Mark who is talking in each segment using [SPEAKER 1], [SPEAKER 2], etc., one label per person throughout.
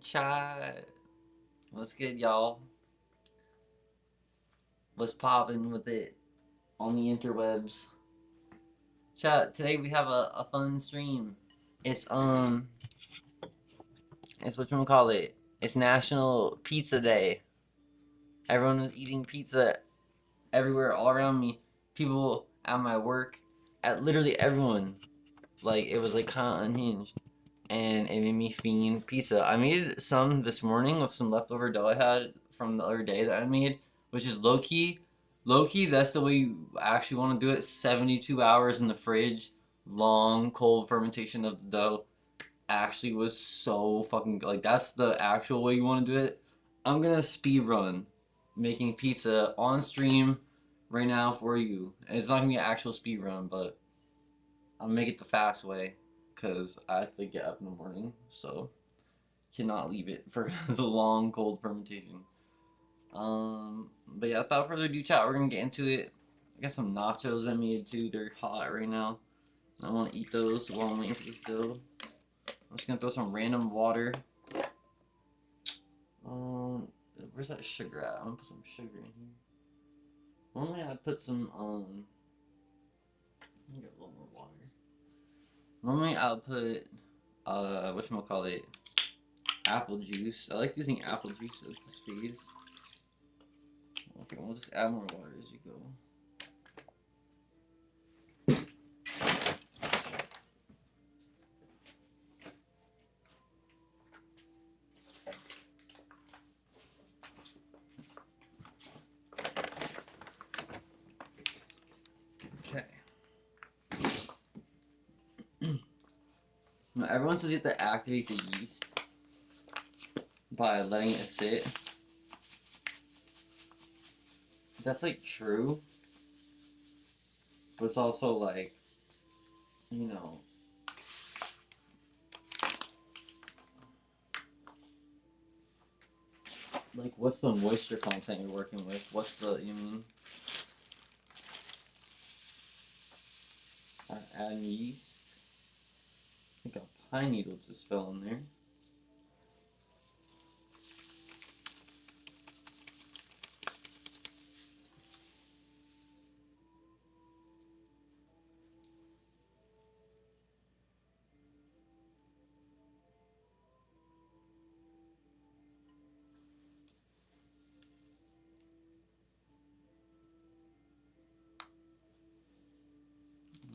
[SPEAKER 1] Chat. What's good, y'all? What's poppin' with it on the interwebs? Chat. Today we have a fun stream. It's it's what you call it. It's National Pizza Day. Everyone was eating pizza everywhere, all around me. People at my work, at literally everyone. Like it was like kind of unhinged, and it made me fiend pizza. I made some this morning with some leftover dough I had from the other day that I made, which is low key. Low key, that's the way you actually want to do it. 72 hours in the fridge, long cold fermentation of the dough. Actually, was so fucking like that's the actual way you want to do it. I'm gonna speed run making pizza on stream right now for you. And it's not gonna be an actual speed run, but I'll make it the fast way because I have to get up in the morning, so cannot leave it for the long cold fermentation. But yeah, without further ado, chat, we're gonna get into it. I got some nachos I made too. They're hot right now. I want to eat those while I'm waiting for this dough. I'm just gonna throw some random water. Um, where's that sugar at? I'm gonna put some sugar in here. Normally I'd put some let me get a little more water. Normally I'll put whatchamacallit, apple juice. I like using apple juice as this phase. Okay, we'll just add more water as you go. Okay. Now everyone says you have to activate the yeast by letting it sit. That's like true, but it's also like, you know, like what's the moisture content you're working with? What's the, you mean? Add yeast. I think a pine needle just fell in there.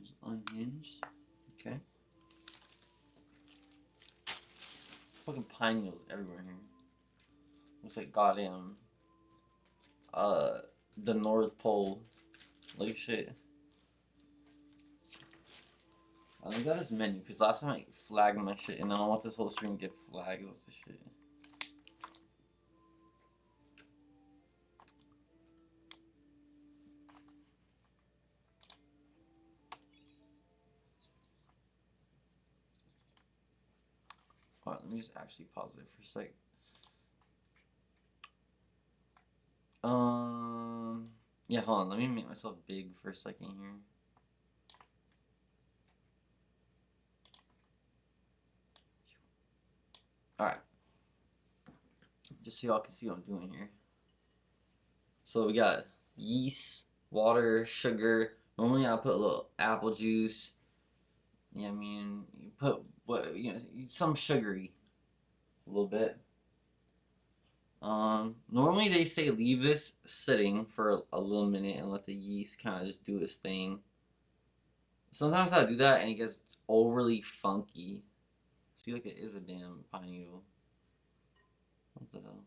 [SPEAKER 1] It's unhinged. Okay. Fucking pine needles everywhere here. Looks like goddamn uh the North Pole. Like shit. I got his menu because last time I flagged my shit and I don't want this whole stream to get flagged. That's the shit. Alright, let me just actually pause it for a sec. Yeah, hold on. Let me make myself big for a second here. Alright. Just so y'all can see what I'm doing here. So we got yeast, water, sugar. Normally I put a little apple juice. Yeah, I mean, you put what, you know, some sugary, a little bit. Normally they say leave this sitting for a little minute and let the yeast kind of just do its thing. Sometimes I do that and it gets overly funky. See, like it is a damn pine needle. What the hell?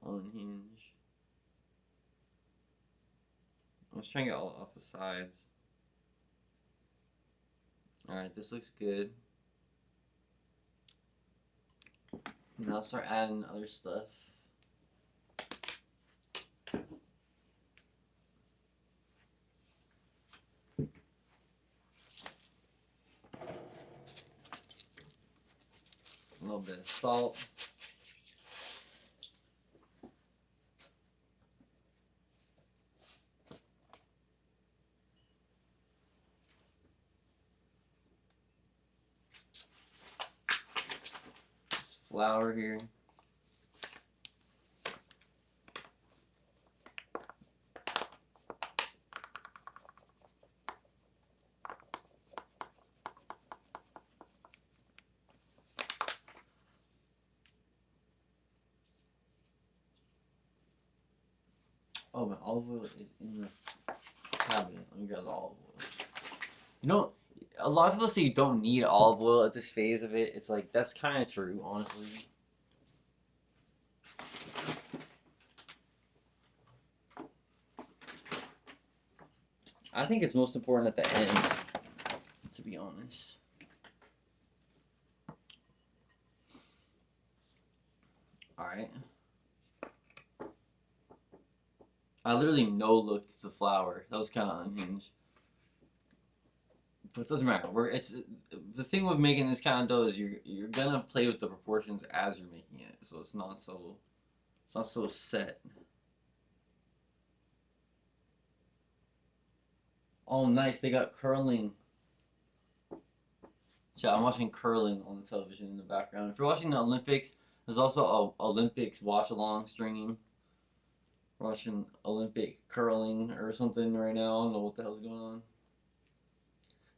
[SPEAKER 1] Unhinge. I'm just trying to get all off the sides. Alright, this looks good. Now I'll start adding other stuff. A little bit of salt. flour here. Oh, my olive oil is in the cabinet. Let me grab the olive oil. You know, a lot of people say you don't need olive oil at this phase of it. It's like, that's kind of true, honestly. I think it's most important at the end, to be honest. Alright. I literally no-looked the flour. That was kind of unhinged. But it doesn't matter. It's the thing with making this kind of dough is you're gonna play with the proportions as you're making it, so it's not so set. Oh, nice! They got curling. Yeah, I'm watching curling on the television in the background. If you're watching the Olympics, there's also a Olympics watch along streaming. We're watching Olympic curling or something right now. I don't know what the hell's going on.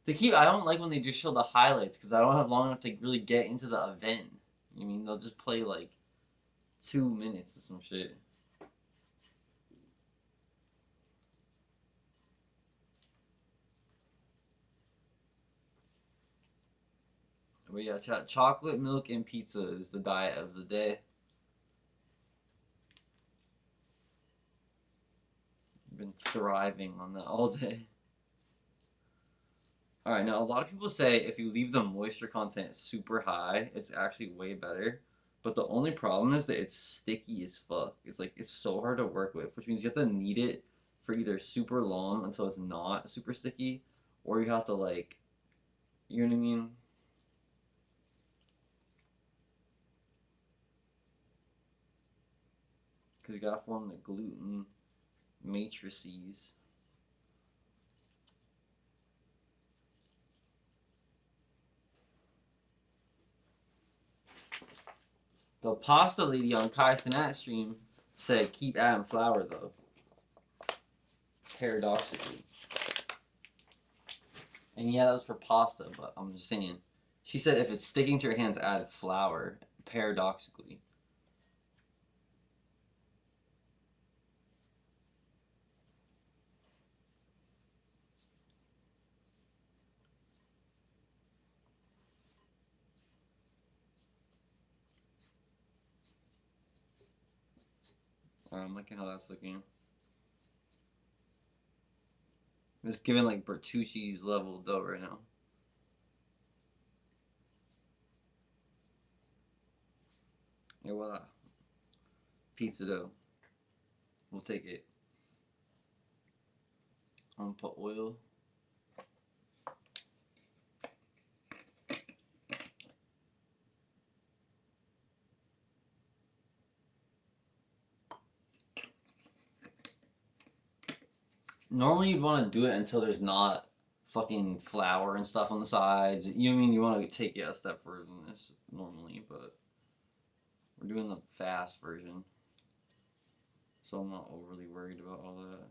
[SPEAKER 1] I don't like when they just show the highlights because I don't have long enough to really get into the event. I mean, they'll just play like 2 minutes or some shit. But yeah, chat, chocolate milk and pizza is the diet of the day. I've been thriving on that all day. Alright, now a lot of people say if you leave the moisture content super high, it's actually way better. But the only problem is that it's sticky as fuck. It's like, it's so hard to work with, which means you have to knead it for either super long until it's not super sticky, or you have to like, you know what I mean? Because you gotta form the gluten matrices. The pasta lady on Kai Cenat stream said keep adding flour though. Paradoxically. And yeah, that was for pasta, but I'm just saying. She said if it's sticking to your hands, add flour. Paradoxically. I'm liking how that's looking. Just giving like Bertucci's level dough right now. Et voila. Pizza dough. We'll take it. I'm gonna put oil. Normally you'd want to do it until there's not fucking flour and stuff on the sides. You know what I mean? You want to take it a step further than this normally, but we're doing the fast version. So I'm not overly worried about all that.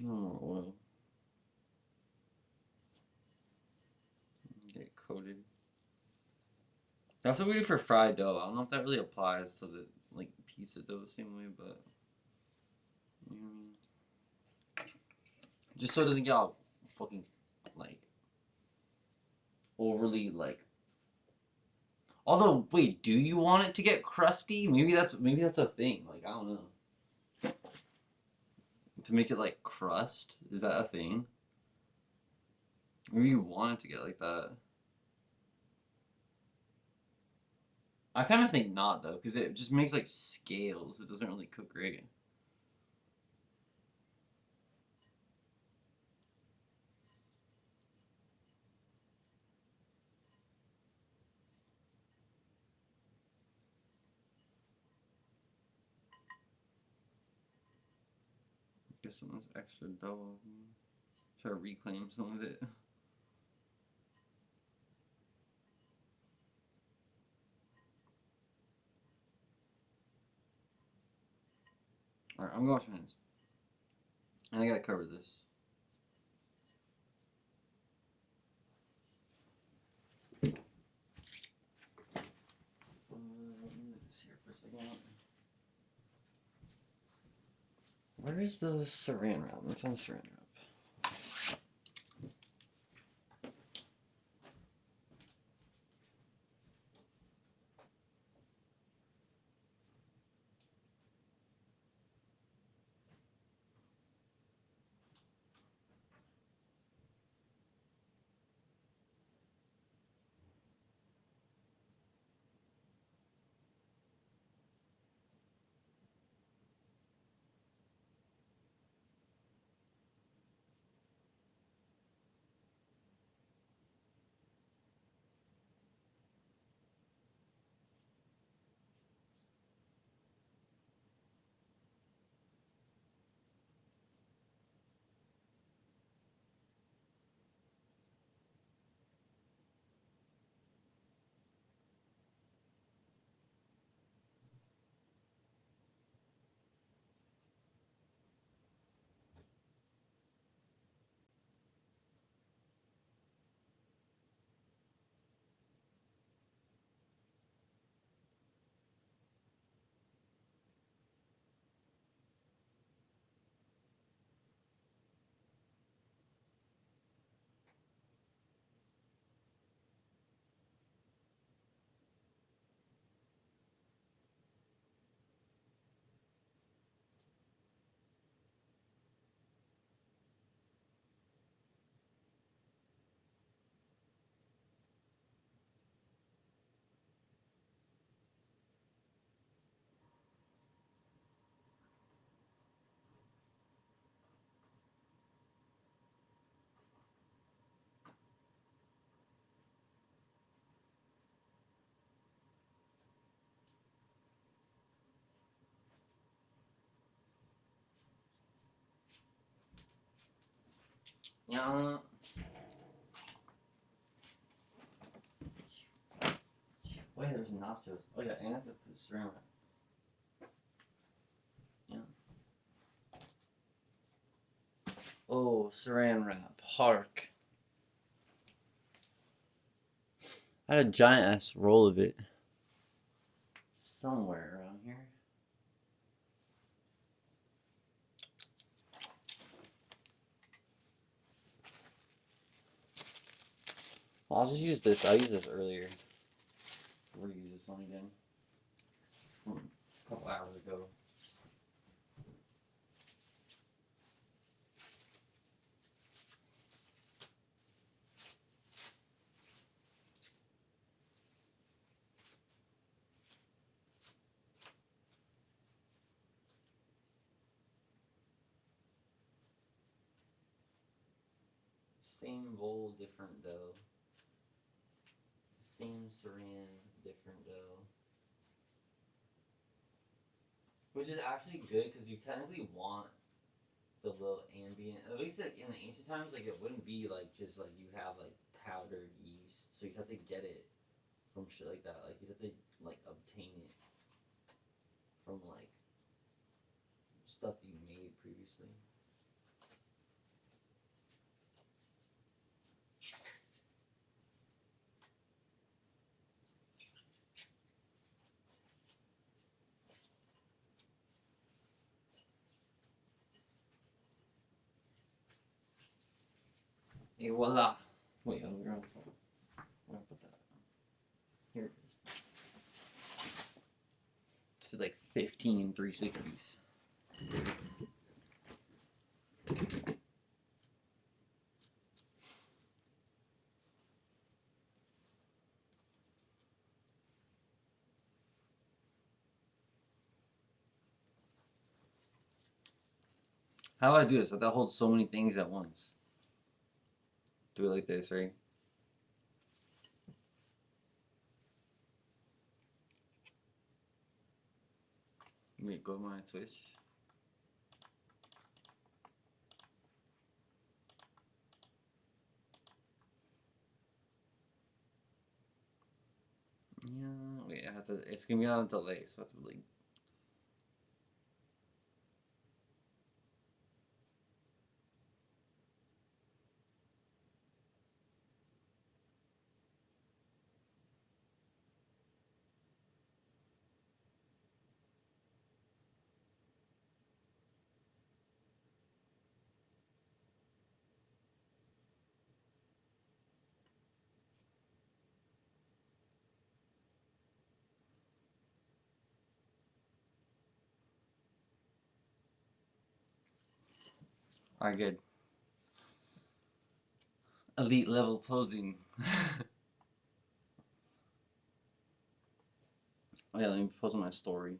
[SPEAKER 1] No more oil. Get coated. That's what we do for fried dough. I don't know if that really applies to the like pizza dough the same way, but you know what I mean? Just so it doesn't get all fucking like overly like. Although, wait, do you want it to get crusty? Maybe that's a thing. Like I don't know. To make it like crust, is that a thing? Maybe you want it to get like that. I kind of think not though, because it just makes like scales. It doesn't really cook great. Get some of this extra dough. Try to reclaim some of it. Alright, I'm gonna wash my hands. And I gotta cover this. Let me move this here for a second. Where is the saran wrap? Let me find the saran wrap. Yeah. Wait, there's nachos. Oh yeah, and I have to put saran wrap. Yeah. Oh, saran wrap. Hark. I had a giant ass roll of it. Somewhere around here. Well, I'll just use this. I used this earlier. We'll use this one again. A couple hours ago. Same bowl, different dough. Same saran, different dough. Which is actually good because you technically want the little ambient. At least like in the ancient times, like it wouldn't be like just like you have like powdered yeast, so you have to get it from shit like that. Like you have to like obtain it from like stuff that you made previously. Et voila. Wait, I'm gonna put that. Here it is. It's like 15 360s. How do I do this? I have to hold so many things at once. Do it like this, right? Let me go to my Twitch. Yeah, wait, I have to. It's gonna be on a delay, so I have to like. Alright, good. Elite level posing. Oh yeah, let me post on my story.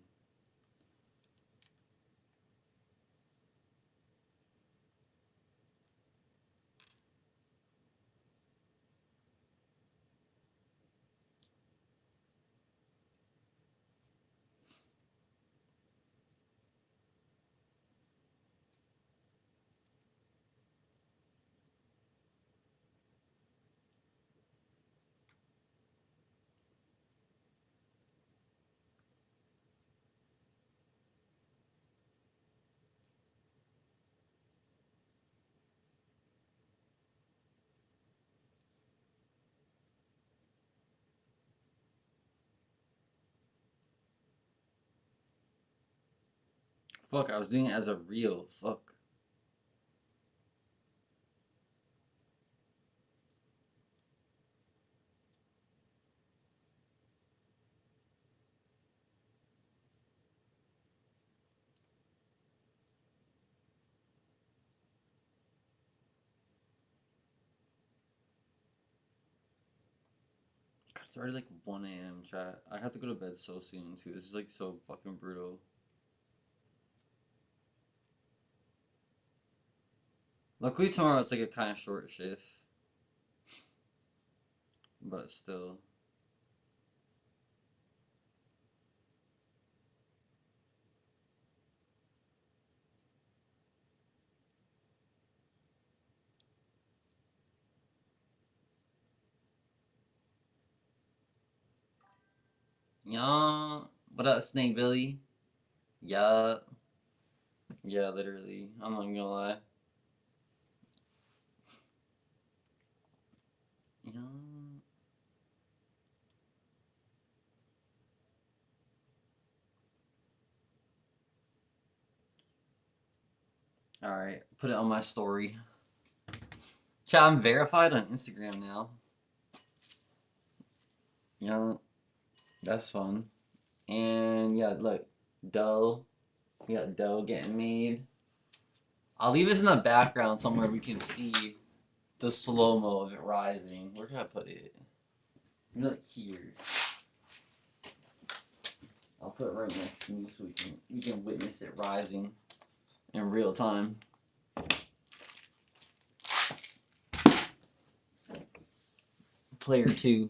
[SPEAKER 1] Fuck, I was doing it as a reel. Fuck. God, it's already like 1 a.m. chat. I have to go to bed so soon too. This is like so fucking brutal. Luckily tomorrow it's like a kind of short shift. But still. Yeah. What up, Snake Billy? Yeah. Yeah, literally. I'm not even gonna lie. Yeah. Alright, put it on my story. Chat, I'm verified on Instagram now. Yeah, that's fun. And yeah, look, dough. We got dough getting made. I'll leave this in the background somewhere we can see the slow-mo of it rising. Where can I put it? Maybe like here. I'll put it right next to me so we can witness it rising in real time. Player 2.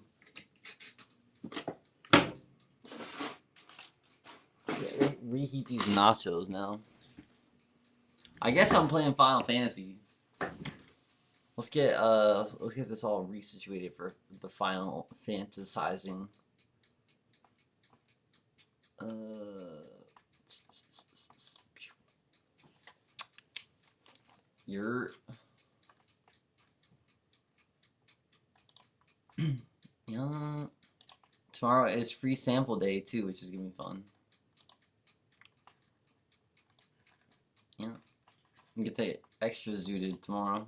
[SPEAKER 1] Reheat these nachos now. I guess I'm playing Final Fantasy. Let's get this all resituated for the final fantasizing. You're yeah. Tomorrow is free sample day too, which is gonna be fun. Yeah, you get the extra zooted tomorrow.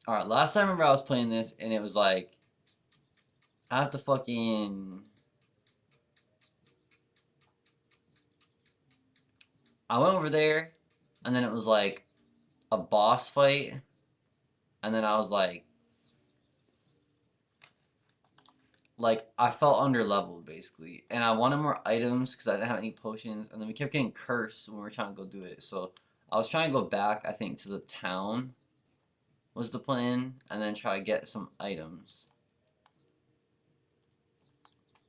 [SPEAKER 1] All right, last time I remember I was playing this and it was like I have to fucking. I went over there, and then it was like a boss fight, and then I was like I felt under leveled basically, and I wanted more items because I didn't have any potions, and then we kept getting cursed when we were trying to go do it. So I was trying to go back, I think, to the town was the plan, and then try to get some items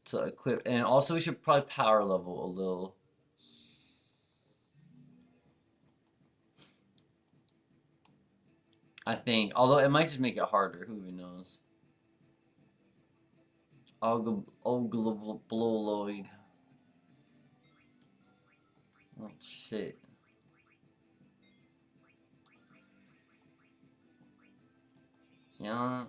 [SPEAKER 1] to equip, and also we should probably power level a little. I think, although it might just make it harder. Who even knows? Oglobloid. Oh shit. Yeah.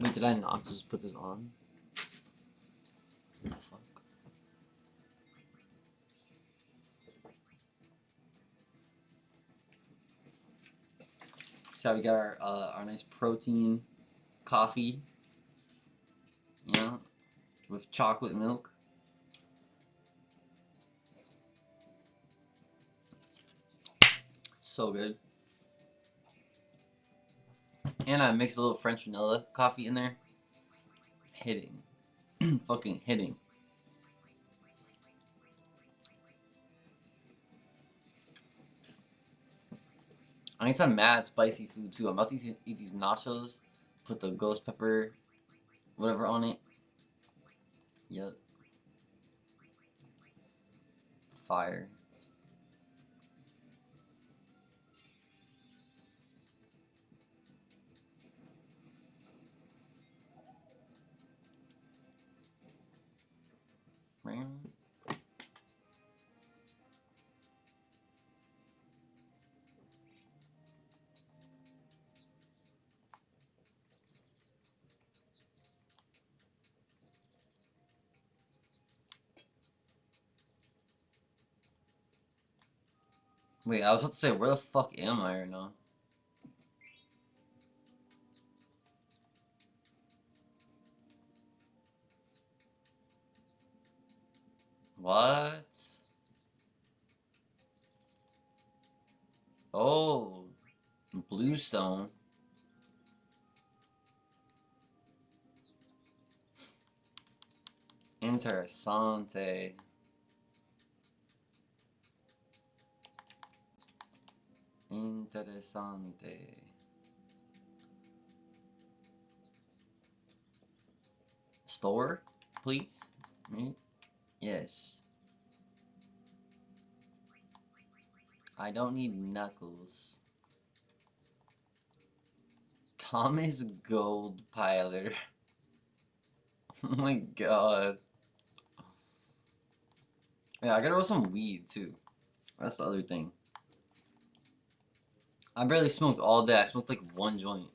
[SPEAKER 1] Wait, did I not just put this on? What the fuck? Shall we got our nice protein coffee, you know, with chocolate milk. So good. And I mixed a little French vanilla coffee in there. Hitting. Fucking hitting. I need some mad spicy food too. I'm about to eat these nachos. Put the ghost pepper, whatever on it. Yep. Fire. Man. Wait, I was about to say, where the fuck am I right now? What? Oh, Bluestone. Interessante. Interessante. Store, please? Me? Yes. I don't need knuckles. Thomas Goldpiler. Oh my god. Yeah, I gotta roll some weed too. That's the other thing. I barely smoked all day. I smoked like one joint.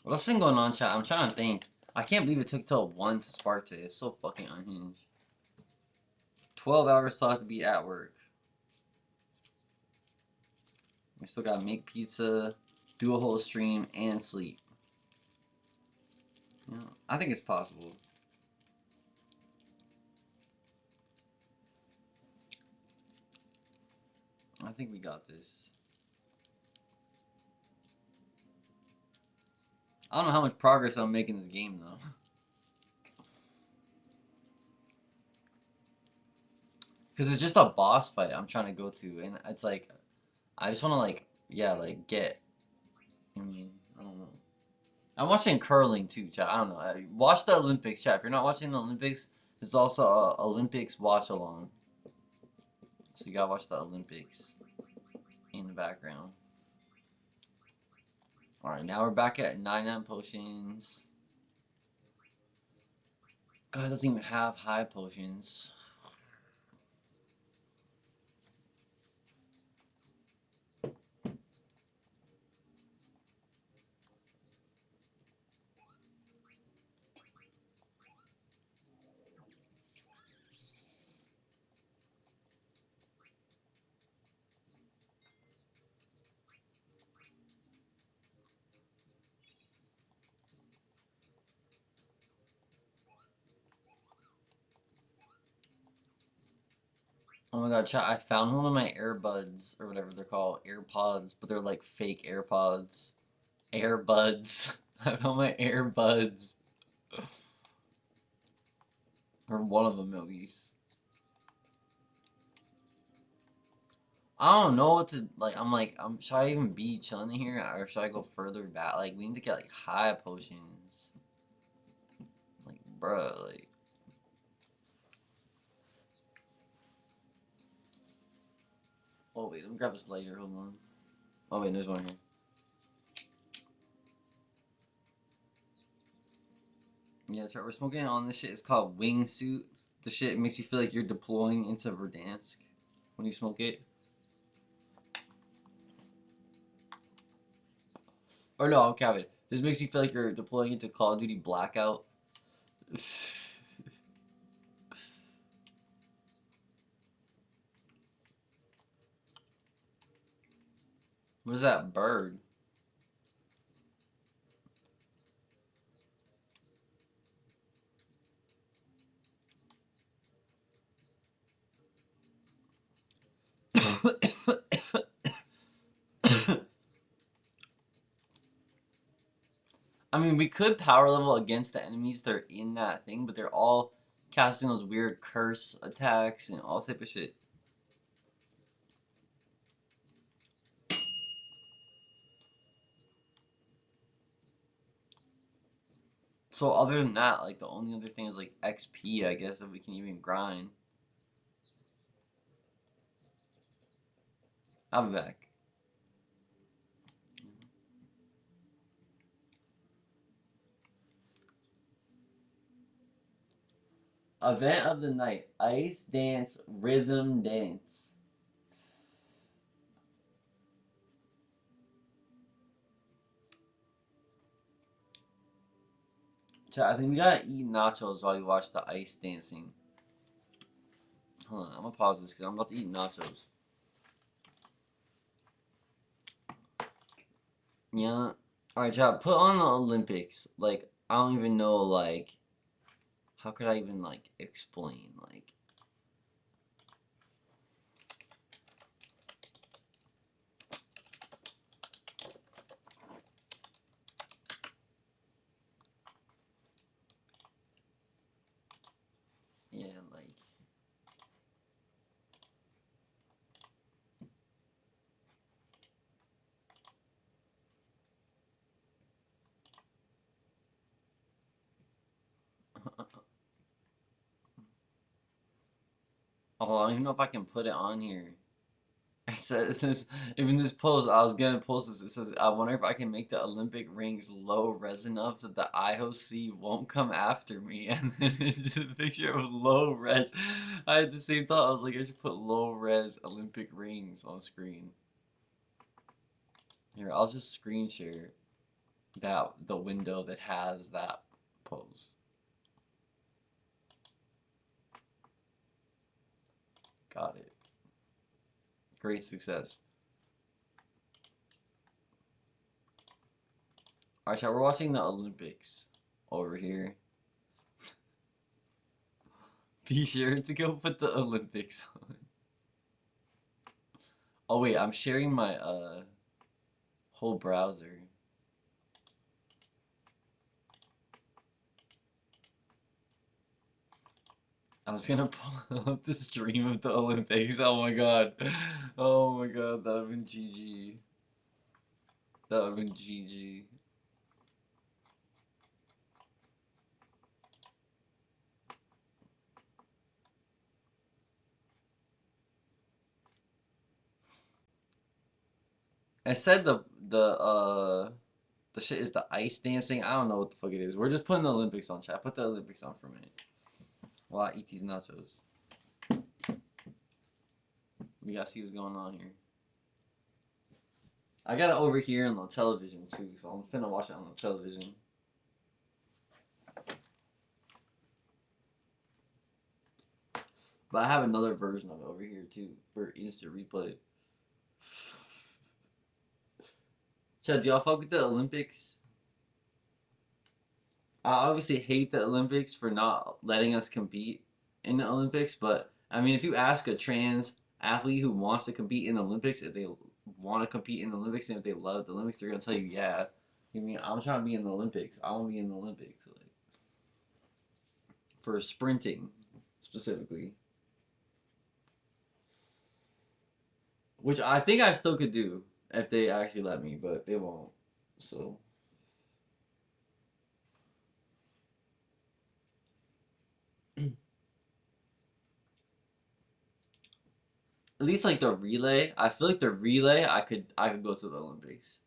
[SPEAKER 1] What's been going on, chat? I'm trying to think. I can't believe it took till 1 to spark today. It's so fucking unhinged. 12 hours till I have to be at work. We still gotta make pizza, do a whole stream, and sleep. You know, I think it's possible. I think we got this. I don't know how much progress I'm making this game though. Because it's just a boss fight I'm trying to go to, and it's like, I just want to like, yeah, like get. I mean, I don't know. I'm watching curling too, chat. I don't know. Watch the Olympics, chat. If you're not watching the Olympics, there's also a Olympics watch along. So you gotta watch the Olympics in the background. Alright, now we're back at 99 potions. God, it doesn't even have high potions. Oh my god, chat, I found one of my earbuds, or whatever they're called, AirPods, but they're like fake AirPods. Airbuds. I found my earbuds. Or one of them at least. I don't know what to like. Should I even be chilling in here or should I go further back? Like, we need to get like high potions. Like, bruh, like. Oh wait, let me grab this later. Hold on. Oh wait, there's one here. Yeah, that's right. We're smoking on this shit. It's called Wingsuit The shit makes you feel like you're deploying into Verdansk when you smoke it. Or no, I'm capping. This makes you feel like you're deploying into Call of Duty Blackout. What is that bird? I mean, we could power level against the enemies that are in that thing, but they're all casting those weird curse attacks and all type of shit. So other than that, like the only other thing is like XP, I guess, that we can even grind. I'll be back. Event of the night: Ice Dance Rhythm Dance. Chat, I think we gotta eat nachos while we watch the ice dancing. Hold on, I'm gonna pause this because I'm about to eat nachos. Yeah. Alright, chat, put on the Olympics. Like, I don't even know, like, how could I even, like, explain? Like, yeah, like. Oh, I don't even know if I can put it on here. It says this, even this post, I was gonna post this. It says, I wonder if I can make the Olympic rings low res enough that the IOC won't come after me. And then it's just a picture of low res. I had the same thought. I was like, I should put low res Olympic rings on screen. Here, I'll just screen share the window that has that post. Got it. Great success. Alright, so we're watching the Olympics over here. Be sure to go put the Olympics on. Oh wait, I'm sharing my whole browser. I was gonna pull up the stream of the Olympics. Oh my god. Oh my god, that would've been GG. That would've been GG. I said the shit is the ice dancing. I don't know what the fuck it is. We're just putting the Olympics on, chat. Put the Olympics on for a minute. While I eat these nachos. We gotta see what's going on here. I got it over here on the television too, so I'm finna watch it on the television. But I have another version of it over here too for instant replay. Chad, do y'all fuck with the Olympics? I obviously hate the Olympics for not letting us compete in the Olympics, but I mean, if you ask a trans athlete who wants to compete in the Olympics, if they want to compete in the Olympics and if they love the Olympics, they're gonna tell you, yeah. I mean, I'm trying to be in the Olympics. I want to be in the Olympics, like for sprinting specifically, which I think I still could do if they actually let me, but they won't. So. At least like the relay, I feel like the relay I could go to the Olympics.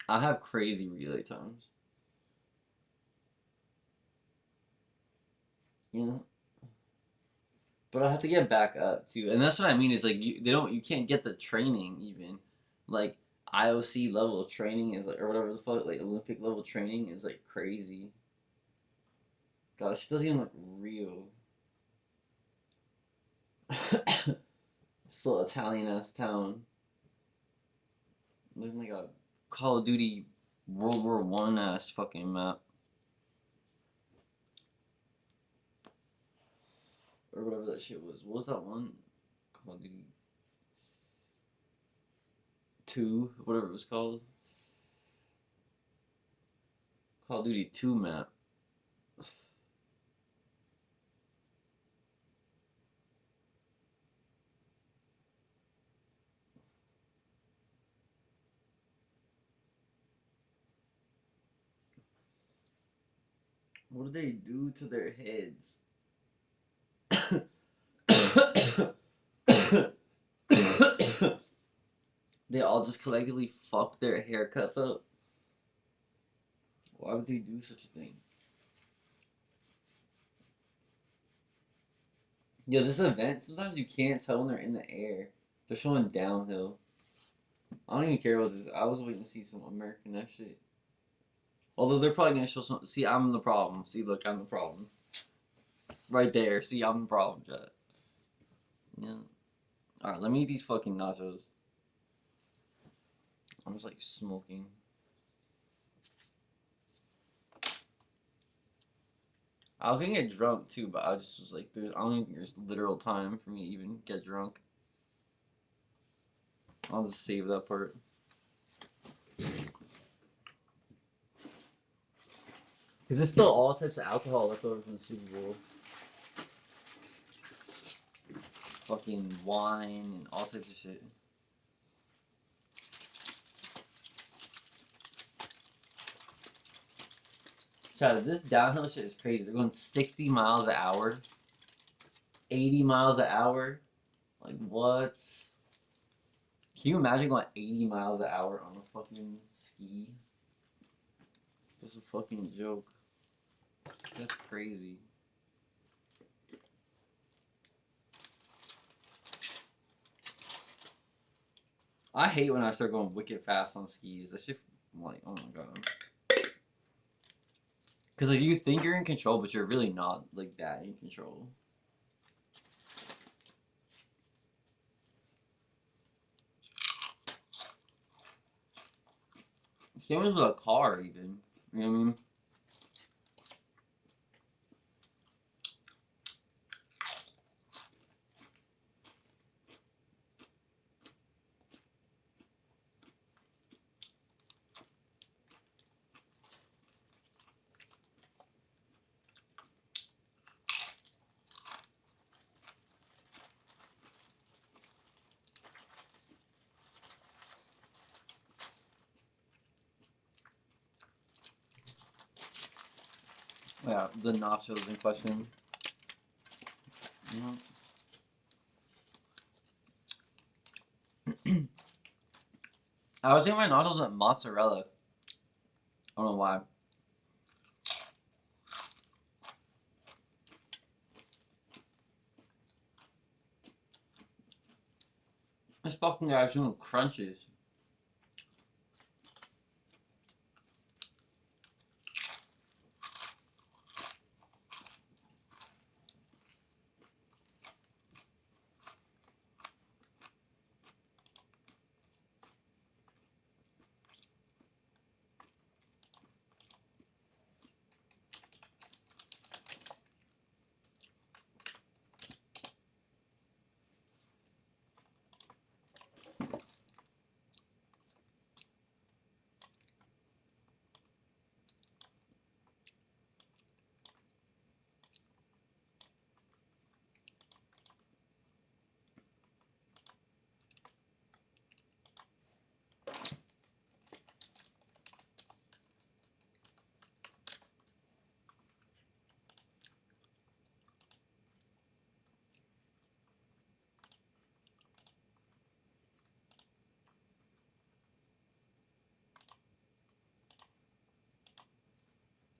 [SPEAKER 1] I have crazy relay times. You know. But I have to get back up too, and that's what I mean. Is like you can't get the training even, like IOC level training is like or whatever the fuck like Olympic level training is like crazy. God, she doesn't even look real. This little Italian ass town, looking like a Call of Duty World War I ass fucking map or whatever that shit was. What was that one? Call of Duty 2, whatever it was called. Call of Duty 2 map. What did they do to their heads? They all just collectively fuck their haircuts up. Why would they do such a thing? Yo, this event, sometimes you can't tell when they're in the air. They're showing downhill. I don't even care about this. I was waiting to see some American that shit. Although they're probably gonna show some. See, I'm the problem. See, look, I'm the problem. Right there. See, I'm the problem, Jet. Yeah. Alright, let me eat these fucking nachos. I'm just like smoking. I was gonna get drunk too, but I just was like, I don't even think there's literal time for me to even get drunk. I'll just save that part. Because it's still all types of alcohol left over from the Super Bowl. Fucking wine and all types of shit. Chad, this downhill shit is crazy. They're going 60 miles an hour, 80 miles an hour. Like, what? Can you imagine going 80 miles an hour on a fucking ski? That's a fucking joke. That's crazy. I hate when I start going wicked fast on skis. That shit, I'm like, oh my god. Because like you think you're in control, but you're really not like that in control. Same as with a car, even. You know what I mean? Yeah, the nachos in question. I was getting my nachos with mozzarella. I don't know why. This fucking guy's doing crunches.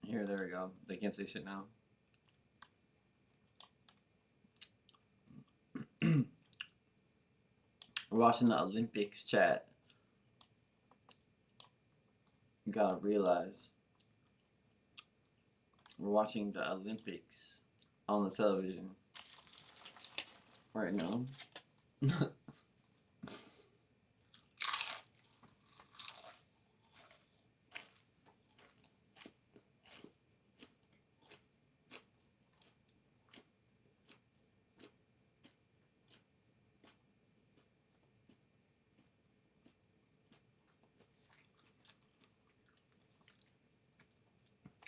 [SPEAKER 1] Here, there we go. They can't say shit now. We're watching the Olympics, chat. You gotta realize we're watching the Olympics on the television right now.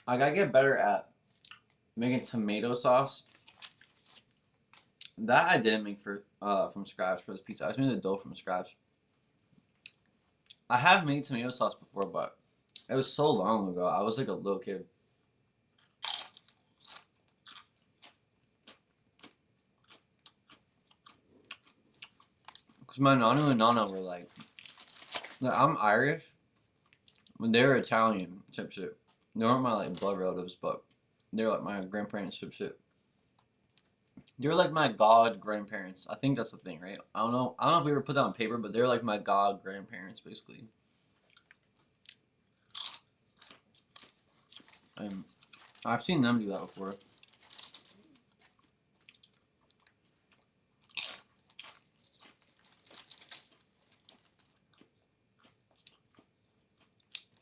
[SPEAKER 1] I gotta get better at making tomato sauce. That I didn't make from scratch for this pizza. I just made the dough from scratch. I have made tomato sauce before, but it was so long ago. I was like a little kid. Cause my nanu and nana were like I'm Irish, but they're Italian type shit. They weren't my like blood relatives, but they're like my grandparents type shit. They're like my god grandparents. I think that's the thing, right? I don't know. I don't know if we ever put that on paper, but they're like my god grandparents, basically. And I've seen them do that before.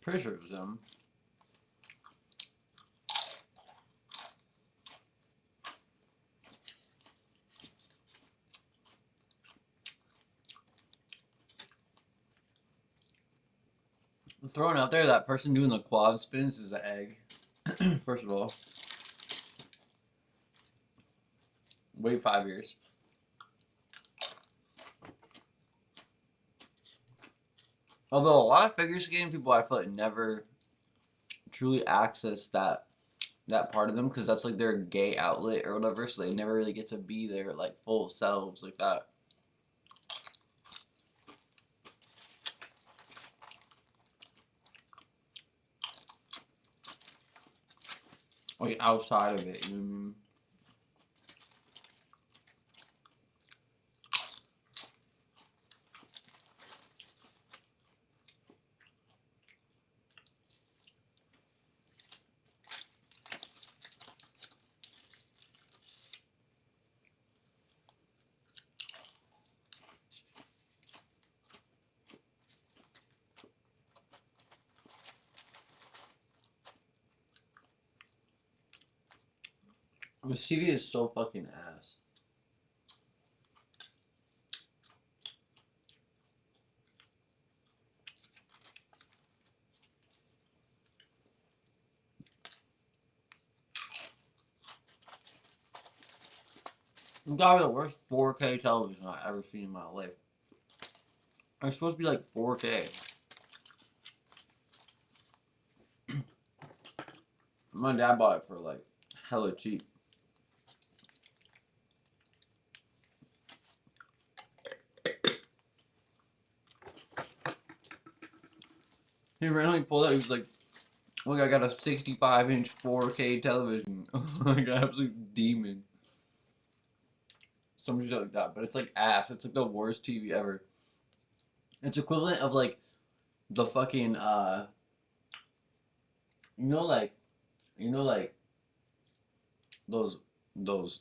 [SPEAKER 1] Pretty sure it was them. I'm throwing out there that person doing the quad spins is an egg. First of all, wait 5 years. Although a lot of figure skating people, I feel like never truly access that part of them because that's like their gay outlet or whatever, so they never really get to be their like full selves like that. Like outside of it, you know what I mean? This TV is so fucking ass. It's gotta be the worst 4K television I've ever seen in my life. It's supposed to be like 4K. My dad bought it for like hella cheap. He randomly pulled out, he was like, look, I got a 65-inch 4K television. Like an absolute demon. Some shit like that. But it's like ass. It's like the worst TV ever. It's equivalent of like the fucking you know like you know like those those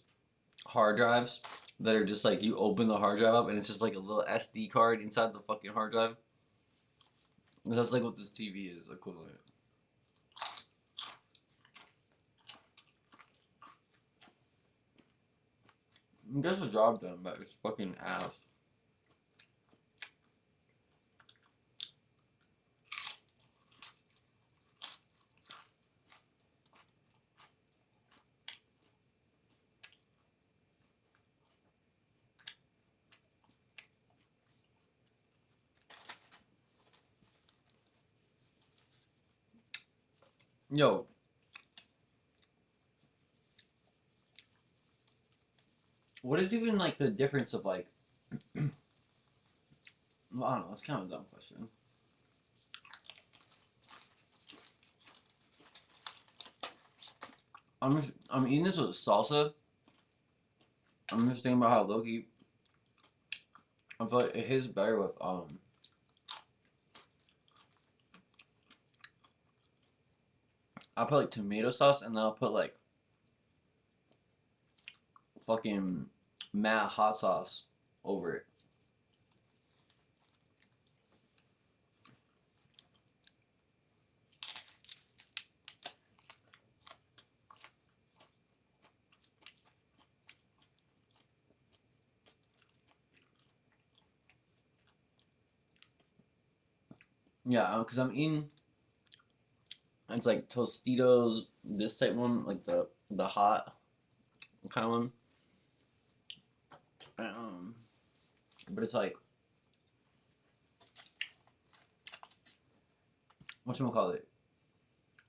[SPEAKER 1] hard drives that are just like you open the hard drive up and it's just like a little SD card inside the fucking hard drive. That's like what this TV is equivalent. It gets the job done, but it's fucking ass. Yo, what is even like the difference of like I don't know, it's kind of a dumb question. I'm eating this with salsa. I'm just thinking about how Loki I feel like it hits better with I'll put like tomato sauce and then I'll put like fucking matte hot sauce over it. Yeah, because I'm eating. It's like Tostitos, this type one, like the hot kind of one. Um, but it's like whatchamacallit?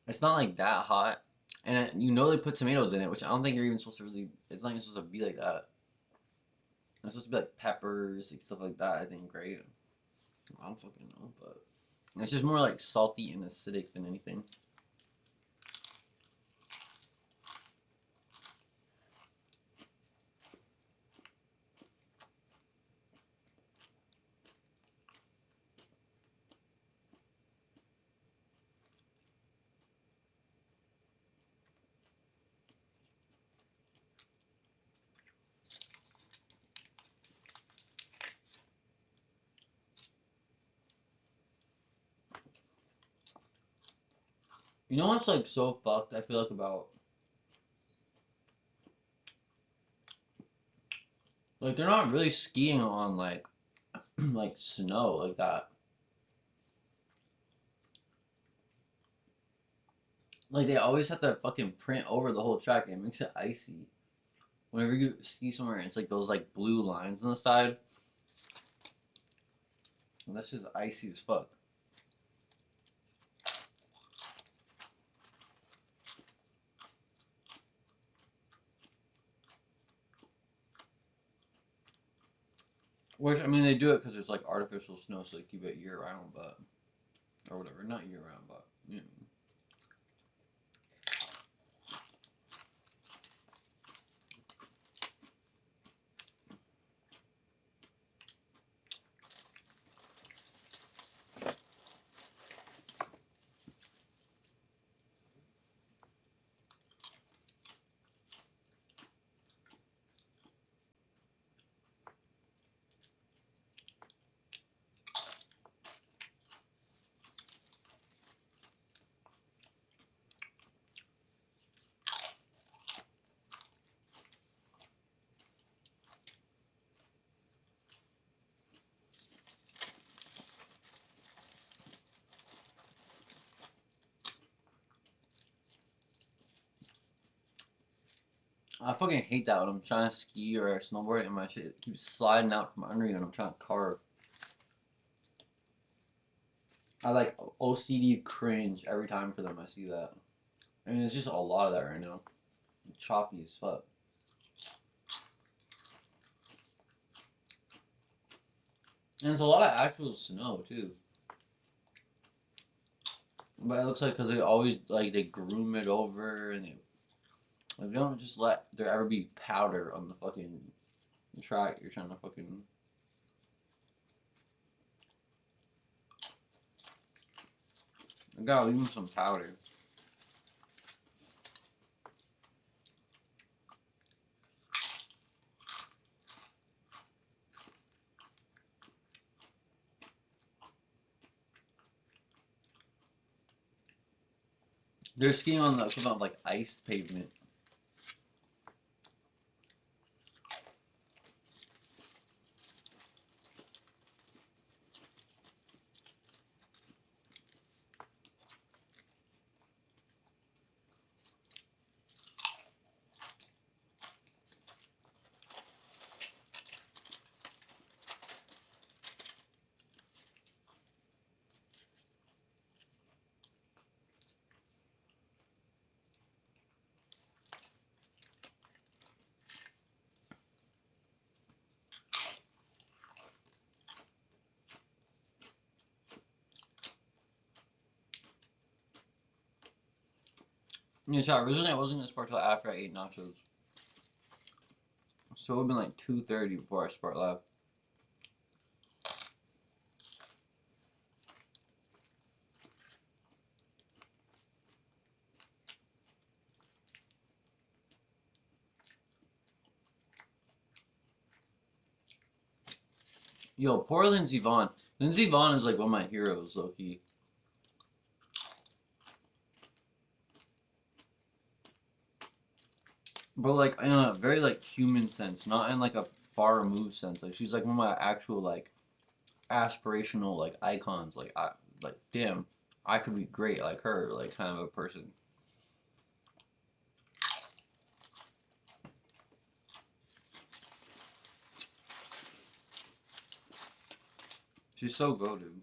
[SPEAKER 1] It's not like that hot, and you know they put tomatoes in it, which I don't think you're even supposed to really. It's not even supposed to be like that. It's supposed to be like peppers, like stuff like that. I think, right? I don't fucking know, but it's just more like salty and acidic than anything. You know what's like so fucked? I feel like about like they're not really skiing on like like snow like that. Like they always have to fucking print over the whole track. It makes it icy. Whenever you ski somewhere, it's like those like blue lines on the side. And that's just icy as fuck. Which I mean, they do it because it's like artificial snow, so they keep it year round, but or whatever, not year round, but you know. I fucking hate that when I'm trying to ski or snowboard and my shit keeps sliding out from under you and I'm trying to carve. I like OCD cringe every time for them I see that. I mean, there's just a lot of that right now. Choppy as fuck. And it's a lot of actual snow too. But it looks like because they always like they groom it over and they like they don't just let there ever be powder on the fucking track. You're trying to fucking. I gotta leave them some powder. They're skiing on the equivalent of like ice pavement. Yeah, so originally I wasn't gonna sport till after I ate nachos. So it would have been like 2:30 before I sport left. Yo, poor Lindsey Vonn. Lindsey Vonn is like one of my heroes, low key. But like in a very like human sense, not in like a far removed sense. Like she's like one of my actual like aspirational like icons. Like I like damn, I could be great like her, like kind of a person. She's so goated.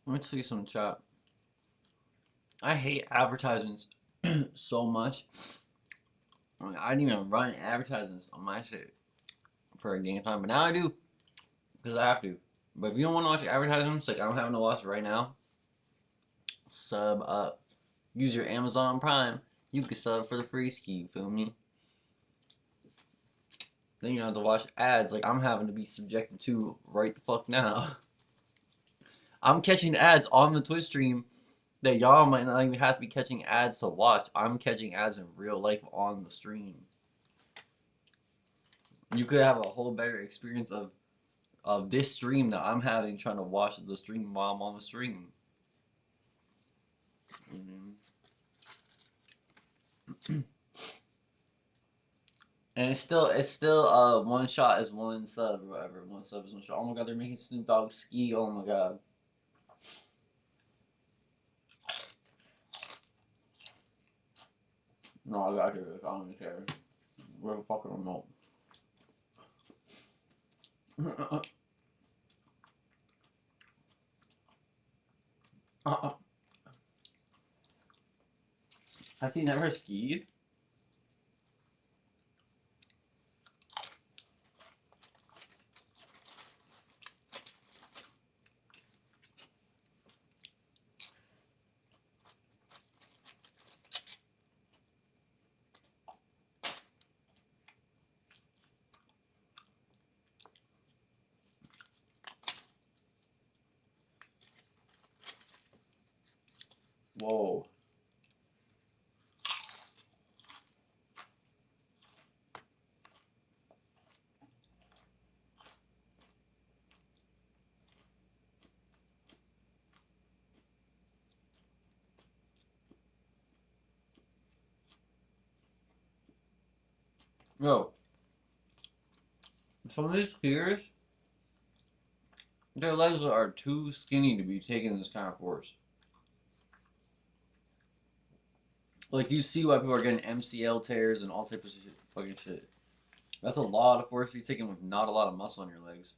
[SPEAKER 1] Let me see some chat. I hate advertisements so much. I didn't even run advertisements on my shit for a game time, but now I do because I have to. But if you don't want to watch advertisements, like I'm having to watch right now, sub up. Use your Amazon Prime. You can sub for the free ski. Feel me? Then you don't have to watch ads like I'm having to be subjected to right the fuck now. I'm catching ads on the Twitch stream that y'all might not even have to be catching ads to watch. I'm catching ads in real life on the stream. You could have a whole better experience of this stream that I'm having trying to watch the stream while I'm on the stream. Mhm. And it's still one shot is one sub or whatever. One sub is one shot. Oh my god, they're making Snoop Dogg ski. Oh my god. No, I got here. I don't even care. Where the fucking remote? Has he never skied? Whoa. Yo, some of these skiers, their legs are too skinny to be taking this kind of force. Like you see why people are getting MCL tears and all types of shit, fucking shit. That's a lot of force you're taking with not a lot of muscle on your legs.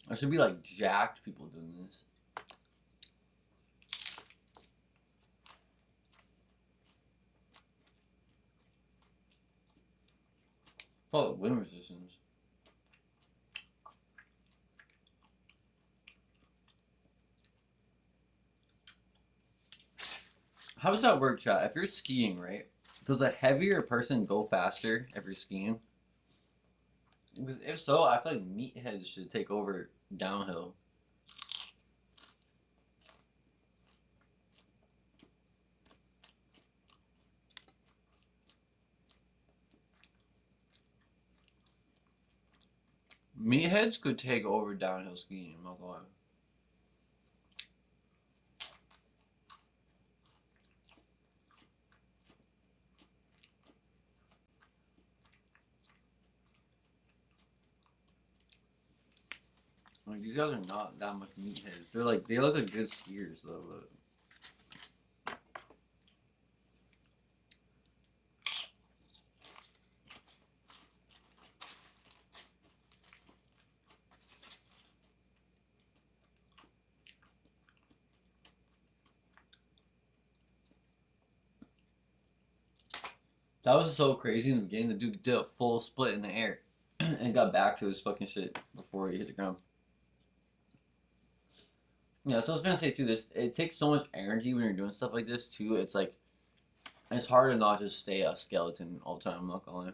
[SPEAKER 1] I should be like jacked people doing this. Call it wind resistance. How does that work, chat? If you're skiing, right? Does a heavier person go faster if you're skiing? Because if so, I feel like meatheads should take over downhill. Meatheads could take over downhill skiing, I'm not gonna lie. Like these guys are not that much meatheads. They're like they look like good skiers though. But... That was so crazy in the beginning. The dude did a full split in the air and got back to his fucking shit before he hit the ground. Yeah, so I was gonna say too. This it takes so much energy when you're doing stuff like this too. It's like it's hard to not just stay a skeleton all the time. I'm not gonna lie.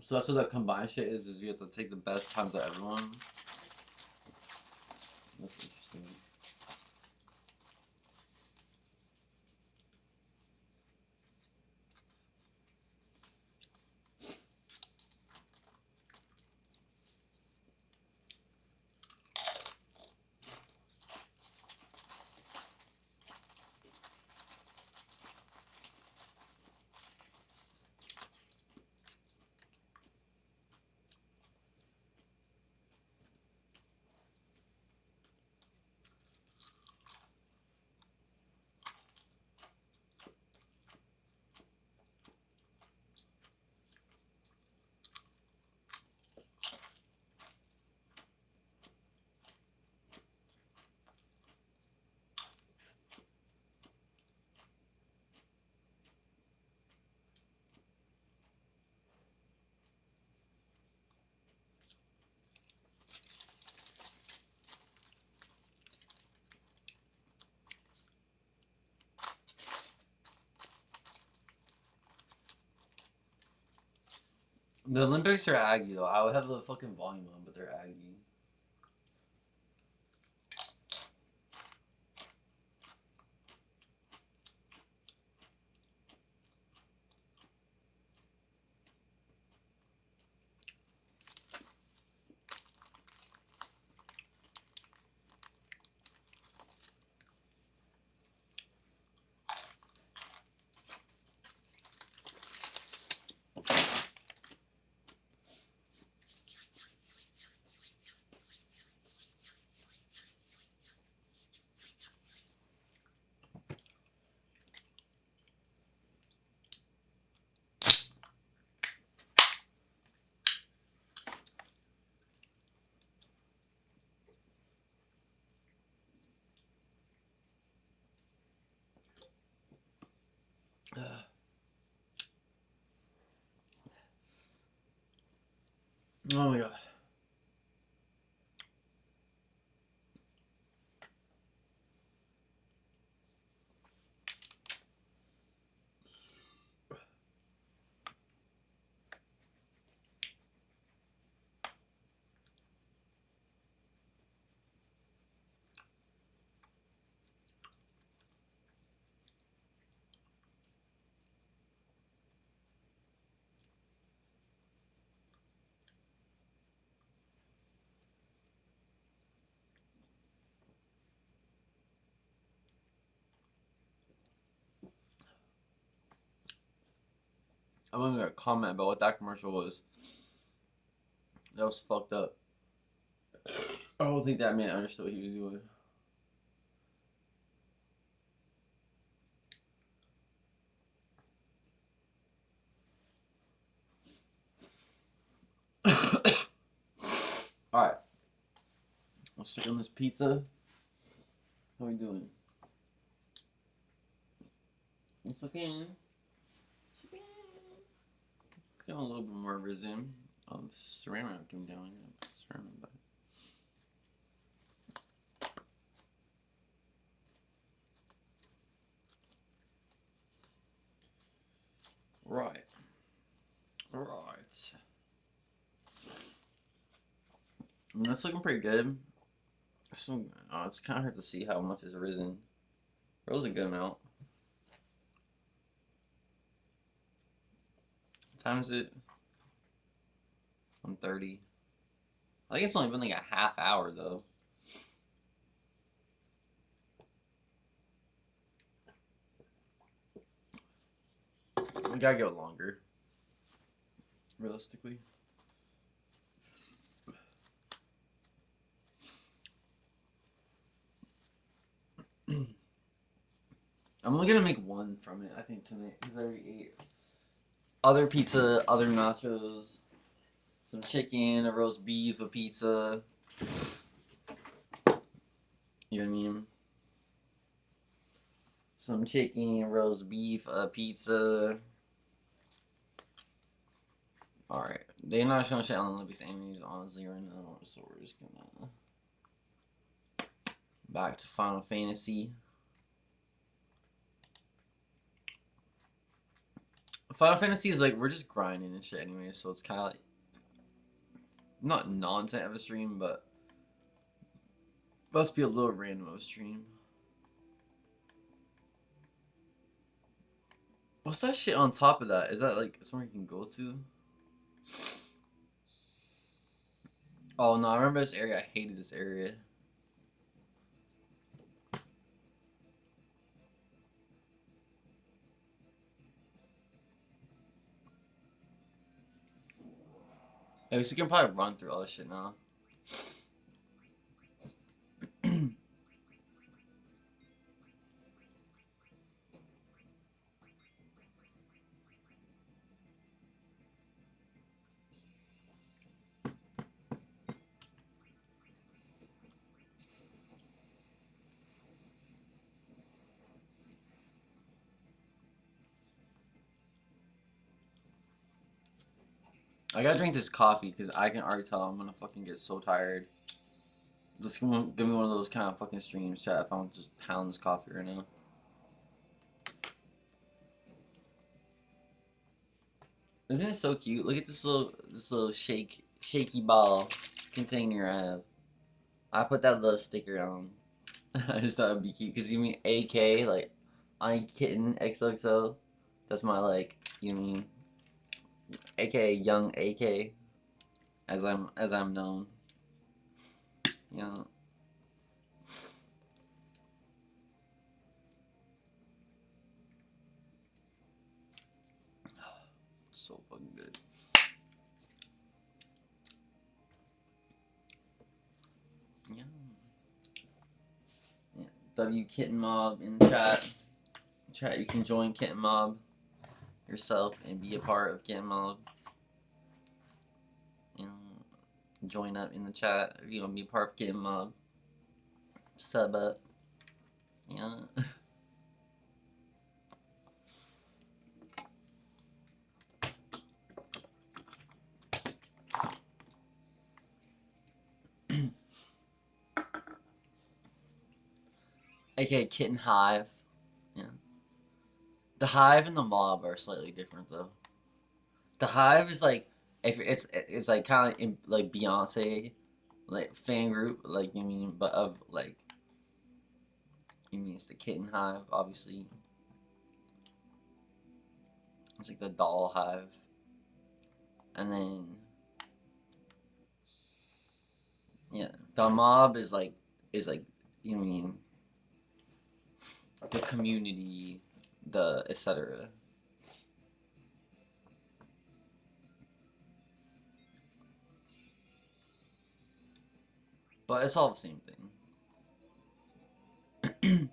[SPEAKER 1] So that's what that combined shit is you have to take the best times of everyone. That's interesting. The Olympics are Aggie though. I would have the fucking volume on, but they're Aggie. Oh my god. I wasn't gonna comment about what that commercial was. That was fucked up. I don't think that man understood what he was doing. Alright, let's check on this pizza. How we doing? It's okay. It's okay. Could have a little bit more resin. Oh, the ceramic came down. Ceramic, but right. Right. That's looking pretty good. So, it's kind of hard to see how much is risen. It was a good amount. Times it 130. I think it's only been like a half hour though. We gotta go longer, realistically. I'm only gonna make one from it, I think, tonight, because I already ate other pizza, other nachos, some chicken, a roast beef, a pizza. You know what I mean? Some chicken, roast beef, a pizza. Alright. They're not showing shit on the Olympics anyways, honestly, right now. So we're just gonna. Back to Final Fantasy. Final Fantasy is like, we're just grinding and shit anyway, so it's kind of like. Not nonsense of a stream, but. Let's be a little random of a stream. What's that shit on top of that? Is that like somewhere you can go to? Oh no, I remember this area. I hated this area. At least we can probably run through all this shit now. I gotta drink this coffee because I can already tell I'm gonna fucking get so tired. Just give me one of those kind of fucking streams, chat. If I don't just pound this coffee right now. Isn't it so cute? Look at this little shaky ball container I have. I put that little sticker on. I just thought it'd be cute because you mean AK like I Kitten XOXO. That's my like you mean aka young AK as I'm known. Yeah. So fucking good. Yeah. Yeah. W Kitten Mob in the chat. Chat, you can join Kitten Mob yourself and be a part of Kitten Mob. You know, join up in the chat if you want to be a part of Kitten Mob. Sub up. Yeah. AKA Kitten Hive. Yeah. The Hive and the Mob are slightly different though. The Hive is like if it's like kind of like Beyonce, like fan group, like you mean, but of like you mean it's the Kitten Hive, obviously. It's like the Doll Hive, and then yeah, the Mob is like you mean the community, the etc. But it's all the same thing.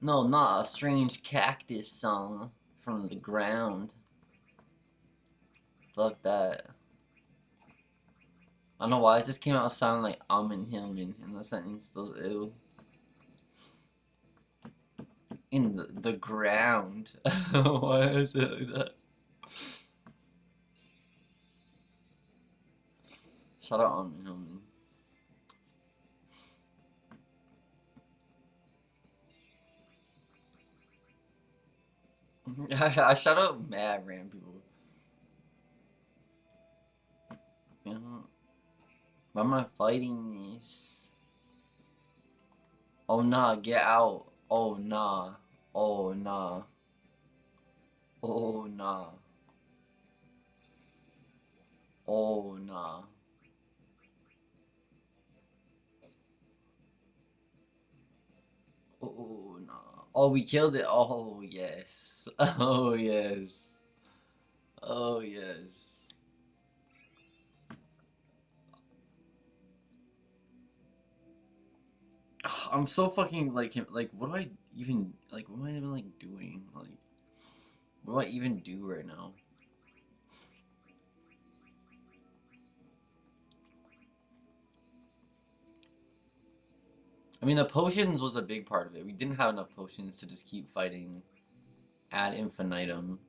[SPEAKER 1] No, not a strange cactus song from the ground. Fuck that. I don't know why it just came out sounding like Amin Hillman in the sentence. Those ew. In the ground. Why is it like that? Shout out Amin Hillman. I shout out mad random people. You know, why am I fighting this? Oh nah, get out. Oh nah. Oh nah. Oh nah. Oh nah. Oh nah. Oh, we killed it. Oh yes. Oh yes. Oh yes. I'm so fucking like what do I even like what am I even like doing? Like what do I even do right now? I mean the potions was a big part of it. We didn't have enough potions to just keep fighting ad infinitum.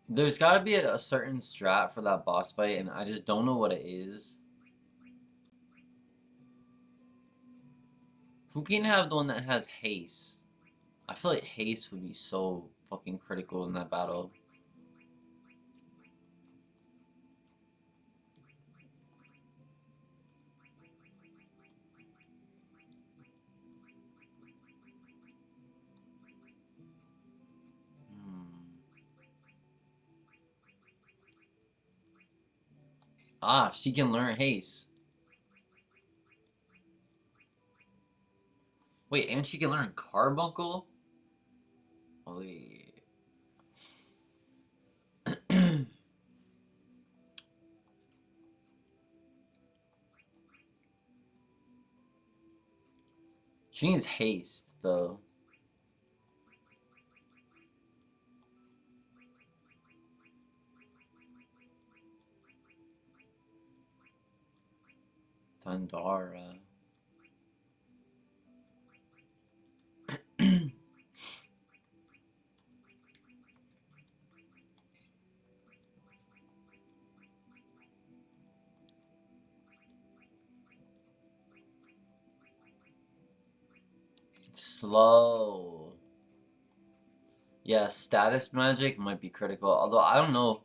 [SPEAKER 1] There's gotta be a certain strat for that boss fight and I just don't know what it is. Who can have the one that has haste? I feel like haste would be so fucking critical in that battle. Hmm. Ah, she can learn haste. Wait, and she can learn carbuncle? Wait. She needs haste, though. Tandara. Slow. Yeah, status magic might be critical. Although, I don't know.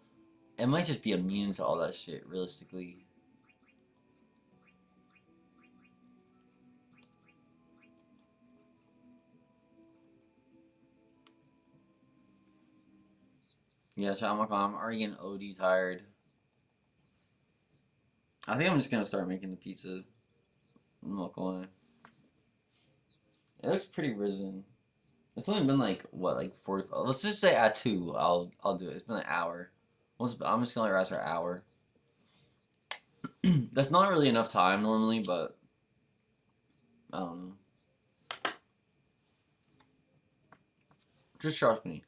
[SPEAKER 1] It might just be immune to all that shit, realistically. Yeah, so I'm already getting OD tired. I think I'm just gonna start making the pizza. I'm not going. It looks pretty risen. It's only been like what, like 45. Let's just say at 2, I'll do it. It's been an hour. I'm just gonna let it rest for an hour. That's not really enough time normally, but I don't know. Just trust me.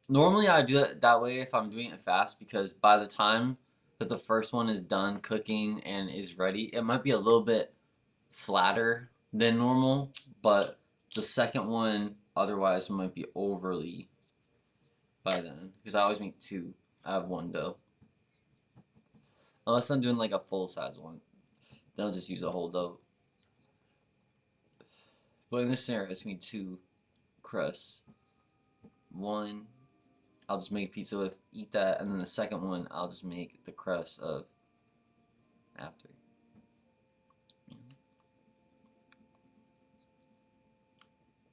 [SPEAKER 1] Normally I do it that way if I'm doing it fast because by the time that the first one is done cooking and is ready, it might be a little bit flatter than normal, but the second one otherwise might be overly by then because I always make two. I have one dough. Unless I'm doing like a full size one, then I'll just use a whole dough. But in this scenario, it's gonna be two crusts. One, I'll just make pizza with, eat that, and then the second one, I'll just make the crust of after.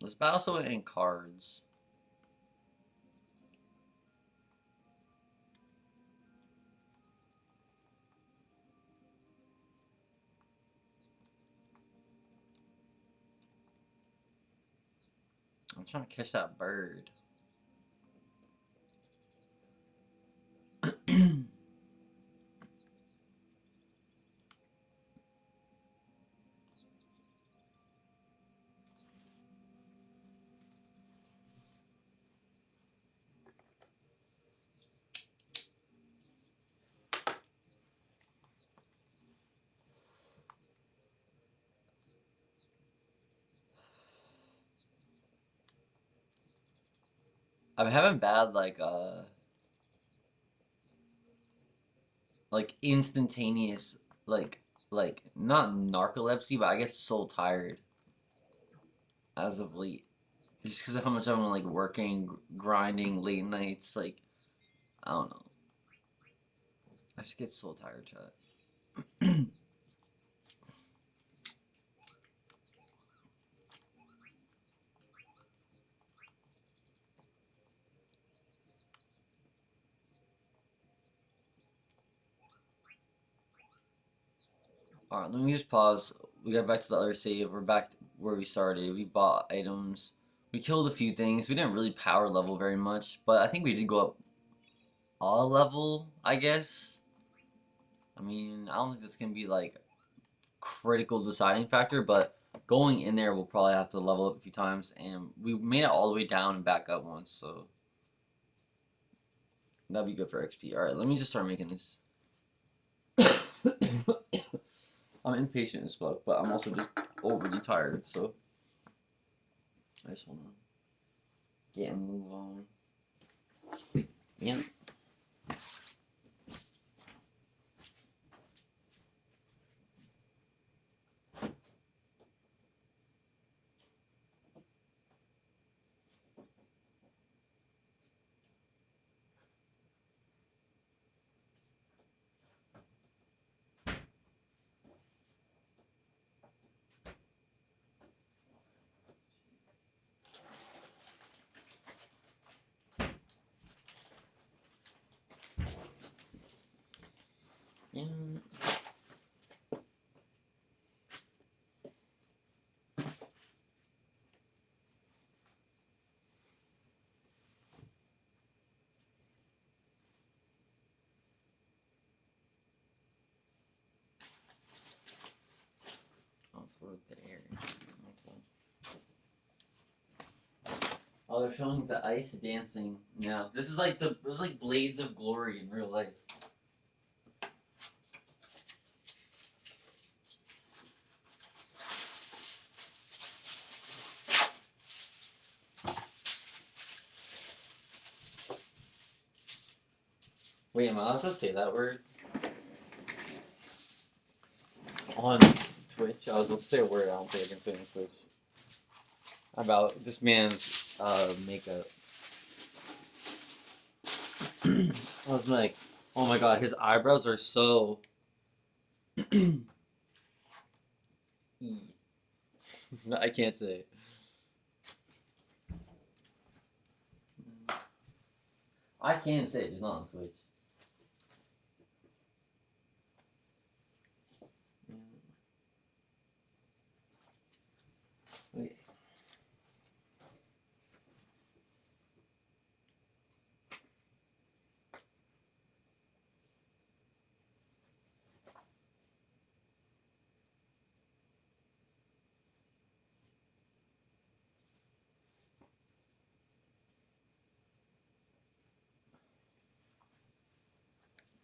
[SPEAKER 1] Let's battle someone in cards. I'm trying to catch that bird. I'm having bad like instantaneous like not narcolepsy, but I get so tired as of late. Just because of how much I'm like working, grinding late nights, like I don't know. I just get so tired, chat. Alright, let me just pause. We got back to the other save. We're back to where we started. We bought items. We killed a few things. We didn't really power level very much, but I think we did go up a level, I guess. I mean, I don't think that's gonna be like critical deciding factor, but going in there we'll probably have to level up a few times, and we made it all the way down and back up once, so that'd be good for XP. Alright, let me just start making this. I'm impatient as fuck, but I'm also just overly tired, so I just wanna get and move on. Yeah. Yeah. Oh, it's over there. Okay. Oh, they're showing the ice dancing. Yeah, this is like it was like Blades of Glory in real life. Wait, am I allowed to say that word on Twitch? I was about to say a word I don't think I can say on Twitch about this man's makeup. I was like, oh my god, his eyebrows are so. No, I can't say it. I can say it, just not on Twitch. Okay.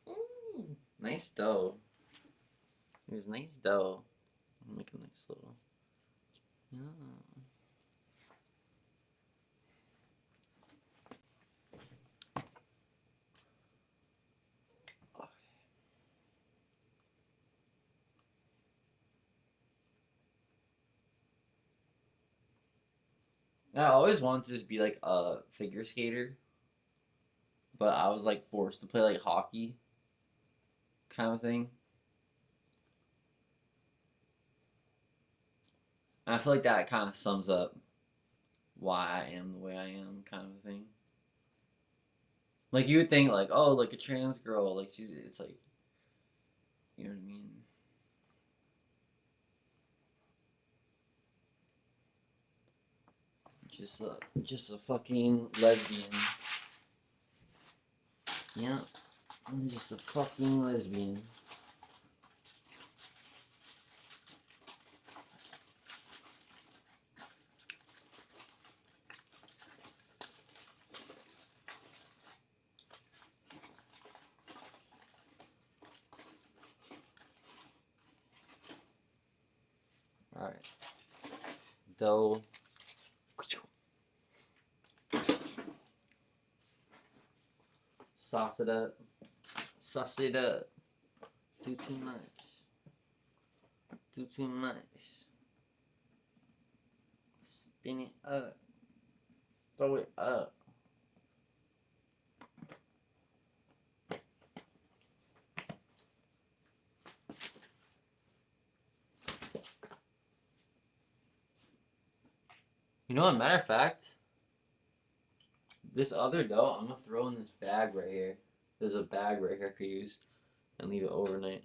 [SPEAKER 1] Ooh, nice dough. It was nice dough. Make a nice little. Yeah. I always wanted to just be like a figure skater, but I was like forced to play like hockey kind of thing. And I feel like that kind of sums up why I am the way I am, kind of thing. Like you would think like, oh, like a trans girl, like she's it's like you know what I mean? Just a fucking lesbian. Yeah, I'm just a fucking lesbian. Alright. Dough. Sauce it up. Sauce it up. Do too much. Do too much. Spin it up. Throw it up. You know what, matter of fact, this other dough, I'm gonna throw in this bag right here. There's a bag right here I could use and leave it overnight.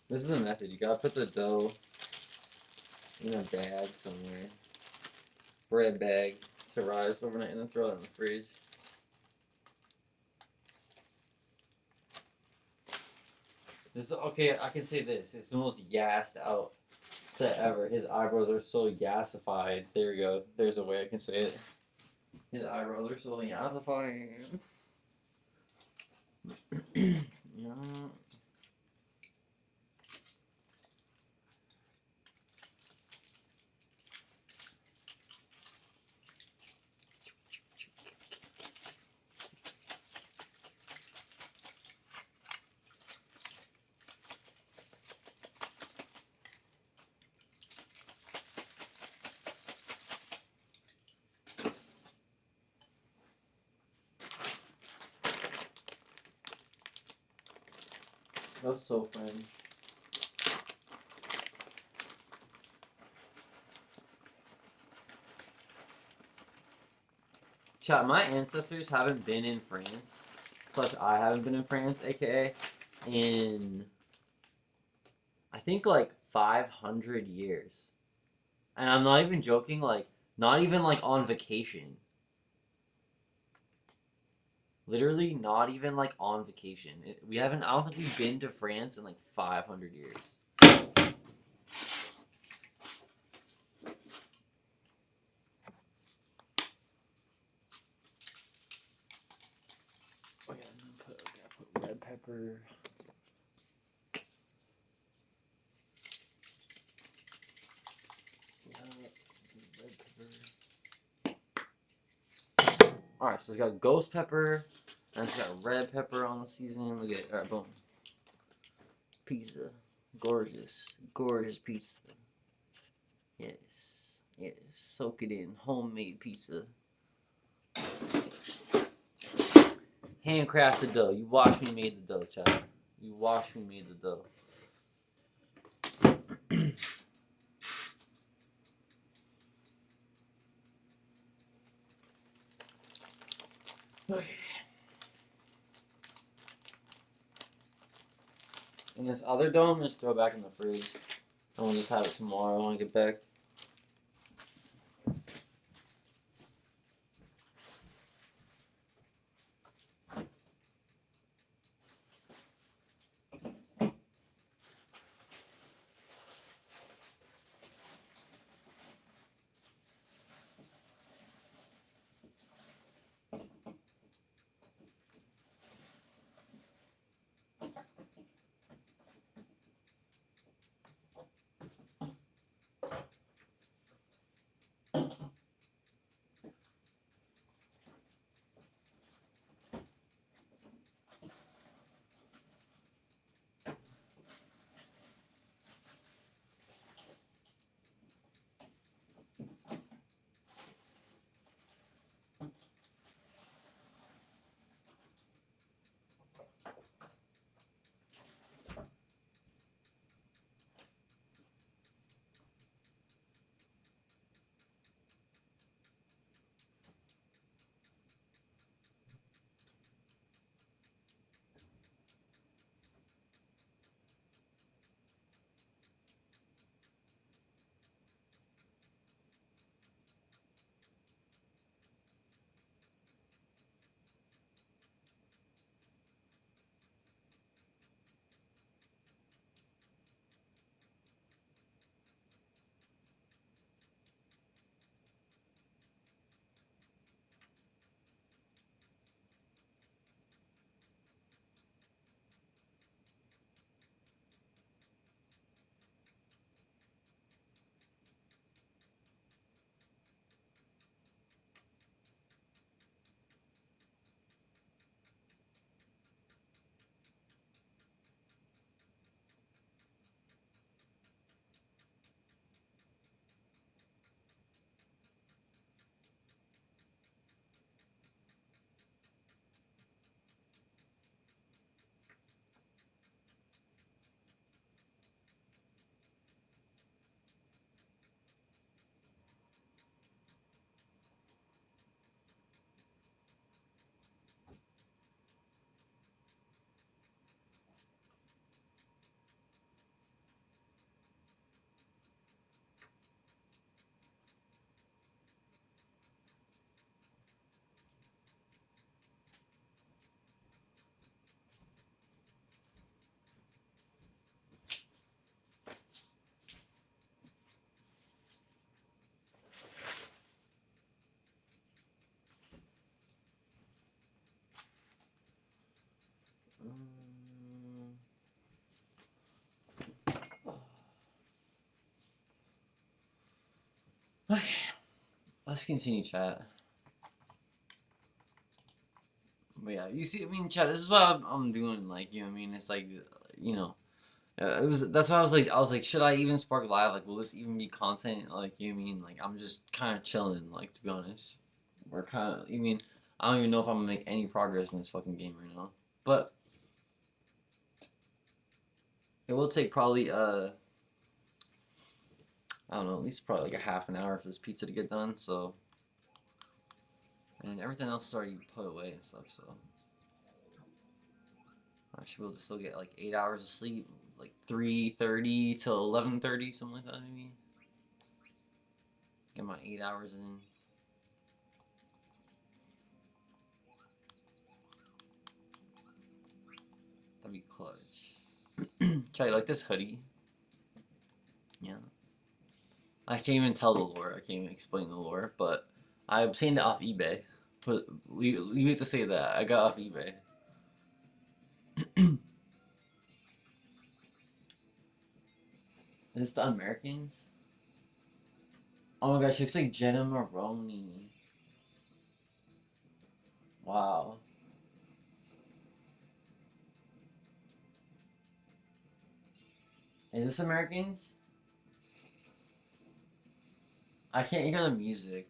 [SPEAKER 1] This is the method. You gotta put the dough in a bag somewhere. Bread bag to rise overnight and then throw it in the fridge. This okay, I can say this. It's the most gassed out set ever. His eyebrows are so gassified. There we go. There's a way I can say it. His eyebrows are so gassified. Yeah. That's so funny. Chat, my ancestors haven't been in France. Plus, I haven't been in France, aka in I think like 500 years. And I'm not even joking, like, not even like on vacation. Literally, not even like on vacation. We haven't, I don't think we've been to France in like 500 years. Oh, yeah, I'm gonna put red pepper. Alright, so it's got ghost pepper, and it's got red pepper on the seasoning. Look at it. Alright, boom. Pizza. Gorgeous. Gorgeous pizza. Yes. Yes. Soak it in. Homemade pizza. Handcrafted dough. You watch me made the dough, child. You watch me made the dough. Okay. And this other dough, I'm just throw back in the fridge. And we'll just have it tomorrow when I get back. Okay, let's continue chat. But yeah, you see, I mean, chat. This is what I'm doing. Like, you know, what I mean, it's like, you know, it was. That's why I was like, should I even spark live? Like, will this even be content? Like, you know, what I mean, like, I'm just kind of chilling. Like, to be honest, we're kind of. I mean, I don't even know if I'm gonna make any progress in this fucking game right now. But it will take probably I don't know, at least probably like a half an hour for this pizza to get done. So, and everything else is already put away and stuff. So. I should be able to still get like 8 hours of sleep, like 3:30 till 11:30, something like that maybe. Get my 8 hours in. That'd be clutch. Try like this hoodie. Yeah. I can't even tell the lore. I can't even explain the lore, but I obtained it off eBay. But leave it to say that I got off eBay. Is this the Americans? Oh my gosh, she looks like Jenna Maroney. Wow. Is this Americans? I can't hear the music.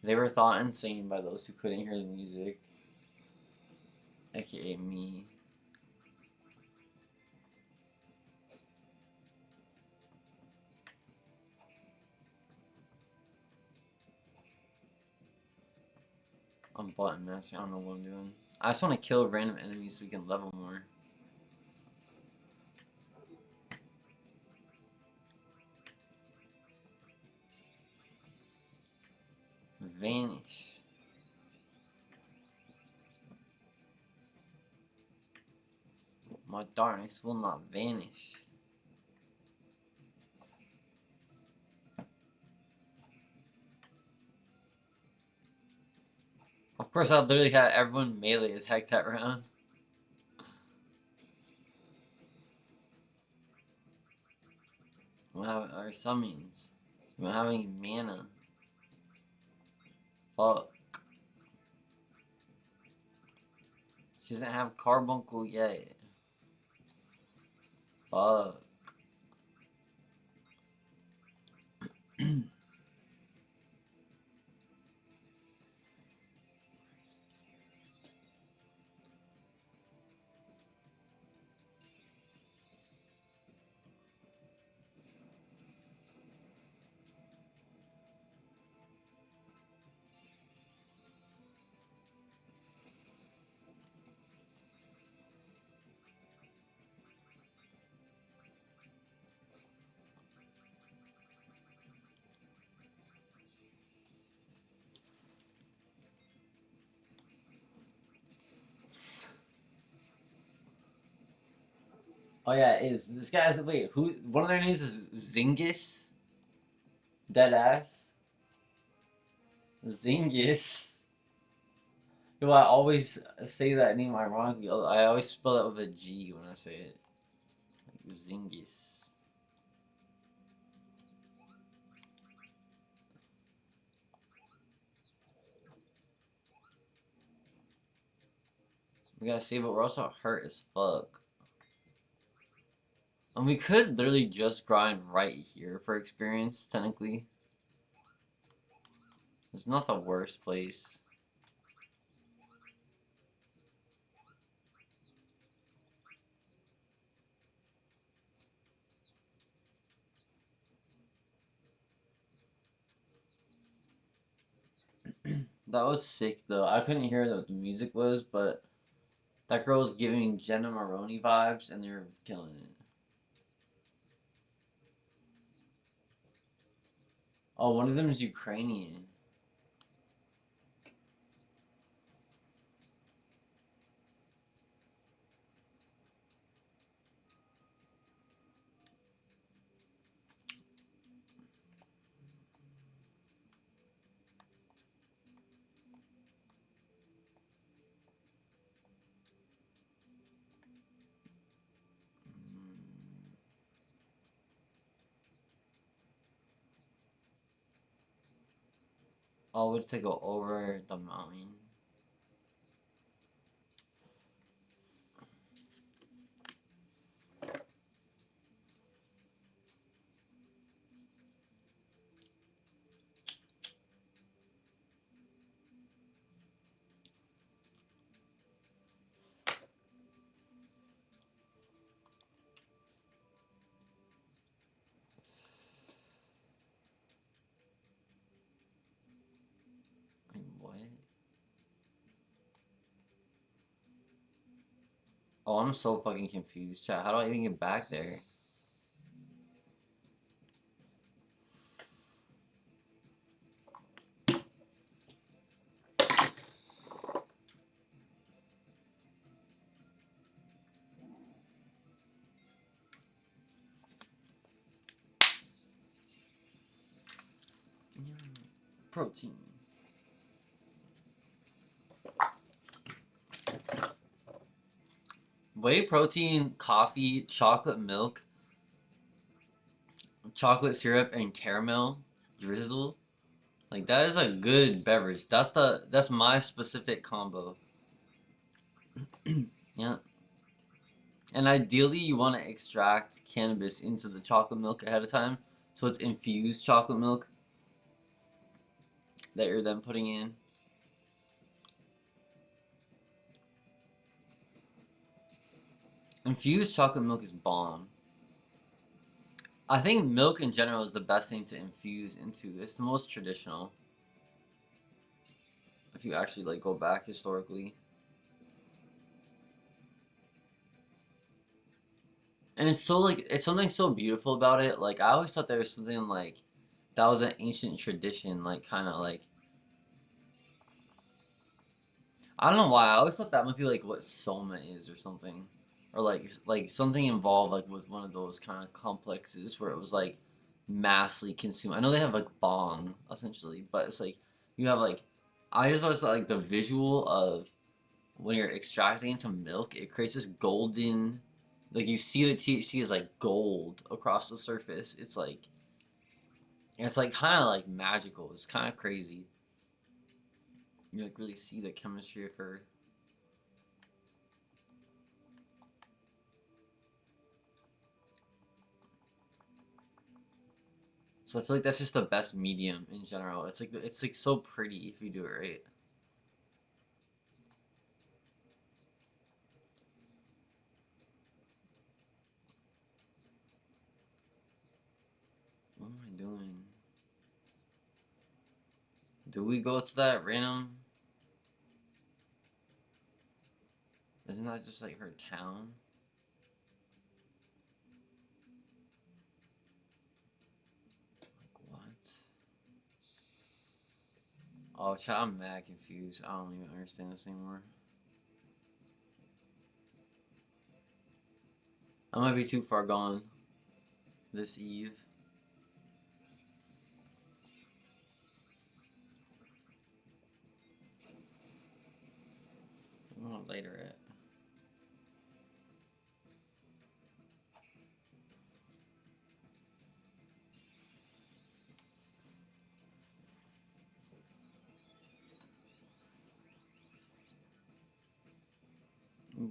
[SPEAKER 1] They were thought insane by those who couldn't hear the music, aka me. I'm button mashing. I don't know what I'm doing. I just want to kill random enemies so we can level more. Vanish. My darkness will not vanish. Of course, I literally had everyone melee attack that round. We don't have our summons. We don't have any mana. Fuck. She doesn't have Carbuncle yet. Fuck. Oh yeah, it is. This guy's wait, who one of their names is Zingis? Dead ass? Zingis. Yo, I always say that name ironically. I always spell it with a G when I say it. Like Zingis. We gotta see, but we're also hurt as fuck. And we could literally just grind right here for experience, technically. It's not the worst place. That was sick though. I couldn't hear what the music was, but that girl was giving Jenna Maroney vibes and they're killing it. Oh, one of them is Ukrainian. Oh, we have to go over the mountain. Wait, what? Oh, I'm so fucking confused. Chat, how do I even get back there? Protein. Whey protein, coffee, chocolate milk, chocolate syrup, and caramel drizzle. Like that is a good beverage. That's my specific combo. Yeah. And ideally you want to extract cannabis into the chocolate milk ahead of time. So it's infused chocolate milk that you're then putting in. Infused chocolate milk is bomb. I think milk in general is the best thing to infuse into. It's the most traditional. If you actually like go back historically. And it's so like it's something so beautiful about it. Like I always thought there was something like that was an ancient tradition, like kind of like I don't know why. I always thought that might be like what soma is or something, or like something involved like with one of those kind of complexes where it was like massively consumed. I know they have like bong essentially, but it's like you have like I just always thought like the visual of when you're extracting into milk, it creates this golden, like you see the THC is like gold across the surface. It's like kind of like magical. It's kind of crazy. You like really see the chemistry occur. So I feel like that's just the best medium in general. It's like so pretty if you do it right. What am I doing? Do we go to that random? Isn't that just like her town? Like what? Oh, chat, I'm mad confused. I don't even understand this anymore. I might be too far gone this eve. I want later it.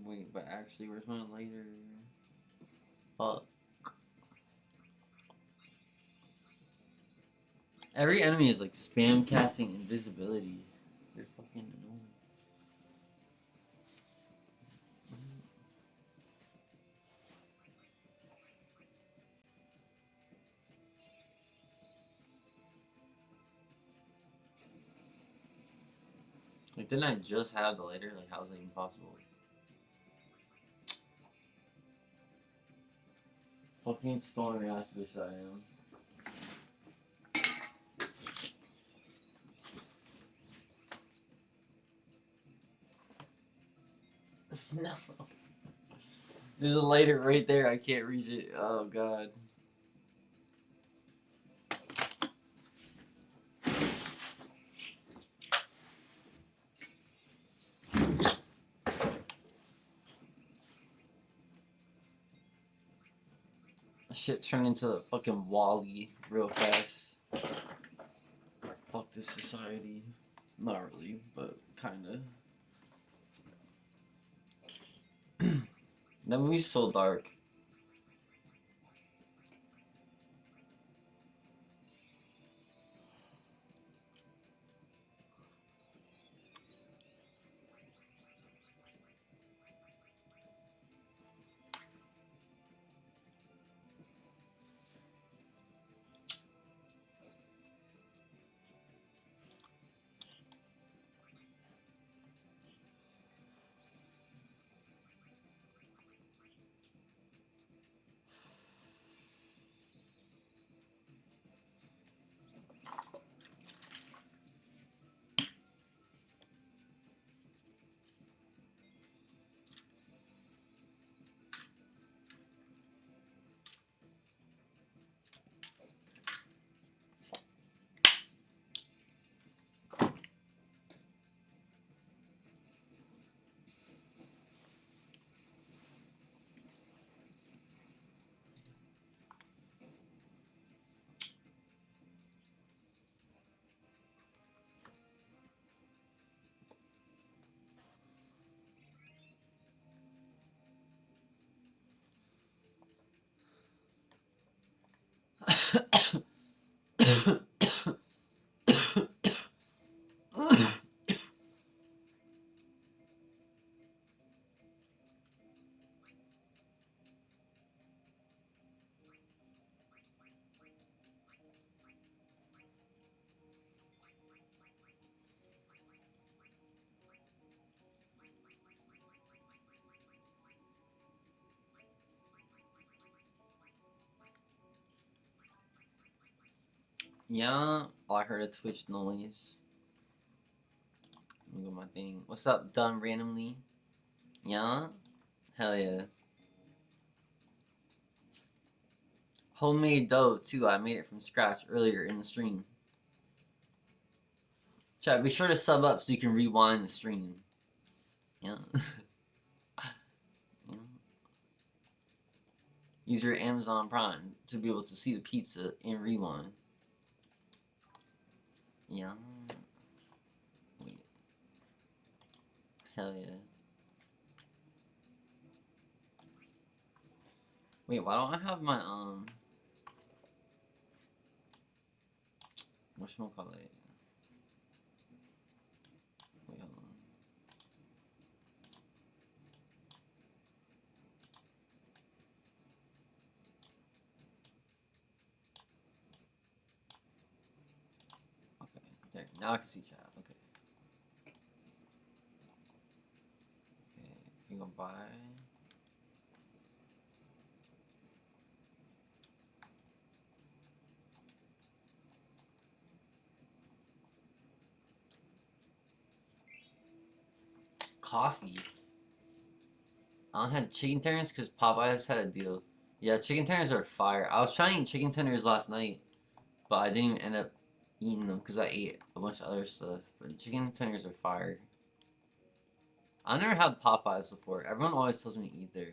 [SPEAKER 1] Wait, but actually, where's my later? Fuck. Every enemy is like spam casting invisibility. They're fucking annoying. Like, didn't I just have the later? Like, how's that even possible? Fucking stoner ass bitch that I am. No. There's a lighter right there. I can't reach it. Oh god. Shit turned into a fucking Wally real fast. fuck this society. Not really, but kinda. That movie's so dark. Yeah, oh, I heard a Twitch noise. Let me go my thing. What's up, done randomly? Yeah? Hell yeah. Homemade dough, too. I made it from scratch earlier in the stream. Chat, be sure to sub up so you can rewind the stream. Yeah. Yeah. Use your Amazon Prime to be able to see the pizza in rewind. Yeah. Wait. Hell yeah. Wait, why don't I have my, whatchamacallit? Wait, hold on. Okay, there. Now I can see chat. Okay. Okay, you gonna buy... coffee. I don't have chicken tenders because Popeyes had a deal. Yeah, chicken tenders are fire. I was trying to eat chicken tenders last night, but I didn't even end up eating them because I ate a bunch of other stuff. But chicken tenders are fire. I never had Popeyes before. Everyone always tells me to eat there.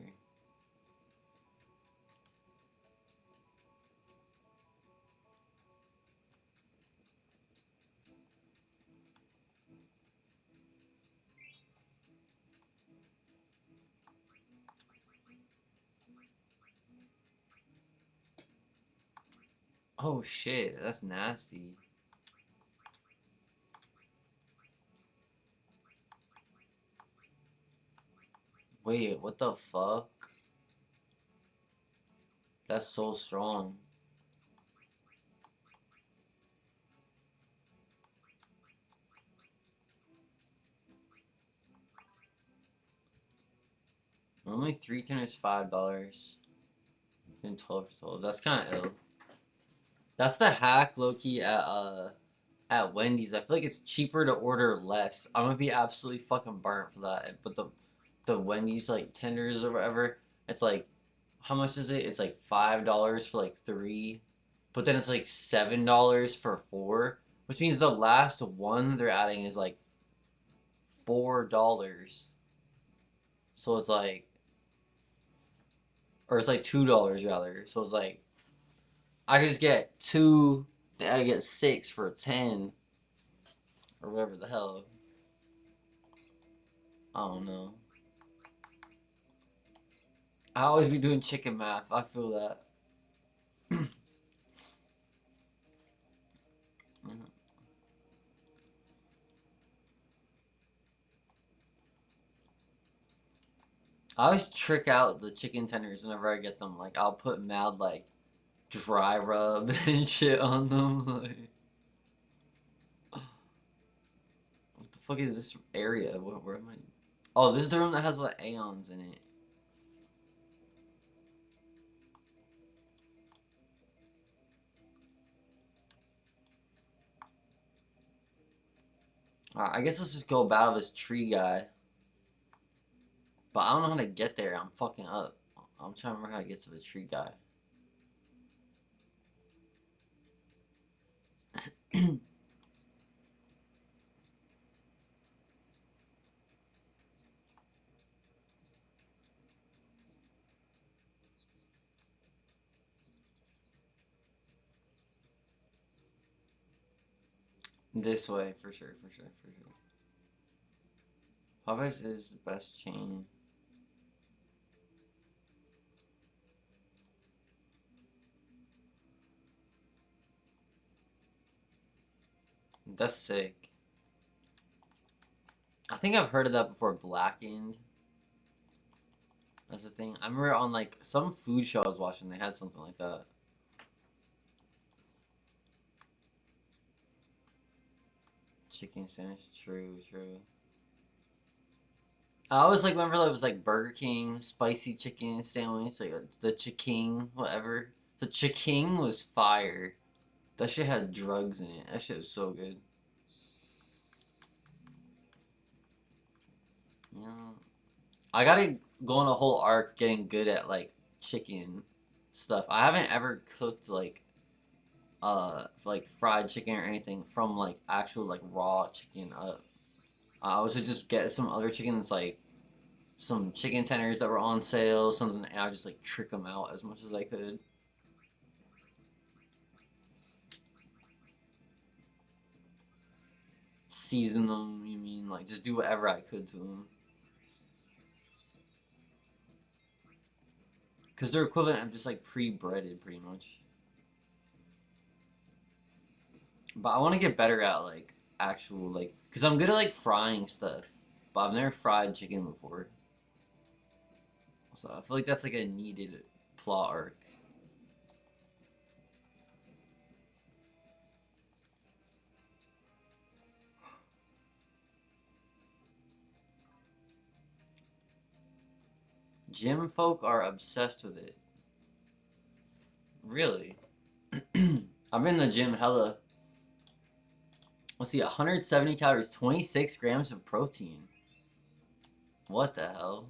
[SPEAKER 1] Oh shit, that's nasty. Wait, what the fuck? That's so strong. Normally 3 tenders $5. And 12 for 12. That's kind of ill. That's the hack, low-key, at Wendy's. I feel like it's cheaper to order less. I'm gonna be absolutely fucking burnt for that. But the Wendy's like tenders or whatever, it's like, how much is it? It's like $5 for like 3, but then it's like $7 for 4, which means the last one they're adding is like $4. So it's like, or it's like $2 rather. So it's like I could just get 2, I get 6 for 10. or whatever the hell. I don't know. I always be doing chicken math. I feel that. Mhm. I always trick out the chicken tenders whenever I get them. Like I'll put mad like dry rub and shit on them. Like, what the fuck is this area? Where am I? Oh, this is the room that has like Aeons in it. Alright, I guess let's just go battle this tree guy. But I don't know how to get there. I'm fucking up. I'm trying to remember how to get to the tree guy. This way, for sure, for sure, for sure. Popeyes is the best chain. That's sick. I think I've heard of that before. Blackened. That's the thing. I remember on like some food show I was watching, they had something like that. Chicken sandwich. True, true. I always like whenever it was like Burger King spicy chicken sandwich, like the Chiking, whatever. The Chiking was fire. That shit had drugs in it. That shit was so good. Yeah. I gotta go on a whole arc getting good at like chicken stuff. I haven't ever cooked like fried chicken or anything from like actual like raw chicken up. I was to just get some other chickens like some chicken tenders that were on sale, something, and I just like trick them out as much as I could. Season them, you mean like just do whatever I could to them. Because they're equivalent of just like pre-breaded pretty much. But I want to get better at like actual like, because I'm good at like frying stuff, but I've never fried chicken before. So I feel like that's like a needed plot arc. Gym folk are obsessed with it. Really? I'm in the gym hella. Let's see, 170 calories, 26 grams of protein. What the hell?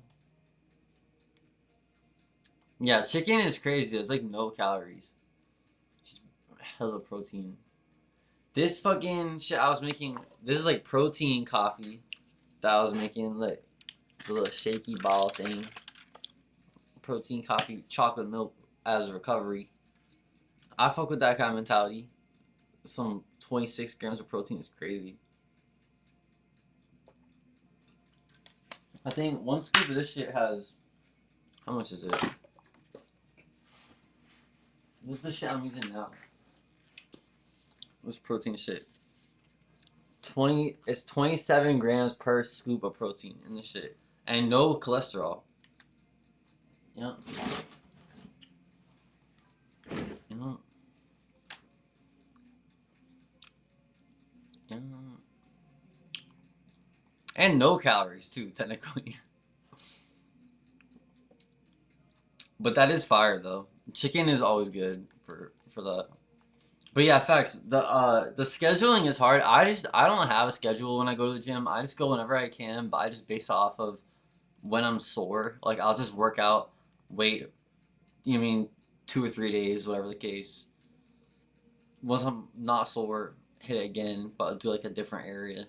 [SPEAKER 1] Yeah, chicken is crazy. It's like no calories. Just hella protein. This fucking shit I was making, this is like protein coffee that I was making. Like the little shaky ball thing. Protein coffee, chocolate milk as a recovery. I fuck with that kind of mentality. Some 26 grams of protein is crazy. I think one scoop of this shit has, how much is it? What's the shit I'm using now? What's protein shit? 20, it's 27 grams per scoop of protein in this shit. And no cholesterol. You know? You know? You know? And no calories too, technically. But that is fire though. Chicken is always good for that. But yeah, facts. The scheduling is hard. I don't have a schedule when I go to the gym. I just go whenever I can, but I just base it off of when I'm sore. Like I'll just work out, wait, you mean 2 or 3 days, whatever the case. Once I'm not sore, hit it again, but I'll do like a different area.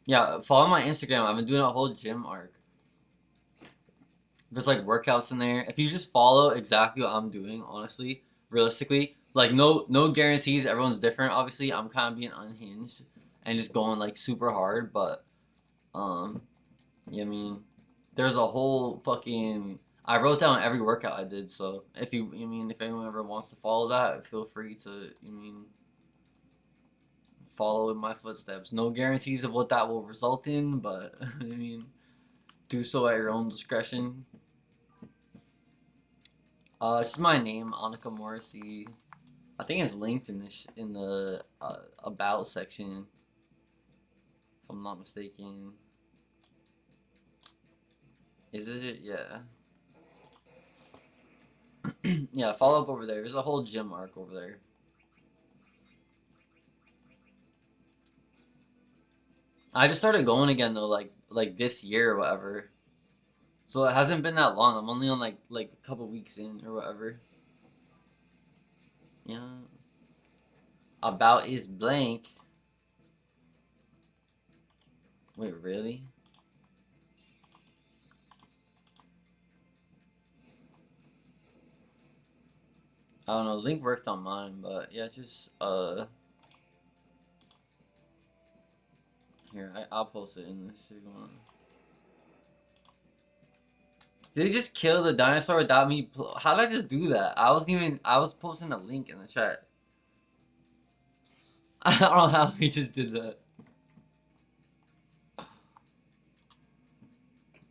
[SPEAKER 1] Yeah, follow my Instagram. I've been doing a whole gym arc. There's like workouts in there. If you just follow exactly what I'm doing, honestly, realistically, like no guarantees. Everyone's different. Obviously, I'm kind of being unhinged and just going like super hard, but um, yeah, I mean, there's a whole fucking. I wrote down every workout I did, so if anyone ever wants to follow that, feel free to, follow in my footsteps. No guarantees of what that will result in, but do so at your own discretion. It's just my name, Annika Morrissey. I think it's linked in the about section, if I'm not mistaken. Is it? Yeah. Yeah, follow up over there. There's a whole gym arc over there. I just started going again though, like this year or whatever. So it hasn't been that long. I'm only on like a couple weeks in or whatever. Yeah. About is blank. Wait, really? I don't know. Link worked on mine, but yeah, just here I'll post it in this one. Did he just kill the dinosaur without me? How did I just do that? I was posting a link in the chat. I don't know how he just did that.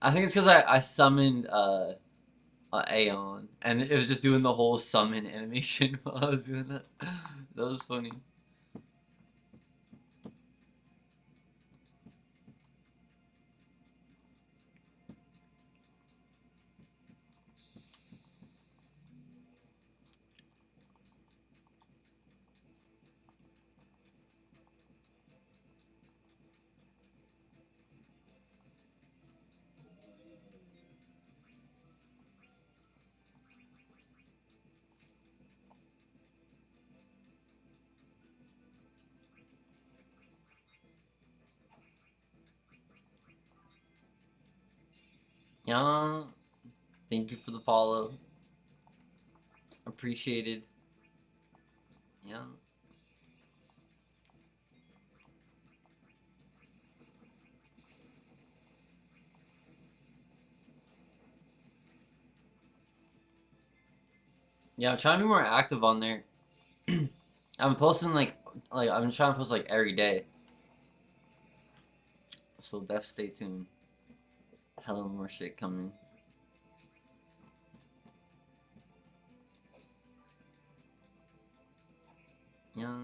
[SPEAKER 1] I think it's because I summoned Aeon, and it was just doing the whole summon animation while I was doing that. That was funny. Yeah, thank you for the follow. Appreciated. Yeah. Yeah, I'm trying to be more active on there. I'm posting like I'm trying to post like every day. So def stay tuned. Hella more shit coming. Yeah.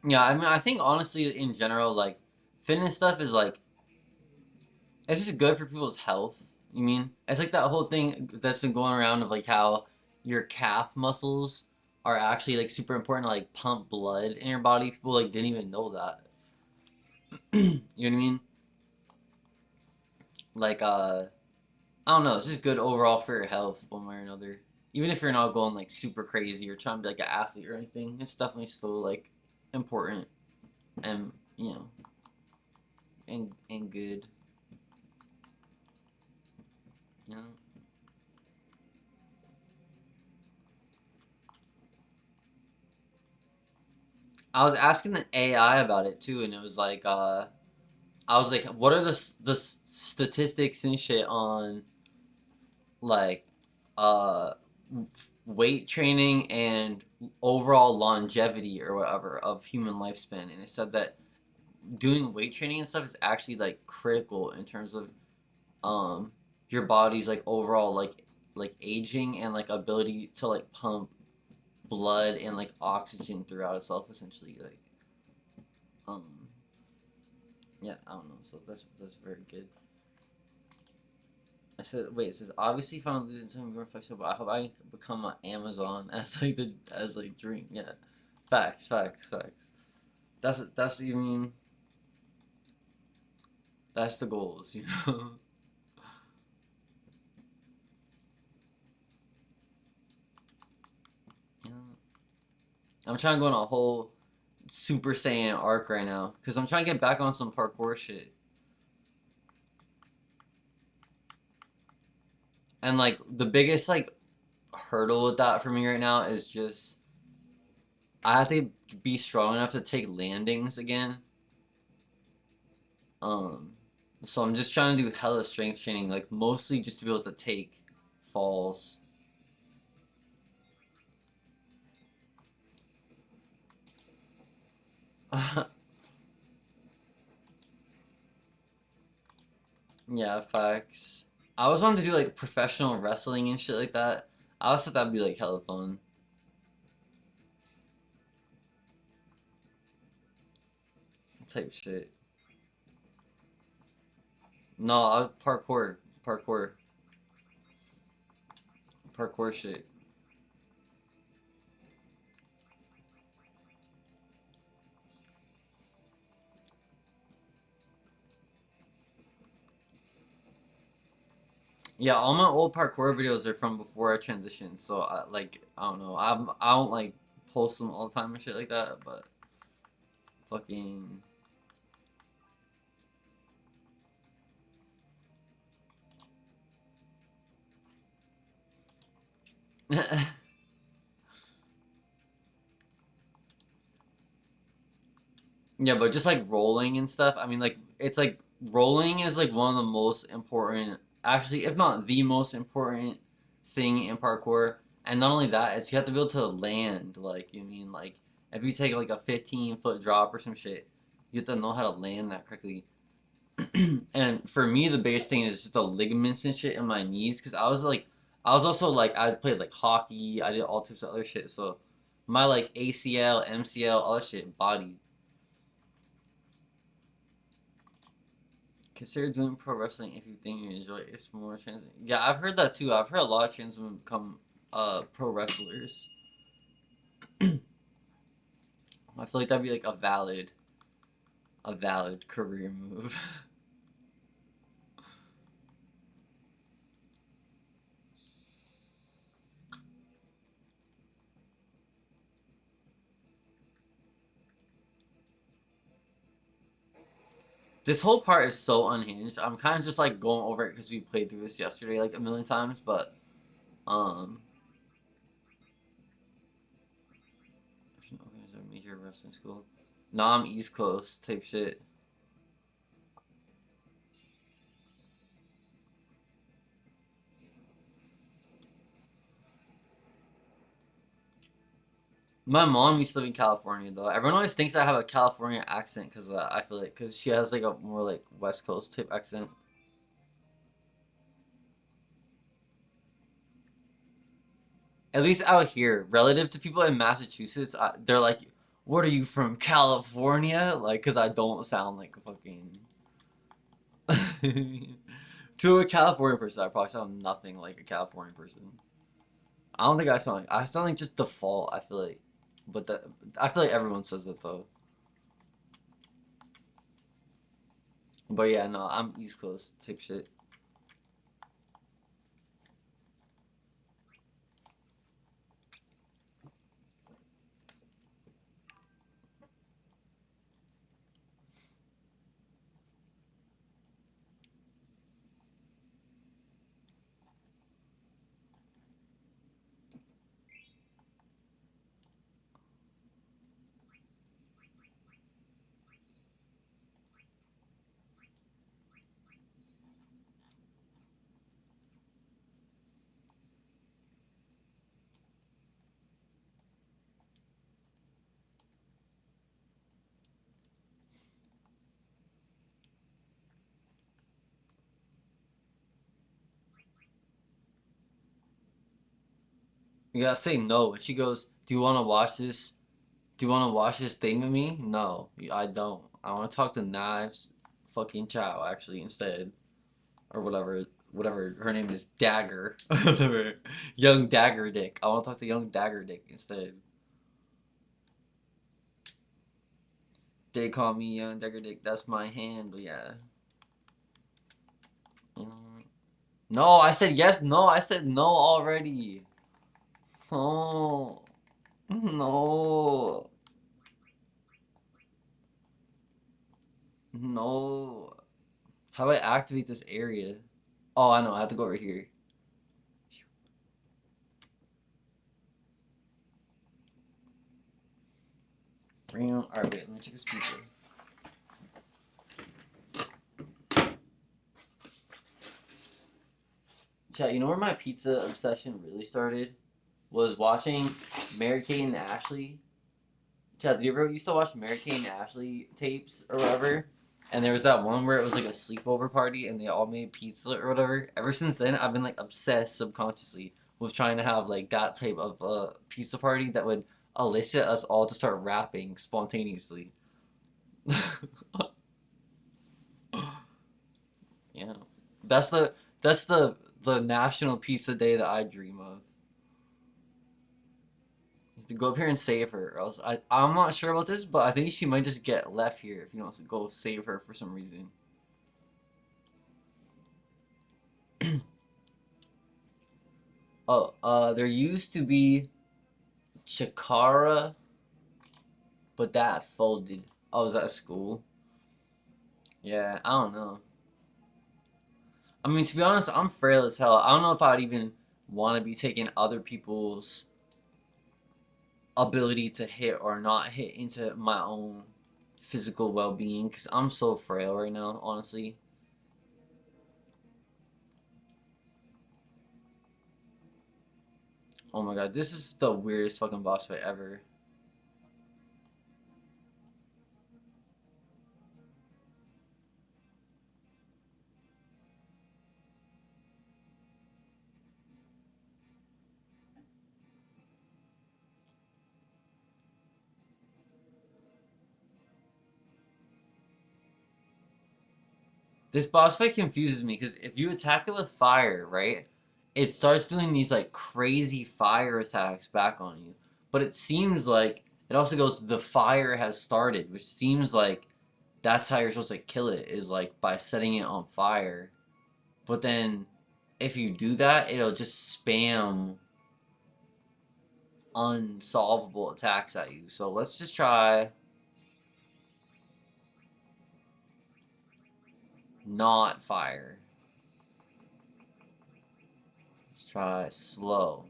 [SPEAKER 1] Yeah, I mean I think honestly in general like fitness stuff is like it's just good for people's health. You mean? It's like that whole thing that's been going around of like how your calf muscles are actually like super important to like pump blood in your body. People like didn't even know that. You know what I mean? Like I don't know, it's just good overall for your health one way or another. Even if you're not going like super crazy or trying to be like an athlete or anything, it's definitely still like important and and good. You know? I was asking the AI about it too, and it was like I was like, what are the statistics and shit on like uh weight training and overall longevity or whatever of human lifespan? And it said that doing weight training and stuff is actually like critical in terms of um your body's like overall like aging and like ability to like pump blood and like oxygen throughout itself essentially like um yeah, I don't know, so that's very good. I said, wait. It says obviously, if I'm losing time, more flexible. I hope I become an Amazon as like the as like dream. Yeah, facts, facts, facts. That's you mean that's the goals, you know. Yeah. I'm trying to go on a whole Super Saiyan arc right now because I'm trying to get back on some parkour shit. And like the biggest like hurdle with that for me right now is just I have to be strong enough to take landings again. Um, so I'm just trying to do hella strength training, like mostly just to be able to take falls. Yeah, facts. I was wanting to do like professional wrestling and shit like that. I always thought that'd be like hella fun type shit. No, parkour, parkour shit. Yeah, all my old parkour videos are from before I transitioned, so I don't know. I don't like post them all the time and shit like that, but fucking yeah, but just like rolling and stuff. I mean, like it's like rolling is like one of the most important, actually, if not the most important thing in parkour. And not only that, it's you have to be able to land. Like you mean like if you take like a 15-foot drop or some shit, you have to know how to land that correctly. And for me, the biggest thing is just the ligaments and shit in my knees. Because I was also like, I played like hockey. I did all types of other shit. So my like ACL, MCL, all that shit, body. Consider doing pro wrestling if you think you enjoy it. It's more trans. Yeah, I've heard that too. I've heard a lot of trans women become pro wrestlers. I feel like that'd be like a valid career move. This whole part is so unhinged. I'm kind of just like going over it because we played through this yesterday like a million times, but um, is there a major wrestling school? Nah, I'm East Coast type shit. My mom used to live in California though. Everyone always thinks I have a California accent because I feel like because she has like a more like West Coast type accent. At least out here, relative to people in Massachusetts, they're like, "What are you from California?" Like, because I don't sound like a fucking. To a California person, I probably sound nothing like a California person. I don't think I sound like just default. I feel like, but that I feel like everyone says that though. But yeah, no, I'm East Coast type shit. You gotta say no. And she goes, "Do you want to watch this? Do you want to watch this thing with me?" No, I don't. I want to talk to Knives, fucking Chow actually instead, or whatever. Whatever her name is, Dagger. Whatever. Young Dagger Dick. I want to talk to Young Dagger Dick instead. They call me Young Dagger Dick. That's my handle. Yeah. Mm. No, I said yes. No, I said no already. Oh, no. No. How do I activate this area? Oh, I know. I have to go over here. Alright, wait. Let me check this pizza. Chat, you know where my pizza obsession really started? Was watching Mary-Kate and Ashley. Chad, did you ever used to watch Mary-Kate and Ashley tapes or whatever? And there was that one where it was like a sleepover party and they all made pizza or whatever. Ever since then, I've been like obsessed subconsciously with trying to have like that type of pizza party that would elicit us all to start rapping spontaneously. Yeah, that's the national pizza day that I dream of. To go up here and save her, or else I'm not sure about this, but I think she might just get left here if you don't go save her for some reason. Oh, there used to be Chikara, but that folded. Oh, was that a school? Yeah, I don't know. I mean, to be honest, I'm frail as hell. I don't know if I'd even want to be taking other people's ability to hit or not hit into my own physical well-being because I'm so frail right now, honestly. Oh my god, this is the weirdest fucking boss fight ever. This boss fight confuses me because if you attack it with fire, right, it starts doing these like crazy fire attacks back on you. But it seems like it also goes, the fire has started, which seems like that's how you're supposed to kill it, is like by setting it on fire. But then if you do that, it'll just spam unsolvable attacks at you. So let's just try not fire. Let's try slow.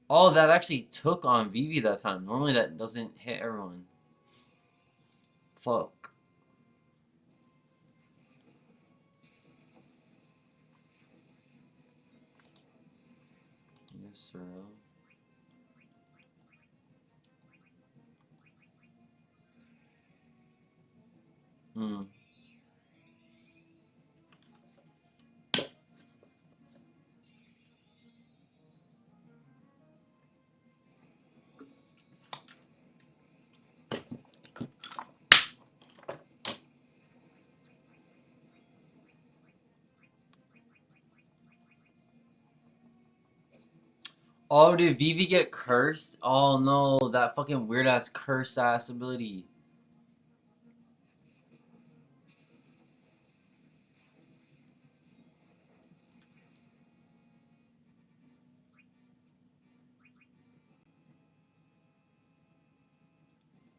[SPEAKER 1] Oh, that actually took on Vivi that time. Normally that doesn't hit everyone. Fuck. Yes, sir. Hmm. Oh, did Vivi get cursed? Oh no, that fucking weird ass curse ass ability.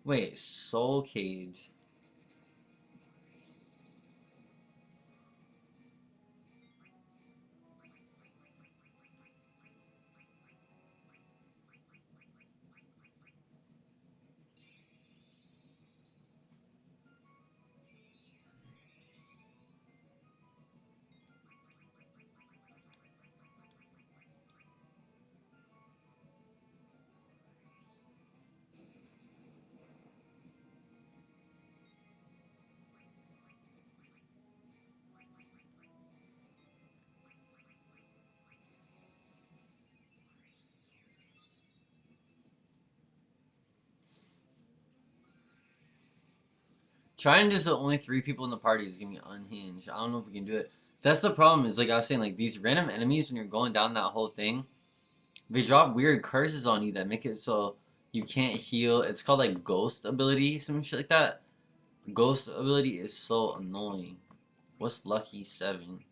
[SPEAKER 1] Wait, Soul Cage. Trying to just the only three people in the party is gonna be unhinged. I don't know if we can do it. That's the problem, is like I was saying, like these random enemies when you're going down that whole thing, they drop weird curses on you that make it so you can't heal. It's called like ghost ability, some shit like that. Ghost ability is so annoying. What's lucky 7?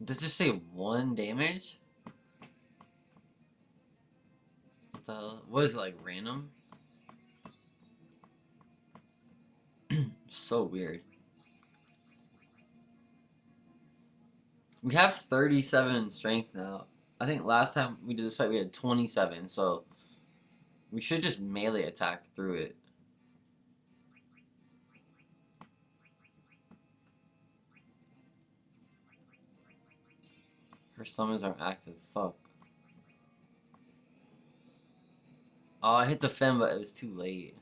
[SPEAKER 1] Does it just say 1 damage? What the hell? What is it, like random? So weird. We have 37 strength now. I think last time we did this fight we had 27, so we should just melee attack through it. Her summons aren't active. Fuck. Oh, I hit the fem, but it was too late.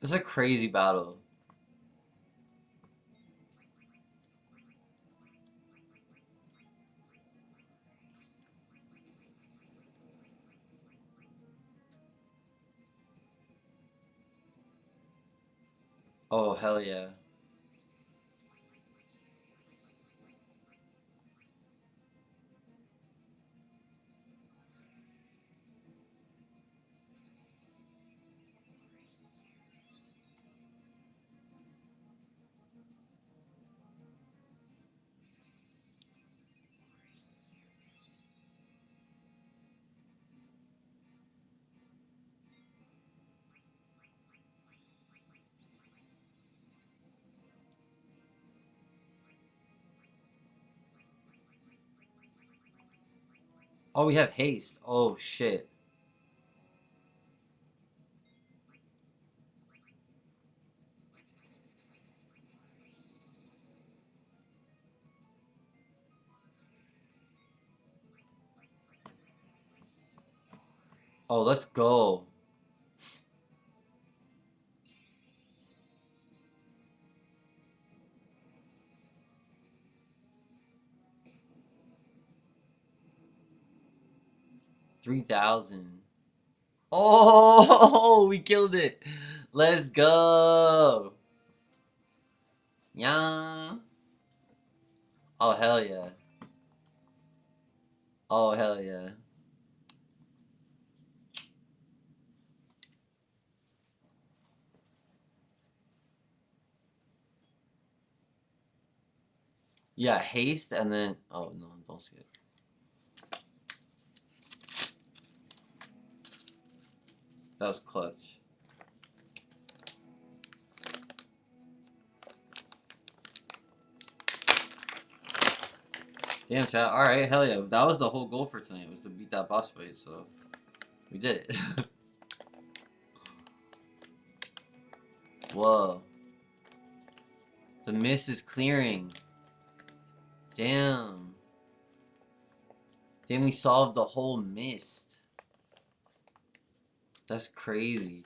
[SPEAKER 1] It's a crazy battle. Oh, hell yeah. Oh, we have haste. Oh, shit. Oh, let's go. $3,000. Oh, we killed it. Let's go. Yeah. Oh, hell yeah. Oh, hell yeah. Yeah, haste and then. Oh, no, don't skip. That was clutch. Damn, chat. Alright, hell yeah. That was the whole goal for tonight, was to beat that boss fight, so we did it. Whoa. The mist is clearing. Damn. Then we solved the whole mist. That's crazy.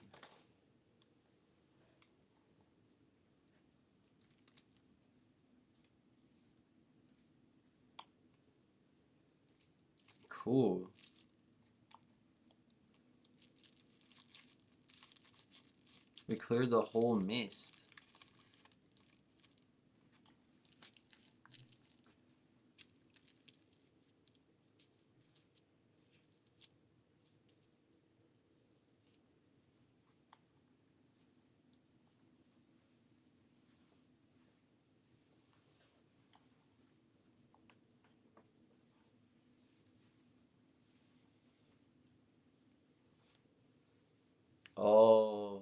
[SPEAKER 1] Cool. We cleared the whole mist. Oh.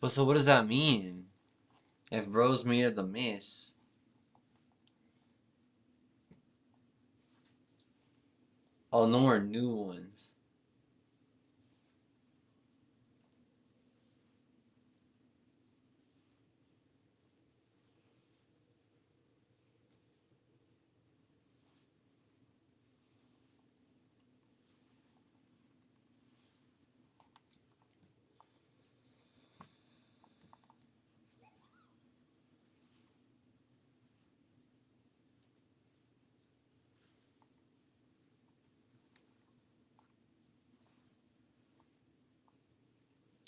[SPEAKER 1] But so what does that mean? If bro's made of the mist. Oh, no more new ones.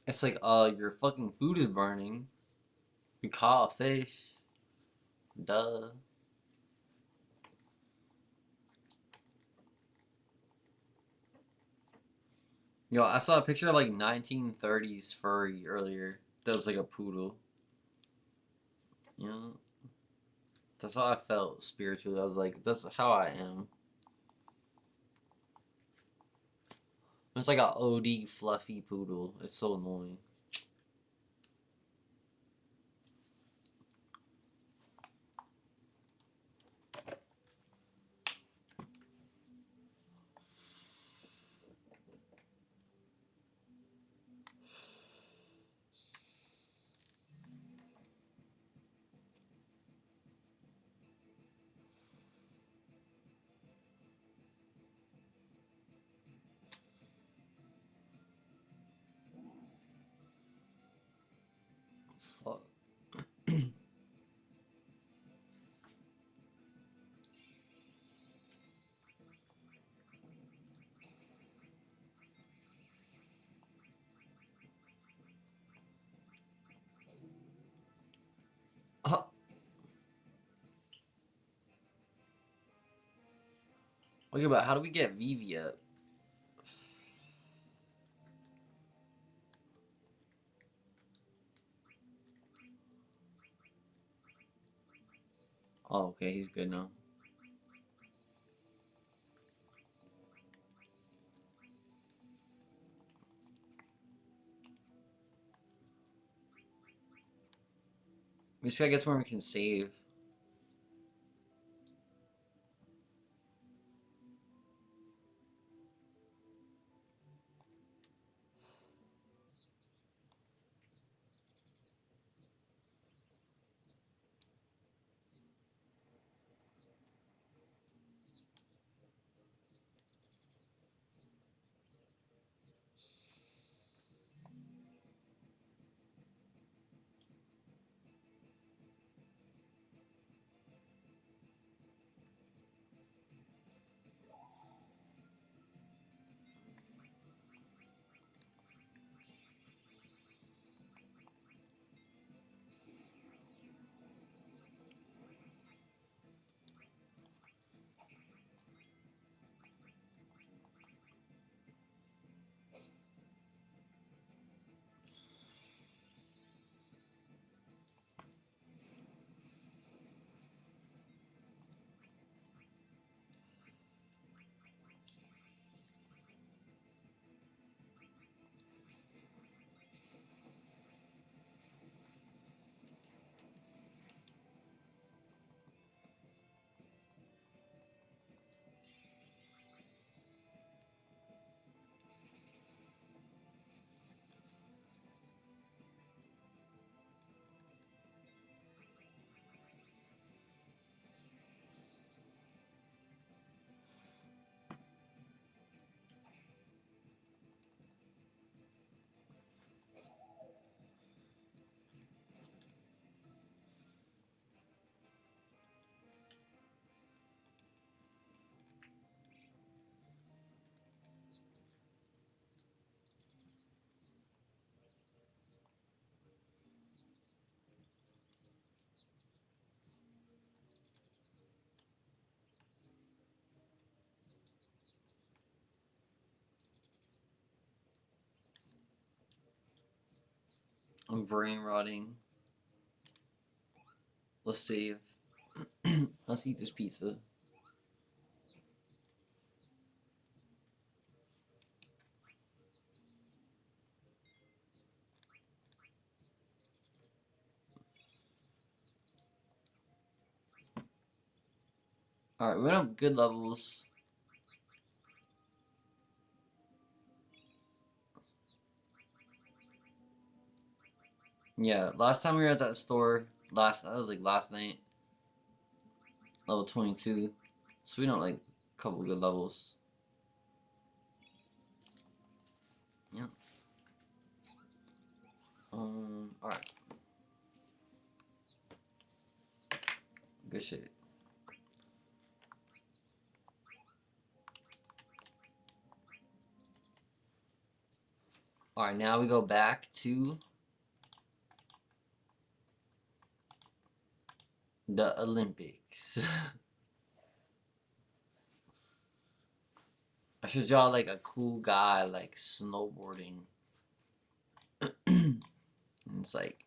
[SPEAKER 1] It's like, your fucking food is burning. You caught a fish. Duh. Yo, I saw a picture of like 1930s furry earlier. That was like a poodle. You know? That's how I felt spiritually. I was like, that's how I am. It's like a OD fluffy poodle. It's so annoying. Fuck. Oh, okay, but how do we get Vivi up? Oh, okay, he's good now. We just gotta get somewhere we can save. I'm brain rotting. Let's save. Let's eat this pizza. Alright, we went up good levels. Yeah, last time we were at that store, that was like last night, level 22. So we know like a couple good levels. Yeah. Alright. Good shit. Alright, now we go back to the Olympics. I should draw like a cool guy like snowboarding. And it's like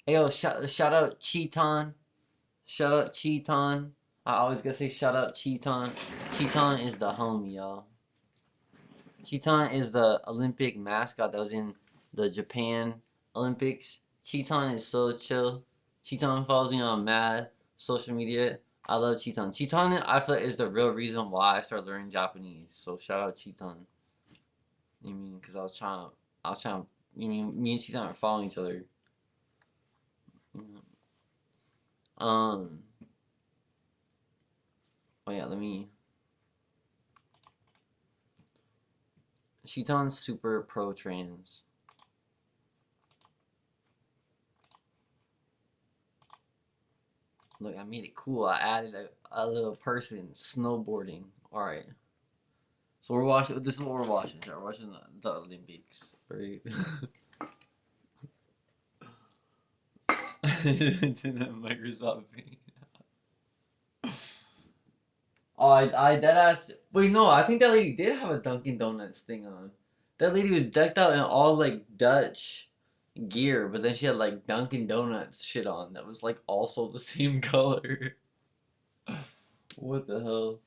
[SPEAKER 1] hey yo, shout out Cheaton. Shout out Cheaton. I always gotta say shout out Cheaton. Cheaton is the homie, y'all. Cheaton is the Olympic mascot that was in the Japan Olympics. Cheaton is so chill. Cheaton follows me on mad social media. I love Cheaton. Cheaton, I feel, is the real reason why I started learning Japanese. So shout out Cheaton. You mean because I was trying. You mean me and Cheaton are following each other. Um. Oh yeah, let me. Cheaton's super pro trans. Look, I made it cool. I added a little person snowboarding. All right. So we're watching. This is what we're watching. We're watching the Olympics, right? Microsoft Paint. Oh, I dead ass. Wait, no, I think that lady did have a Dunkin' Donuts thing on. That lady was decked out in all like Dutch gear, but then she had like Dunkin' Donuts shit on that was like also the same color. What the hell?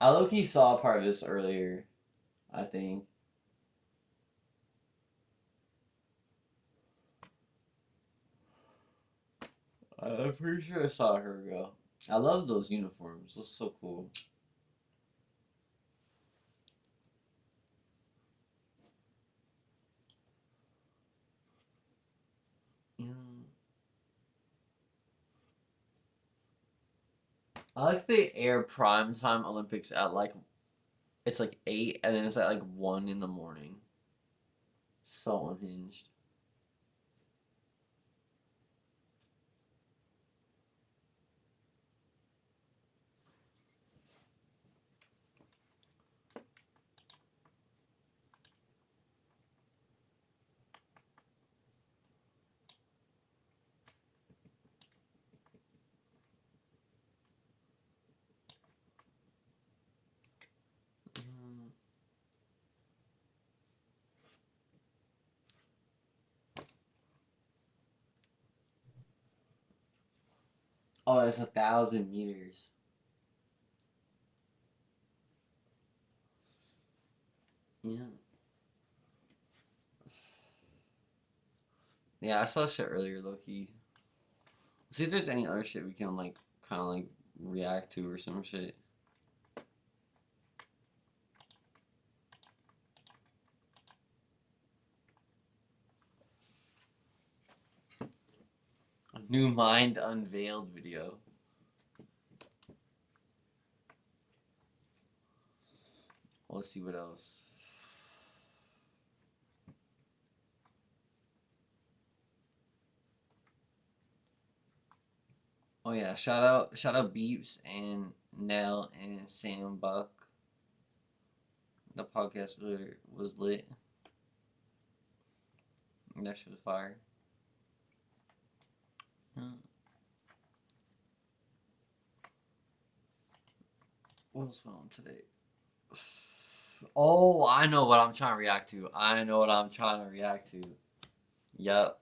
[SPEAKER 1] I low-key saw part of this earlier, I think. I'm pretty sure I saw her go. I love those uniforms. Those so cool. Yeah. I like the air prime time Olympics at like it's like 8 and then it's at like 1 in the morning. So unhinged. Mm. Oh, it's 1,000 meters. Yeah. Yeah, I saw shit earlier, Loki. See if there's any other shit we can like kind of like react to or some shit. A new mind unveiled video. Let's see what else. Oh yeah, shout out Beeps and Nell and Sam Buck. The podcast was lit. That shit was fire. Hmm. What else went on today? Oh, I know what I'm trying to react to. I know what I'm trying to react to. Yep.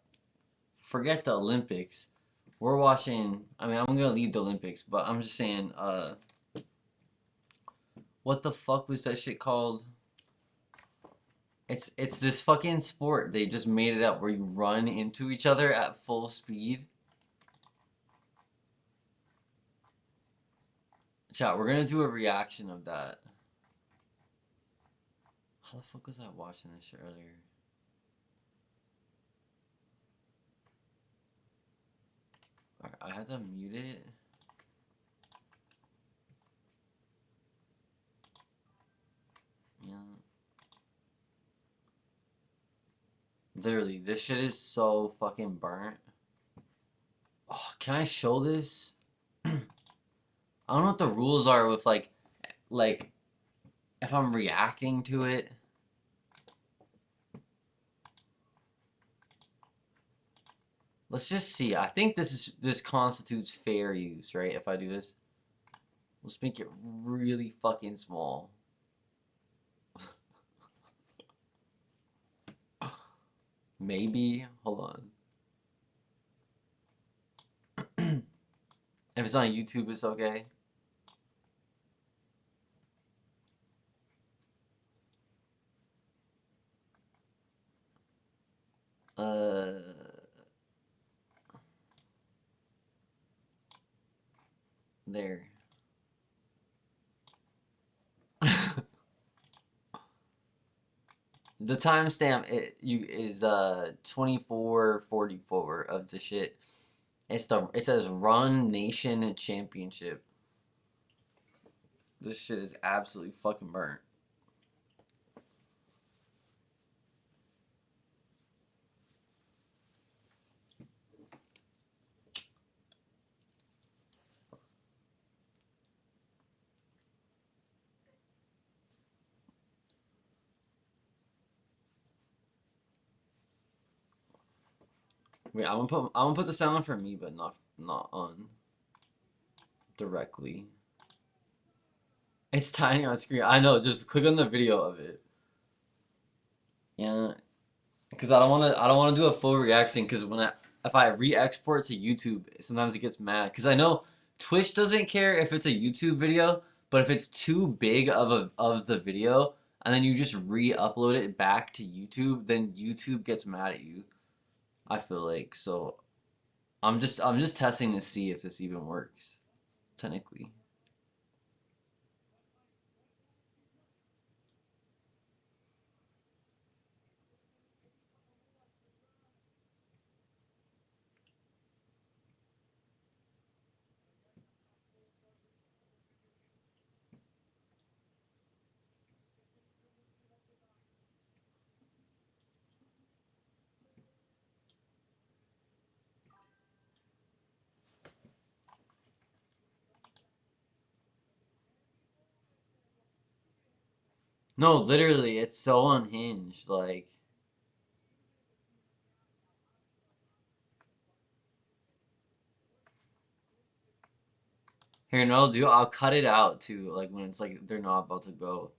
[SPEAKER 1] Forget the Olympics. We're watching. I mean, I'm gonna leave the Olympics, but I'm just saying. What the fuck was that shit called? It's this fucking sport. They just made it up where you run into each other at full speed. Chat, we're gonna do a reaction of that. How the fuck was I watching this shit earlier? Alright, I had to mute it. Yeah. Literally, this shit is so fucking burnt. Oh, can I show this? I don't know what the rules are with like if I'm reacting to it. Let's just see. I think this constitutes fair use, right? If I do this, let's make it really fucking small. Maybe. Hold on. If it's on YouTube, it's okay. Uh, there. The timestamp is 24:44 of the shit. It says Run Nation Championship. This shit is absolutely fucking burnt. Wait, I'm gonna put the sound on for me, but not on directly. It's tiny on screen. I know. Just click on the video of it. Yeah, because I don't wanna do a full reaction. Because if I re-export to YouTube, sometimes it gets mad. Because I know Twitch doesn't care if it's a YouTube video, but if it's too big of the video, and then you just re-upload it back to YouTube, then YouTube gets mad at you. I feel like so. I'm just testing to see if this even works, technically. No, literally, it's so unhinged. Like, here, no, dude, I'll cut it out too. Like when it's like they're not about to go.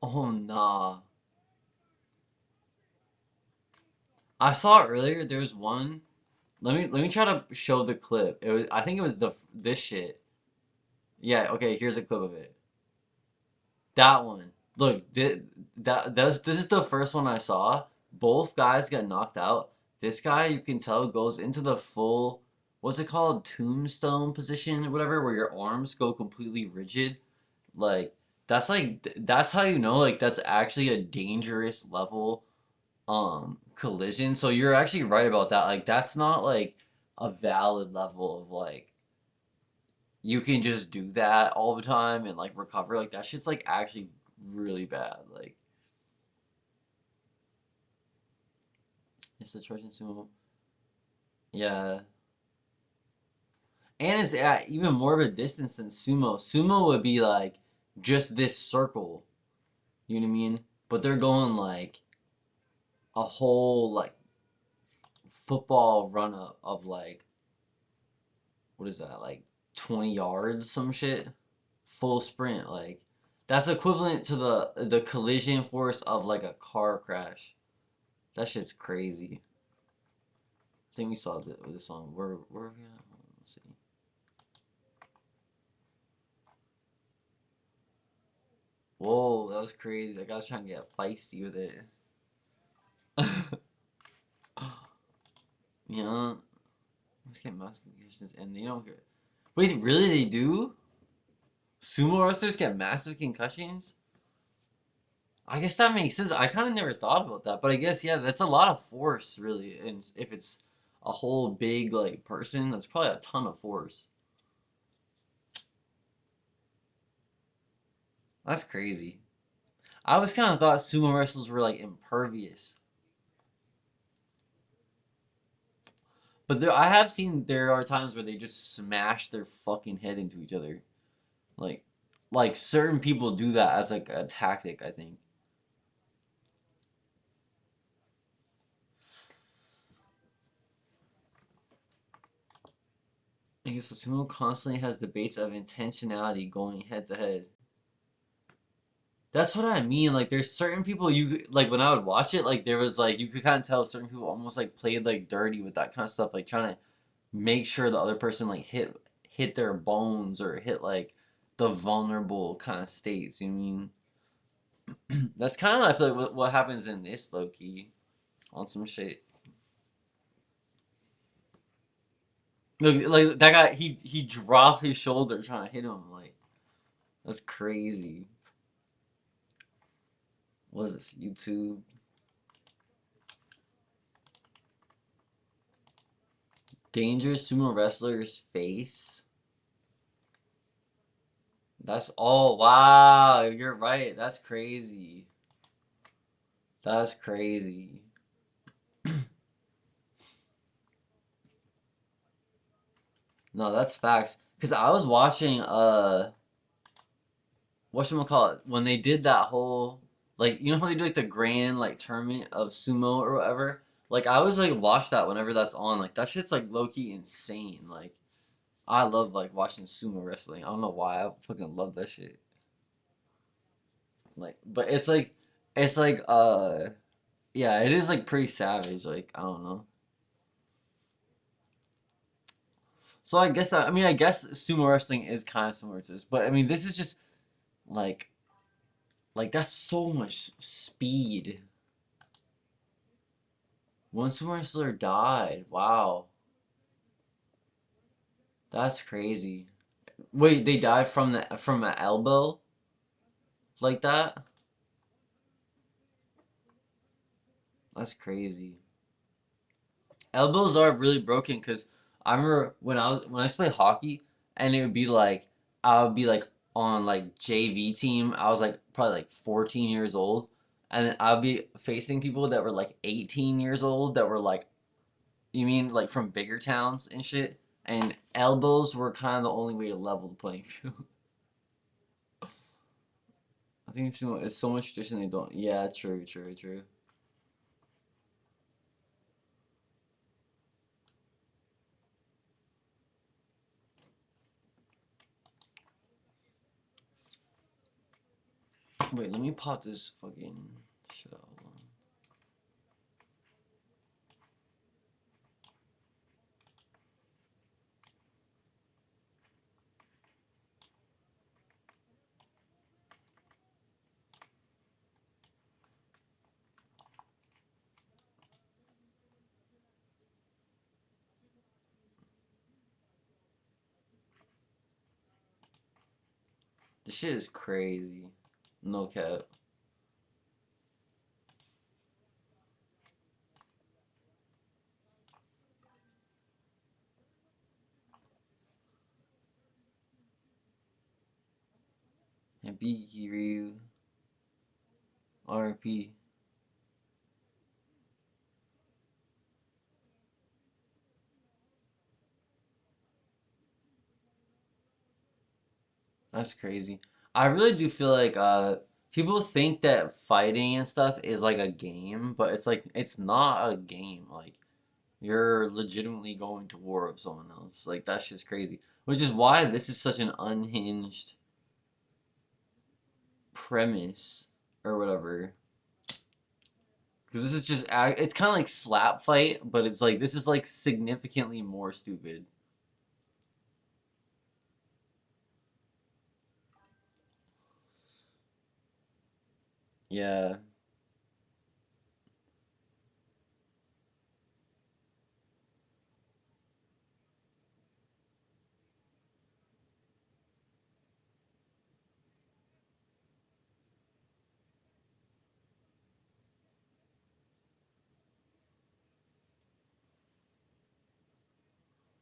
[SPEAKER 1] Oh nah. I saw earlier. There's one. Let me try to show the clip. It was I think it was this shit. Yeah. Okay. Here's a clip of it. That one. Look. This is the first one I saw. Both guys get knocked out. This guy, you can tell, goes into the full, what's it called, tombstone position, or whatever, where your arms go completely rigid. Like that's how you know like that's actually a dangerous level collision. So you're actually right about that. Like that's not like a valid level of like you can just do that all the time and like recover. Like that shit's like actually really bad. Like it's the Trojan Sumo. Yeah. And it's at even more of a distance than sumo. Sumo would be like just this circle, you know what I mean? But they're going like a whole like football run up of like what is that, like 20 yards, some shit? Full sprint, like that's equivalent to the collision force of like a car crash. That shit's crazy. I think we saw this song. Where are we at? Let's see. Whoa, that was crazy. That guy was trying to get feisty with it. You know, let's get massive concussions, and they don't get. Wait, really? They do? Sumo wrestlers get massive concussions? I guess that makes sense. I kind of never thought about that, but I guess yeah, that's a lot of force, really. And if it's a whole big like person, that's probably a ton of force. That's crazy. I was kind of thought sumo wrestlers were like impervious, but I have seen there are times where they just smash their fucking head into each other. Like, like certain people do that as like a tactic, I think. I guess sumo constantly has debates of intentionality going head to head. That's what I mean. Like, there's certain people like when I would watch it, like there was like you could kind of tell certain people almost like played like dirty with that kind of stuff, like trying to make sure the other person like hit their bones or hit like the vulnerable kind of states. You know what I mean? That's kind of I feel like what happens in this low key on some shit. Look, like that guy, he dropped his shoulder trying to hit him. Like that's crazy. What is this? YouTube? Dangerous sumo wrestler's face. That's oh wow, you're right. That's crazy. That's crazy. No, that's facts. Cause I was watching whatchamacallit, when they did that whole like you know how they do like the grand like tournament of sumo or whatever? Like I was like watch that whenever that's on. Like that shit's like low key insane. Like I love like watching sumo wrestling. I don't know why. I fucking love that shit. Like but it's like yeah, it is like pretty savage. Like I don't know. So I guess that I mean I guess sumo wrestling is kind of similar to this, but I mean this is just like that's so much speed. One sumo wrestler died. Wow, that's crazy. Wait, they died from an elbow like that? That's crazy. Elbows are really broken because I remember when I used to play hockey and it would be like I would be like on like JV team. I was like probably like 14 years old and I'd be facing people that were like 18 years old that were like you mean like from bigger towns and shit, and elbows were kind of the only way to level the playing field. I think it's so much tradition they don't. Yeah, true, true, true. Wait, let me pop this fucking shit out. Hold on. This shit is crazy. No cap. And Biki Ryu, RP. That's crazy. I really do feel like people think that fighting and stuff is like a game, but it's like it's not a game. Like you're legitimately going to war with someone else. Like that's just crazy. Which is why this is such an unhinged premise or whatever. Because this is just it's kind of like slap fight, but it's like this is like significantly more stupid. Yeah.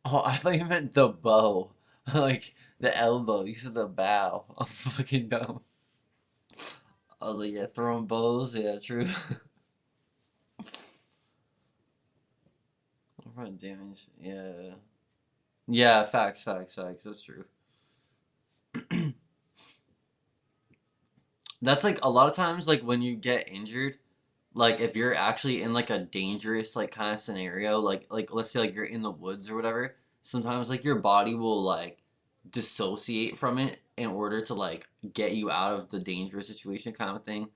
[SPEAKER 1] Oh, I thought you meant the bow. Like the elbow. You said the bow. I'm fucking dumb. I was like, yeah, throwing bows. Yeah, true. Front damage. Yeah. Yeah, facts, facts, facts. That's true. That's like a lot of times, like when you get injured, like if you're actually in like a dangerous like kind of scenario, like let's say like you're in the woods or whatever, sometimes like your body will like dissociate from it in order to like get you out of the dangerous situation kind of thing.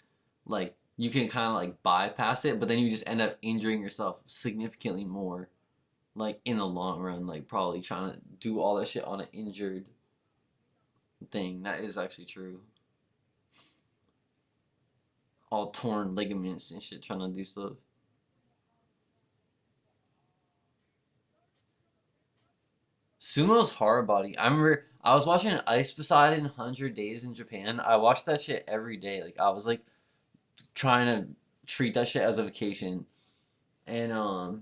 [SPEAKER 1] Like you can kind of like bypass it, but then you just end up injuring yourself significantly more, like in the long run, like probably trying to do all that shit on an injured thing. That is actually true. All torn ligaments and shit trying to do stuff. Sumo's hard body. I remember I was watching Ice Poseidon 100 Days in Japan. I watched that shit every day. Like I was like trying to treat that shit as a vacation. And I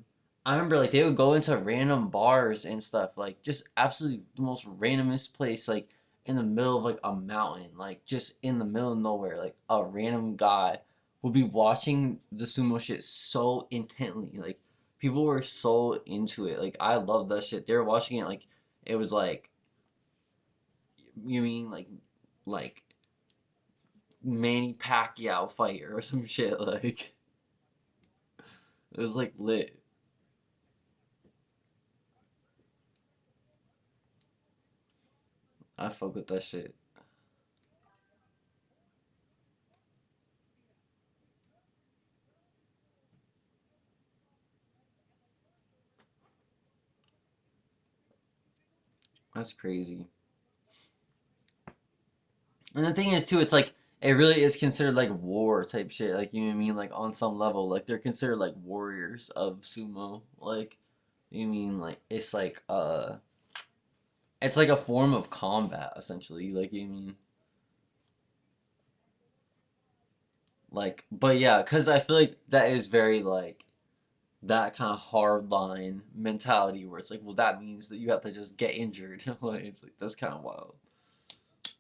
[SPEAKER 1] remember like they would go into random bars and stuff, like just absolutely the most randomest place, like in the middle of like a mountain, like just in the middle of nowhere, like a random guy would be watching the sumo shit so intently. Like people were so into it. Like I love that shit. They were watching it like it was like you mean like Manny Pacquiao fight or some shit like it was like lit. I fuck with that shit. That's crazy. And the thing is too, it's like it really is considered like war type shit. Like you know what I mean? Like on some level, like they're considered like warriors of sumo. Like you mean like it's like a form of combat essentially. Like you mean like but yeah, because I feel like that is very like that kind of hard line mentality where it's like, well, that means that you have to just get injured. Like it's like that's kind of wild.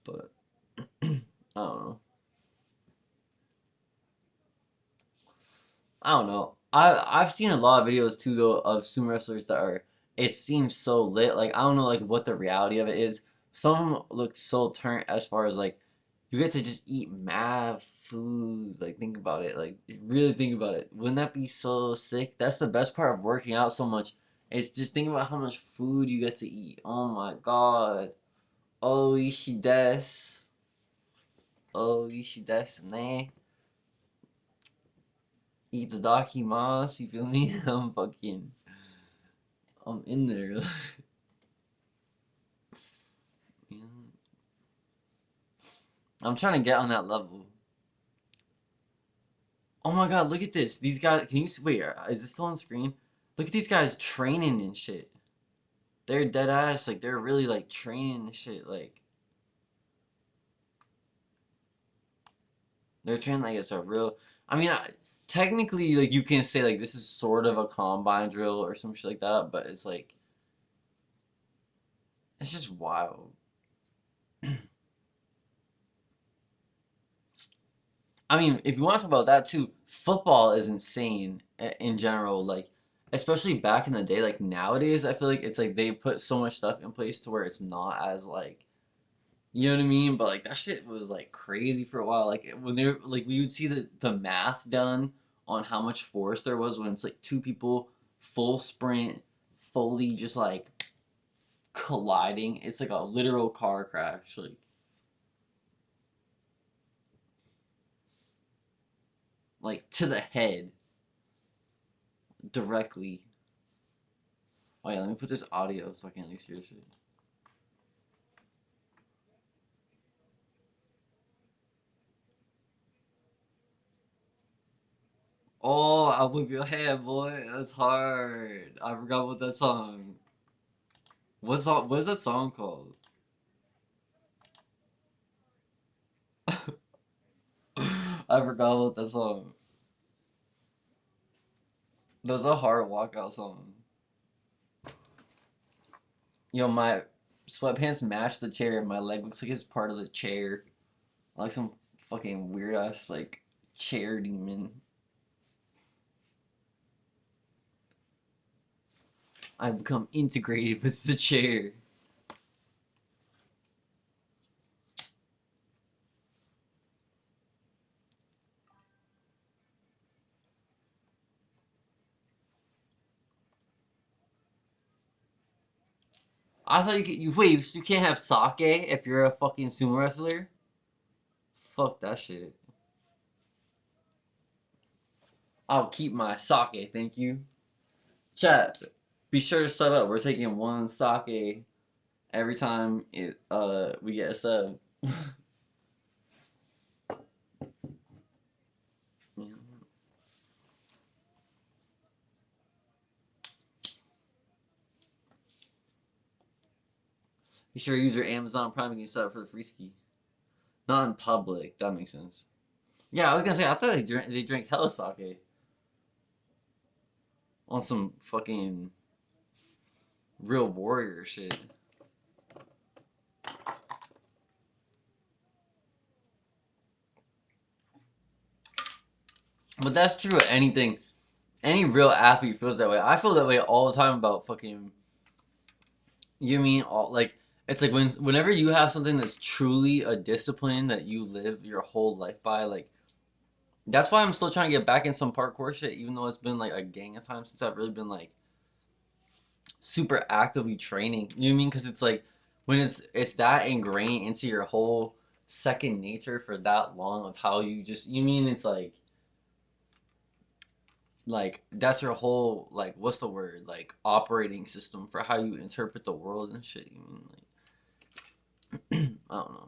[SPEAKER 1] But I don't know. I don't know. I've seen a lot of videos too though of sumo wrestlers that are it seems so lit. Like I don't know like what the reality of it is. Some of them look so turned as far as like you get to just eat mad food. Like think about it. Like really think about it. Wouldn't that be so sick? That's the best part of working out so much. It's just think about how much food you get to eat. Oh my God. Oh ishi desu. Oh ishi desu ne. Itadakimasu. You feel me? I'm in there. I'm trying to get on that level. Oh my God, look at this. These guys, can you wait, is this still on screen? Look at these guys training and shit. They're dead ass, like they're really like training and shit. Like they're training like it's a real. I mean, technically, like you can say like this is sort of a combine drill or some shit like that, but it's like it's just wild. I mean, if you want to talk about that too, football is insane in general. Like, especially back in the day, like nowadays, I feel like it's like they put so much stuff in place to where it's not as like You know what I mean? But like that shit was like crazy for a while. Like when they were like we would see the math done on how much force there was when it's like two people full sprint, fully just like colliding. It's like a literal car crash. Like to the head directly. Oh yeah, let me put this audio so I can at least hear this shit. Oh, I'll whip your head, boy. That's hard. I forgot what that song. What is that song called? I forgot what that song. There's a hard walkout song. Yo, my sweatpants match the chair. My leg looks like it's part of the chair. Like some fucking weird ass like chair demon. I've become integrated with the chair. I thought you wait, you can't have sake if you're a fucking sumo wrestler? Fuck that shit. I'll keep my sake, thank you. Chat, be sure to sub up. We're taking one sake every time we get a sub. Be sure to use your Amazon Prime and get set up for the free ski. Not in public. That makes sense. Yeah, I was gonna say I thought they drank hella sake on some fucking real warrior shit. But that's true of anything. Any real athlete feels that way. I feel that way all the time about fucking. You mean all like it's like whenever you have something that's truly a discipline that you live your whole life by, like that's why I'm still trying to get back in some parkour shit, even though it's been like a gang of times since I've really been like super actively training. You know what I mean? Because it's like when it's that ingrained into your whole second nature for that long of how you just you mean it's like that's your whole like what's the word like operating system for how you interpret the world and shit. You mean like I don't know.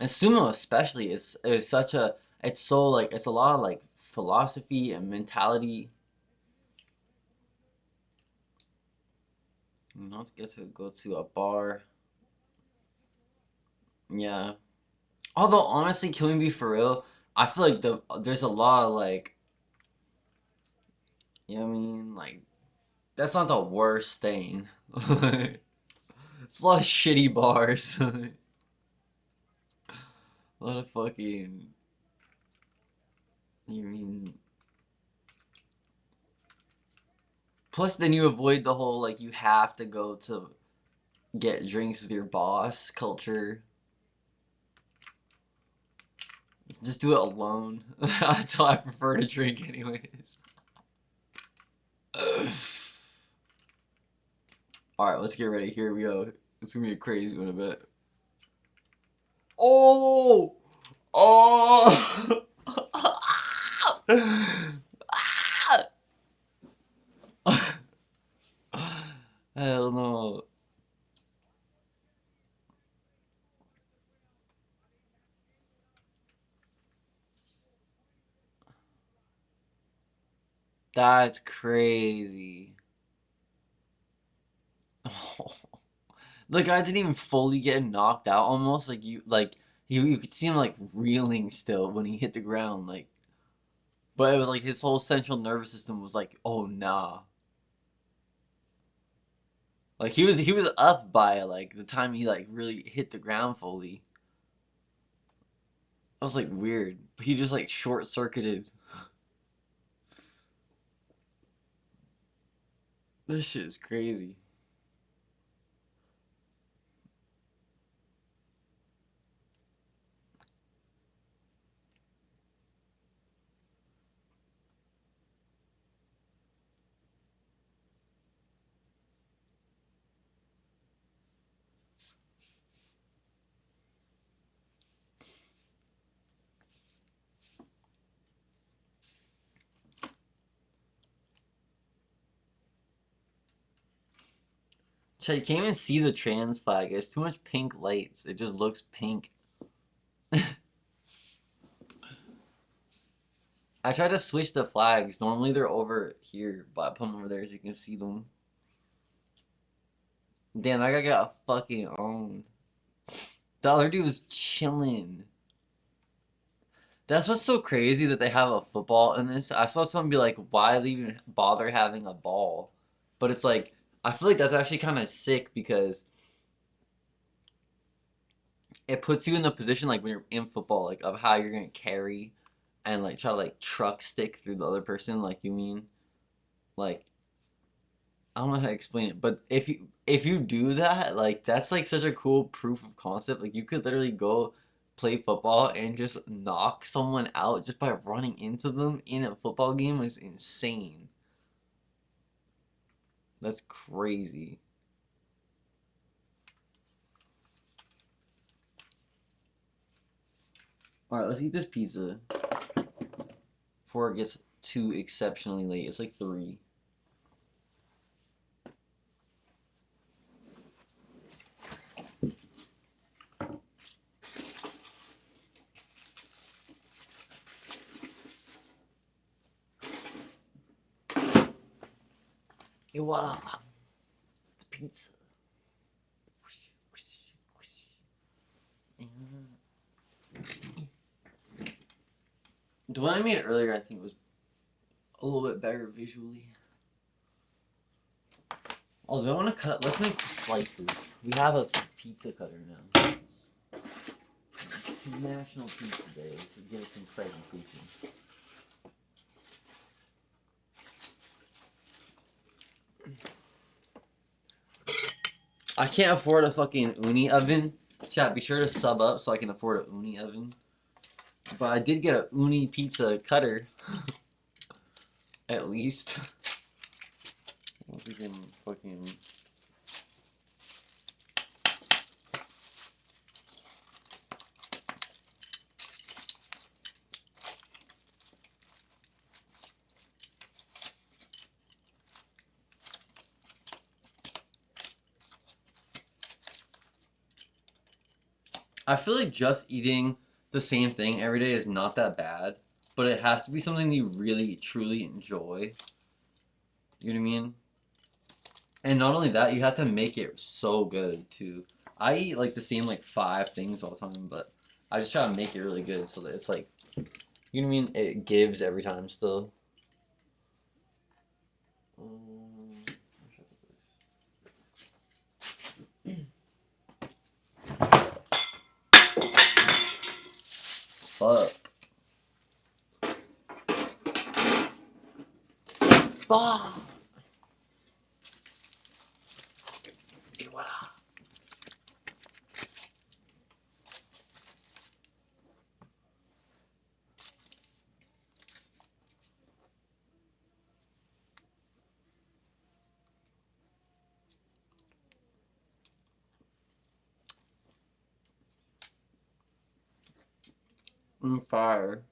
[SPEAKER 1] And sumo especially is such a it's so like it's a lot of like philosophy and mentality. You know, to get to go to a bar. Yeah. Although honestly, can we be for real? I feel like there's a lot of like you know what I mean? Like that's not the worst thing. It's a lot of shitty bars. A lot of fucking you mean plus then you avoid the whole like you have to go to get drinks with your boss culture. Just do it alone. That's how I prefer to drink anyways. Alright, let's get ready. Here we go. It's gonna be a crazy one, a bit. Oh! Oh! Hell no. That's crazy. The guy didn't even fully get knocked out almost. Like you could see him like reeling still when he hit the ground, like but it was like his whole central nervous system was like, oh nah. Like he was up by like the time he like really hit the ground fully. That was like weird. But he just like short circuited. This shit is crazy. So you can't even see the trans flag. There's too much pink lights. It just looks pink. I tried to switch the flags. Normally they're over here, but I put them over there so you can see them. Damn, that guy got fucking owned. The other dude was chilling. That's what's so crazy that they have a football in this. I saw someone be like, why even bother having a ball? But it's like, I feel like that's actually kind of sick because it puts you in the position like when you're in football, like of how you're gonna carry and like try to like truck stick through the other person, like you mean. Like I don't know how to explain it, but if you do that, like that's like such a cool proof of concept. Like you could literally go play football and just knock someone out just by running into them in a football game is insane. That's crazy. All right, let's eat this pizza before it gets too exceptionally late. It's like 3. Et voila, the pizza. The one I made earlier, I think, was a little bit better visually. Although I want to cut, let's make slices. We have a pizza cutter now. National Pizza Day to give us some presentation. I can't afford a fucking uni oven. Chat, be sure to sub up so I can afford a uni oven. But I did get a uni pizza cutter. At least. If we can fucking... I feel like just eating the same thing every day is not that bad, but it has to be something you really, truly enjoy. You know what I mean? And not only that, you have to make it so good, too. I eat, like, the same, like, 5 things all the time, but I just try to make it really good so that it's, like, you know what I mean? It gives every time still. Fuck. Fuck. Et voilà. Fire.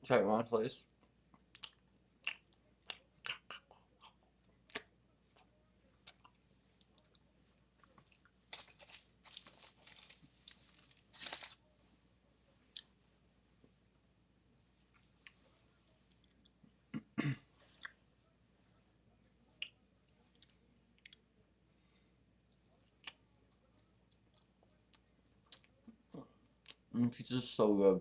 [SPEAKER 1] Sorry, wrong place. Pizza's so good.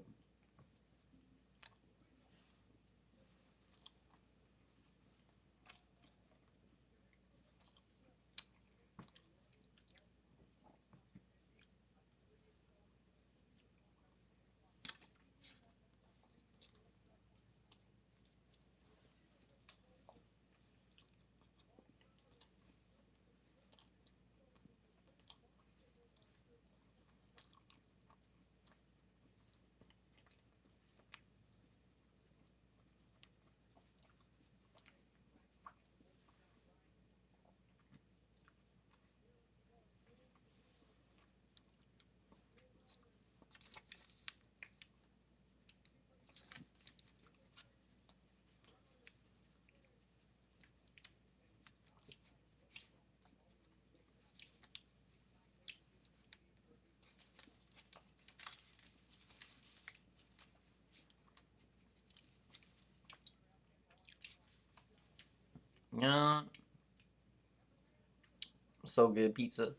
[SPEAKER 1] Yeah, so good pizza.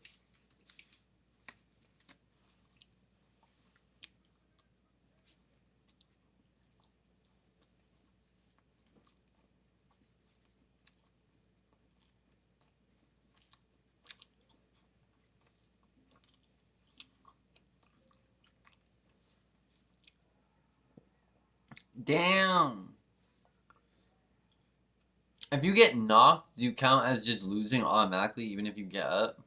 [SPEAKER 1] Damn. If you get knocked, do you count as just losing automatically, even if you get up?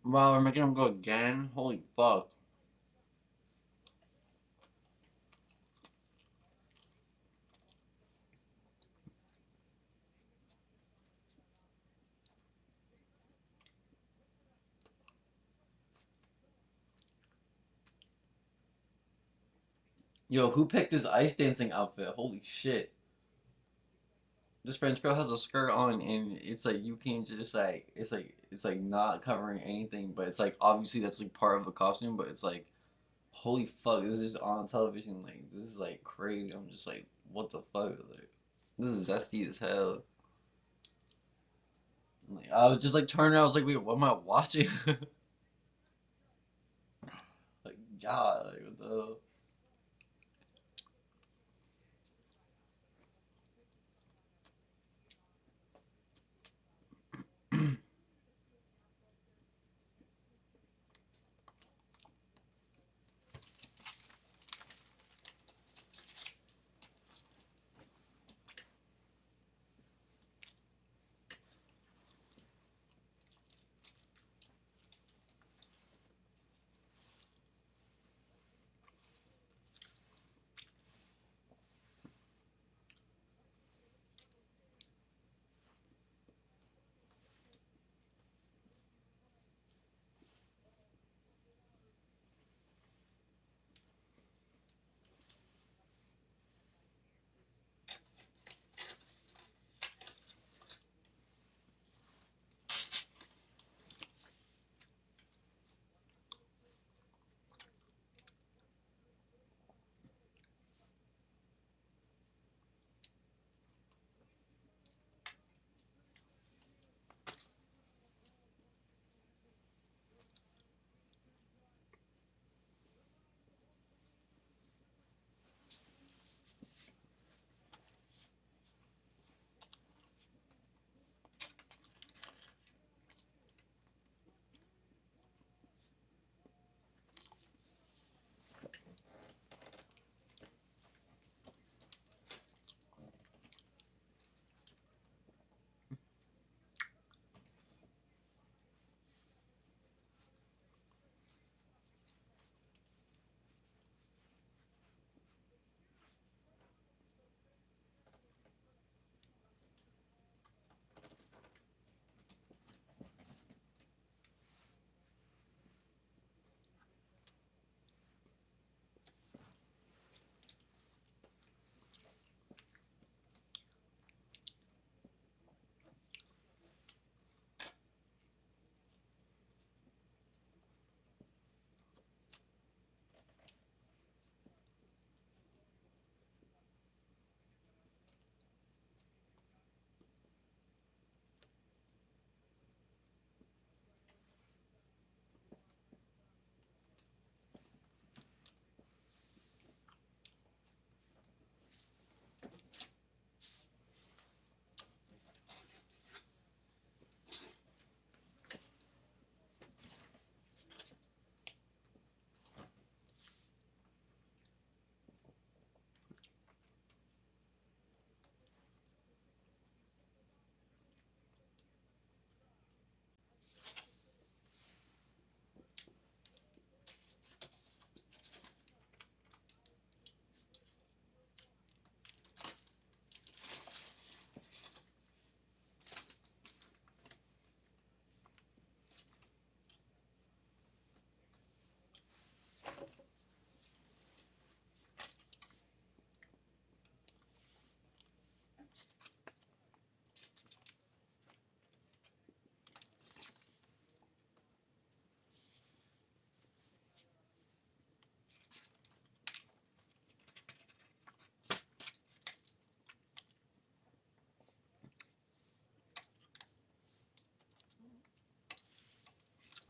[SPEAKER 1] Wow, we're making them go again? Holy fuck. Yo, who picked this ice dancing outfit? Holy shit. This French girl has a skirt on and it's like you can't just like it's like not covering anything, but it's like obviously that's like part of the costume, but it's like holy fuck, this is on television, like this is like crazy. I'm just like, what the fuck? Like this is zesty as hell. Like I was just like turning, I was like, wait, what am I watching? Like God, like what the hell?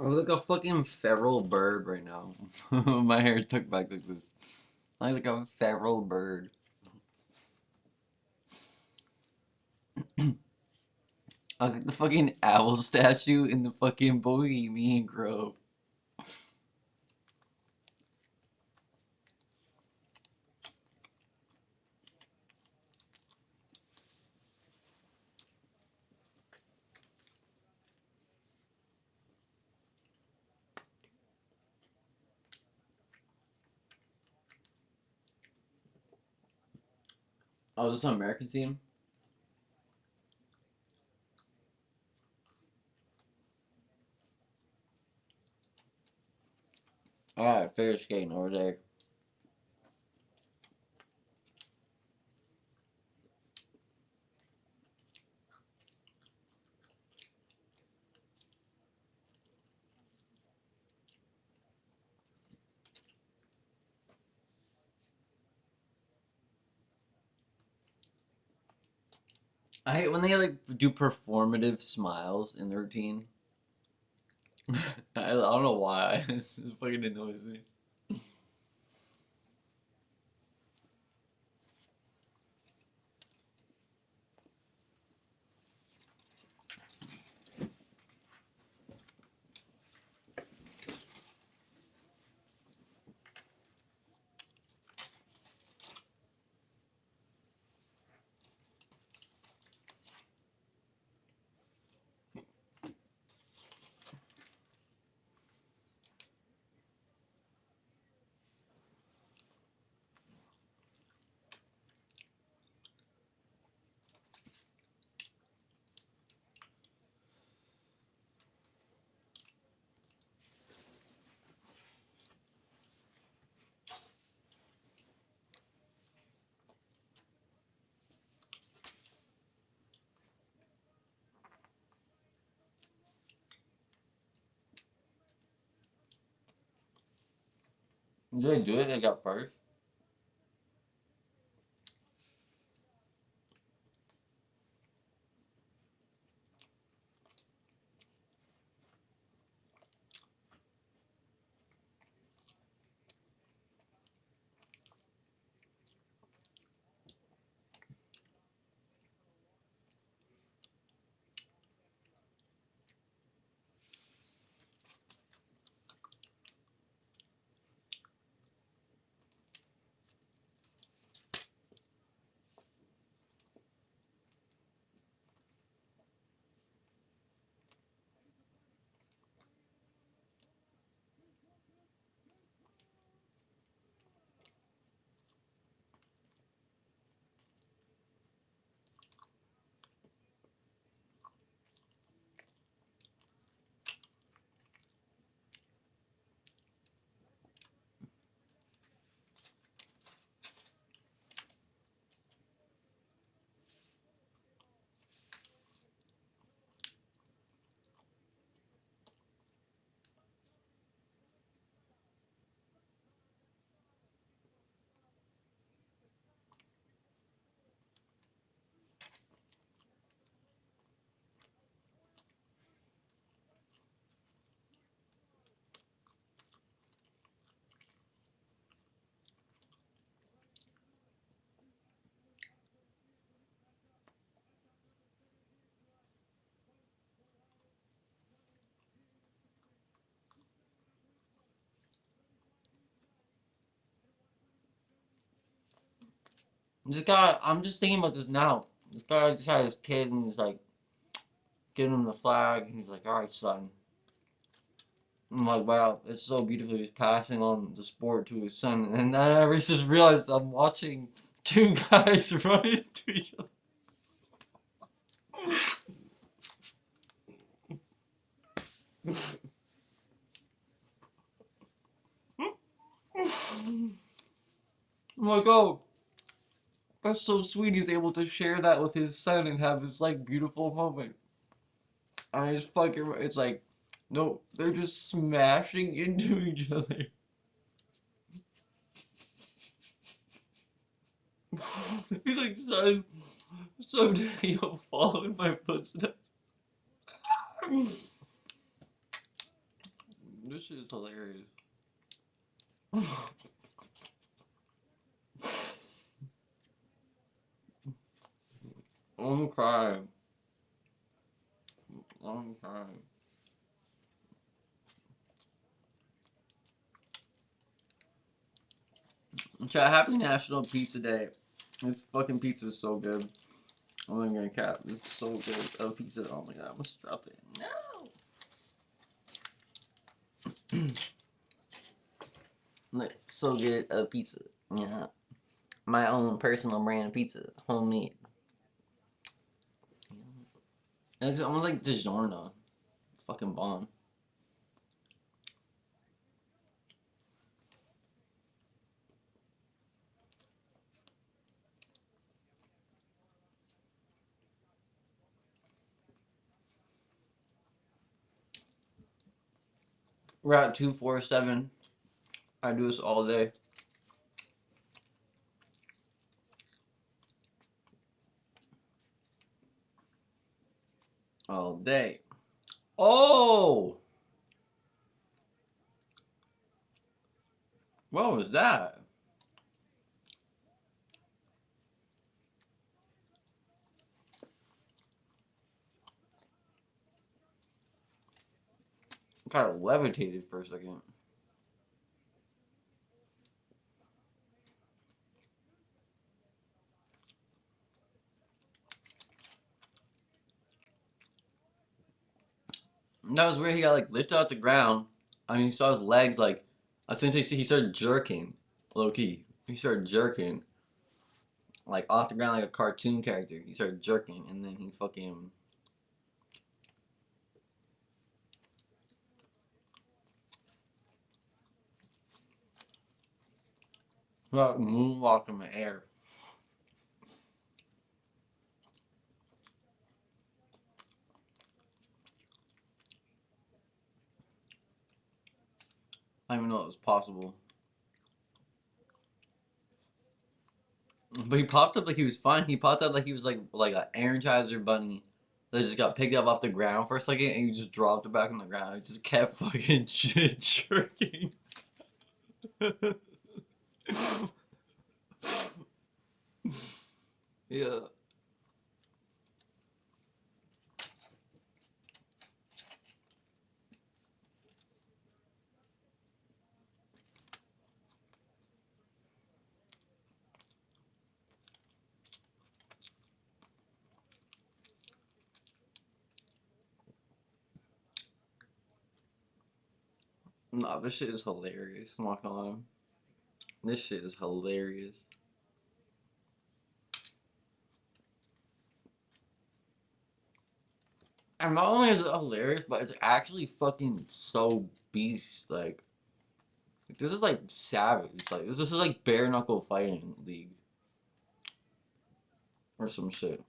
[SPEAKER 1] I look like a fucking feral bird right now. My hair tucked back like this. I look like a feral bird. I look like the fucking owl statue in the fucking Bohemian Grove. Oh, is this an American team? Alright, figure skating over there. I hate when they like do performative smiles in their routine. I don't know why. It's fucking annoys me. Did they do it? They got first. This guy, I'm just thinking about this now. This guy just had his kid and he's like giving him the flag and he's like, alright, son. I'm like, wow, it's so beautiful. He's passing on the sport to his son. And then I just realized I'm watching two guys run into each other. I'm like, oh, that's so sweet. He's able to share that with his son and have this like beautiful moment. And I just fucking, it's like, no, they're just smashing into each other. He's like, son, someday you'll follow in my footsteps. This shit is hilarious. I'm crying. I'm crying. Chat, happy National Pizza Day. This fucking pizza is so good. I'm not gonna cap. This is so good. Oh, pizza. Oh my god, I almost dropped it. No! Like, so good. Pizza. Yeah. My own personal brand of pizza. Homemade. It's almost like DiGiorno. Fucking bomb. We're at 247. I do this all day. All day. Oh! What was that? Kind of levitated for a second. And that was where he got like lifted out the ground. I mean, he saw his legs like essentially he started jerking, low key. He started jerking like off the ground like a cartoon character. He started jerking, and then he fucking moonwalked in the air. I didn't even know it was possible. But he popped up like he was fine. He popped up like he was like an Energizer bunny that just got picked up off the ground for a second, and he just dropped it back on the ground. He just kept fucking shit jerking. Yeah. Nah, this shit is hilarious. I'm not gonna lie. This shit is hilarious. And not only is it hilarious, but it's actually fucking so beast. Like, this is like savage. Like, this is like bare knuckle fighting league or some shit.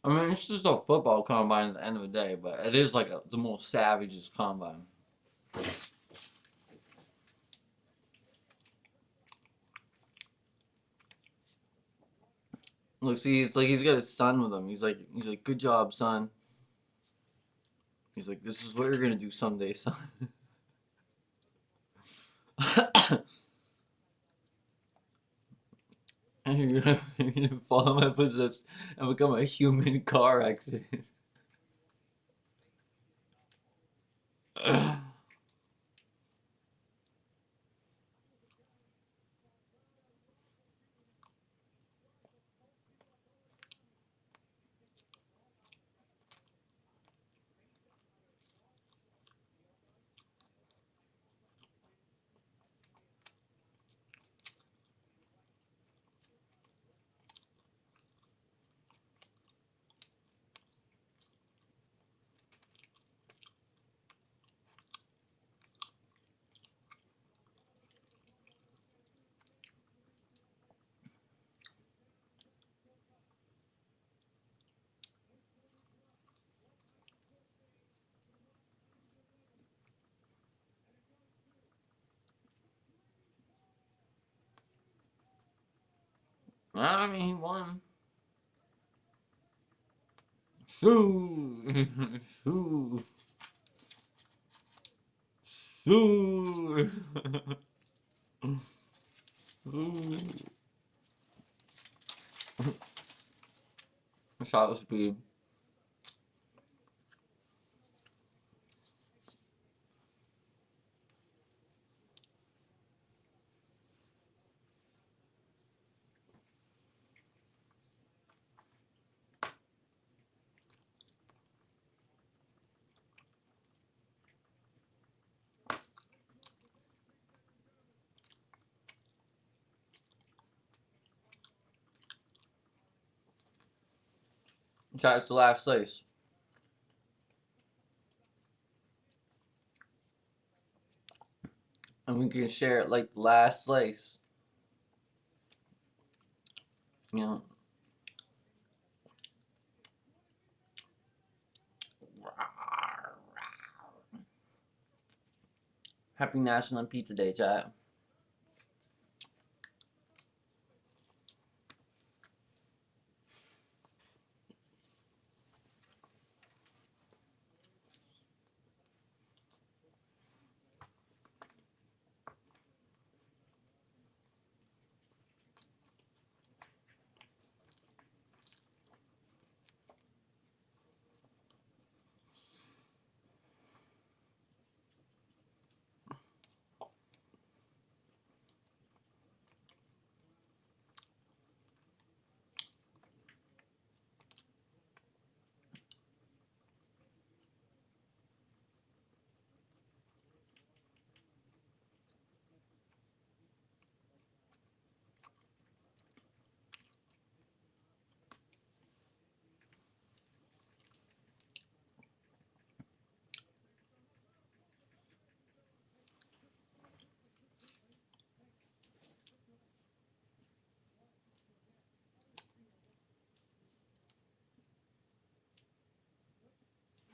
[SPEAKER 1] I mean, it's just a football combine at the end of the day, but it is like the most savagest combine. Look, see, it's like he's got his son with him. He's like, good job, son. He's like, this is what you're gonna do someday, son. And you're gonna follow my footsteps and become a human car accident. I mean, he won. Sue, sue, sue, sue. Shot speed. Shot's the last slice. And we can share it like the last slice. You know. Happy National Pizza Day, chat.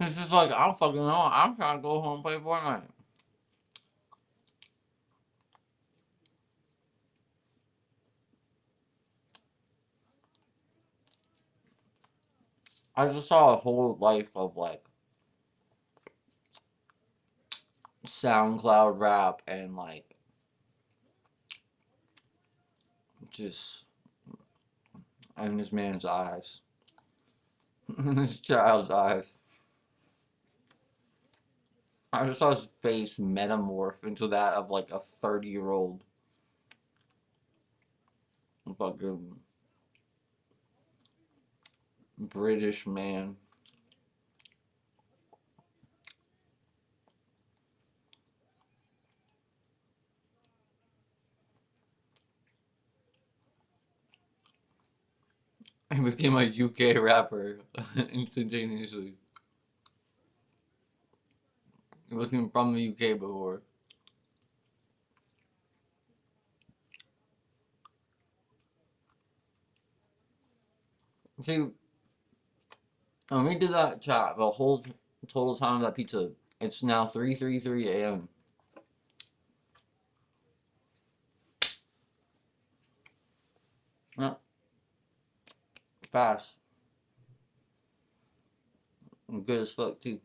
[SPEAKER 1] It's just like, I don't fucking know. I'm trying to go home and play Fortnite. I just saw a whole life of like SoundCloud rap and like just in this man's eyes, in this child's eyes. I just saw his face metamorph into that of like a 30-year-old fucking British man. He became a UK rapper instantaneously. He wasn't even from the UK before. See, when we did that chat, the whole total time of that pizza, it's now 3:33 a.m. Yeah, fast. And good as fuck, too.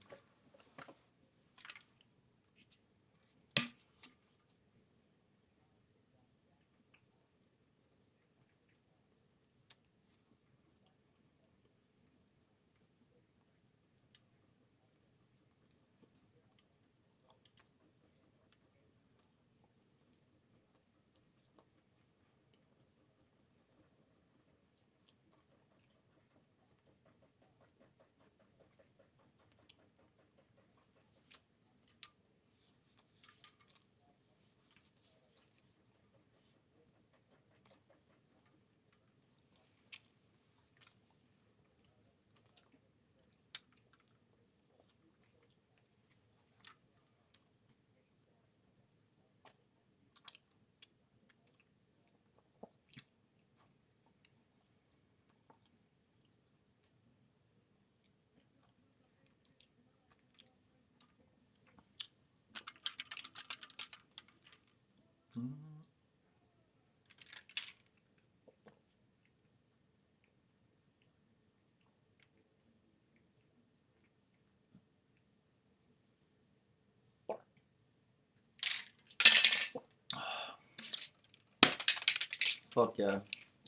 [SPEAKER 1] Fuck yeah.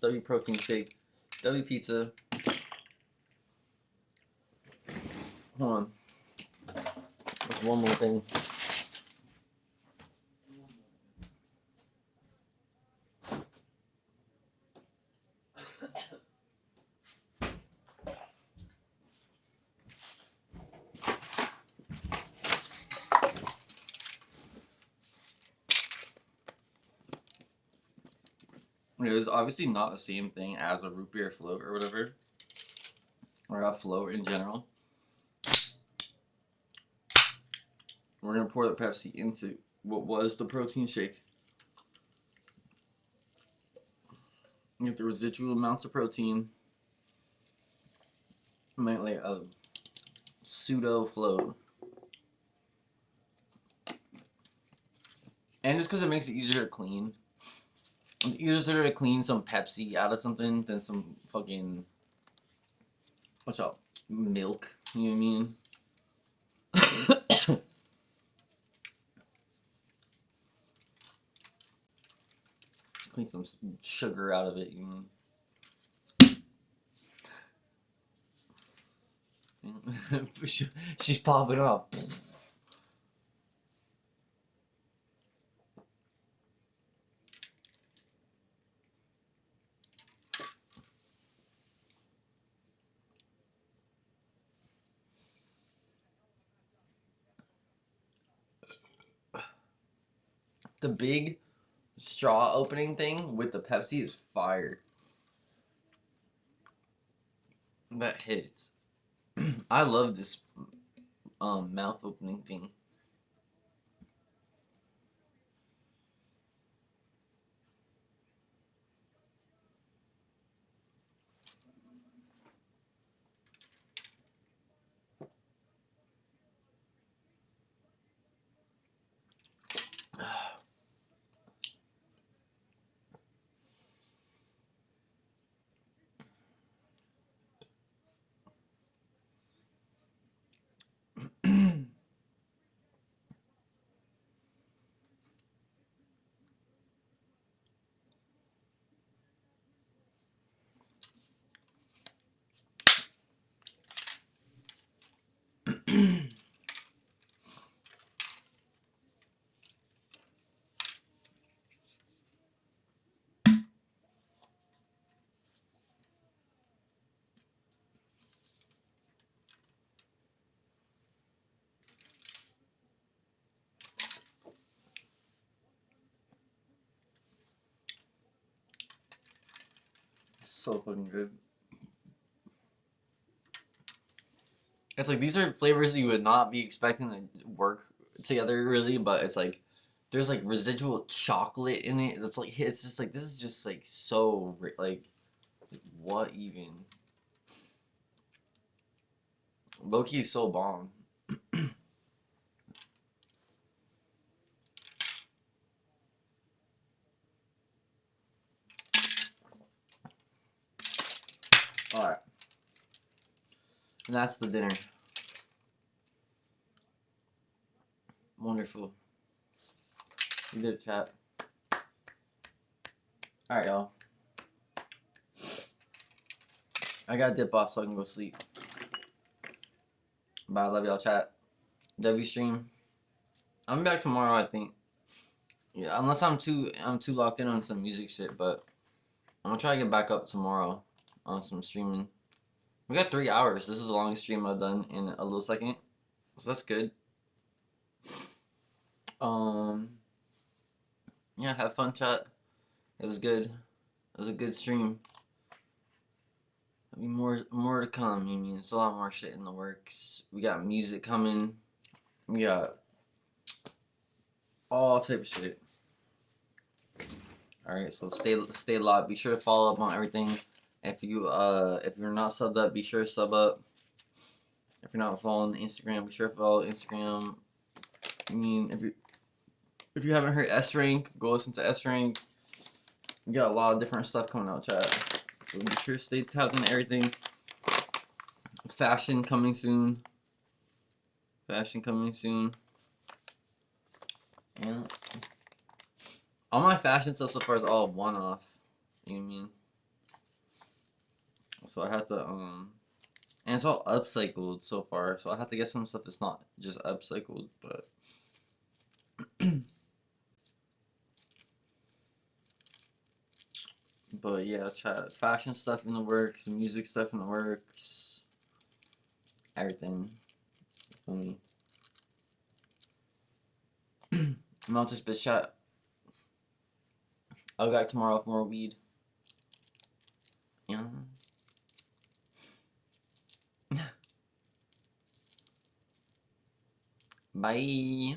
[SPEAKER 1] W protein shake. W pizza. Hold on. There's one more thing. It was obviously not the same thing as a root beer float or whatever. Or a float in general. We're gonna pour the Pepsi into what was the protein shake. You get the residual amounts of protein. Make like a pseudo float. And just because it makes it easier to clean. It's easier to clean some Pepsi out of something than some fucking, what's up, milk. You know what I mean? Clean some sugar out of it, you know. She's popping up. The big straw opening thing with the Pepsi is fire. That hits. I love this mouth opening thing. So fucking good. It's like these are flavors that you would not be expecting to work together really, but it's like there's like residual chocolate in it. That's like it's just like this is just like so like what even? Loki is so bomb. All right, and that's the dinner. Wonderful. You did chat. All right, y'all. I gotta dip off so I can go sleep. Bye. I love y'all, chat. W stream. I'm back tomorrow, I think. Yeah, unless I'm too locked in on some music shit, but I'm gonna try to get back up tomorrow on some streaming. We got 3 hours. This is the longest stream I've done in a little second, so that's good. Um, yeah, have fun, chat. It was good. It was a good stream. There'll be more to come. I mean, it's a lot more shit in the works. We got music coming. We got all type of shit. All right, so stay locked. Be sure to follow up on everything. If you're not subbed up, be sure to sub up. If you're not following Instagram, be sure to follow Instagram. I mean, if you haven't heard S Rank, go listen to S Rank. We got a lot of different stuff coming out, chat. So be sure to stay tapped into everything. Fashion coming soon. Fashion coming soon. Yeah. All my fashion stuff so far is all one-off. You know what I mean? So I have to and it's all upcycled so far. So I have to get some stuff that's not just upcycled, but but yeah, chat fashion stuff in the works, music stuff in the works, everything for me. I'm out this bitch chat. I'll be back tomorrow with more weed. Yeah. Bye.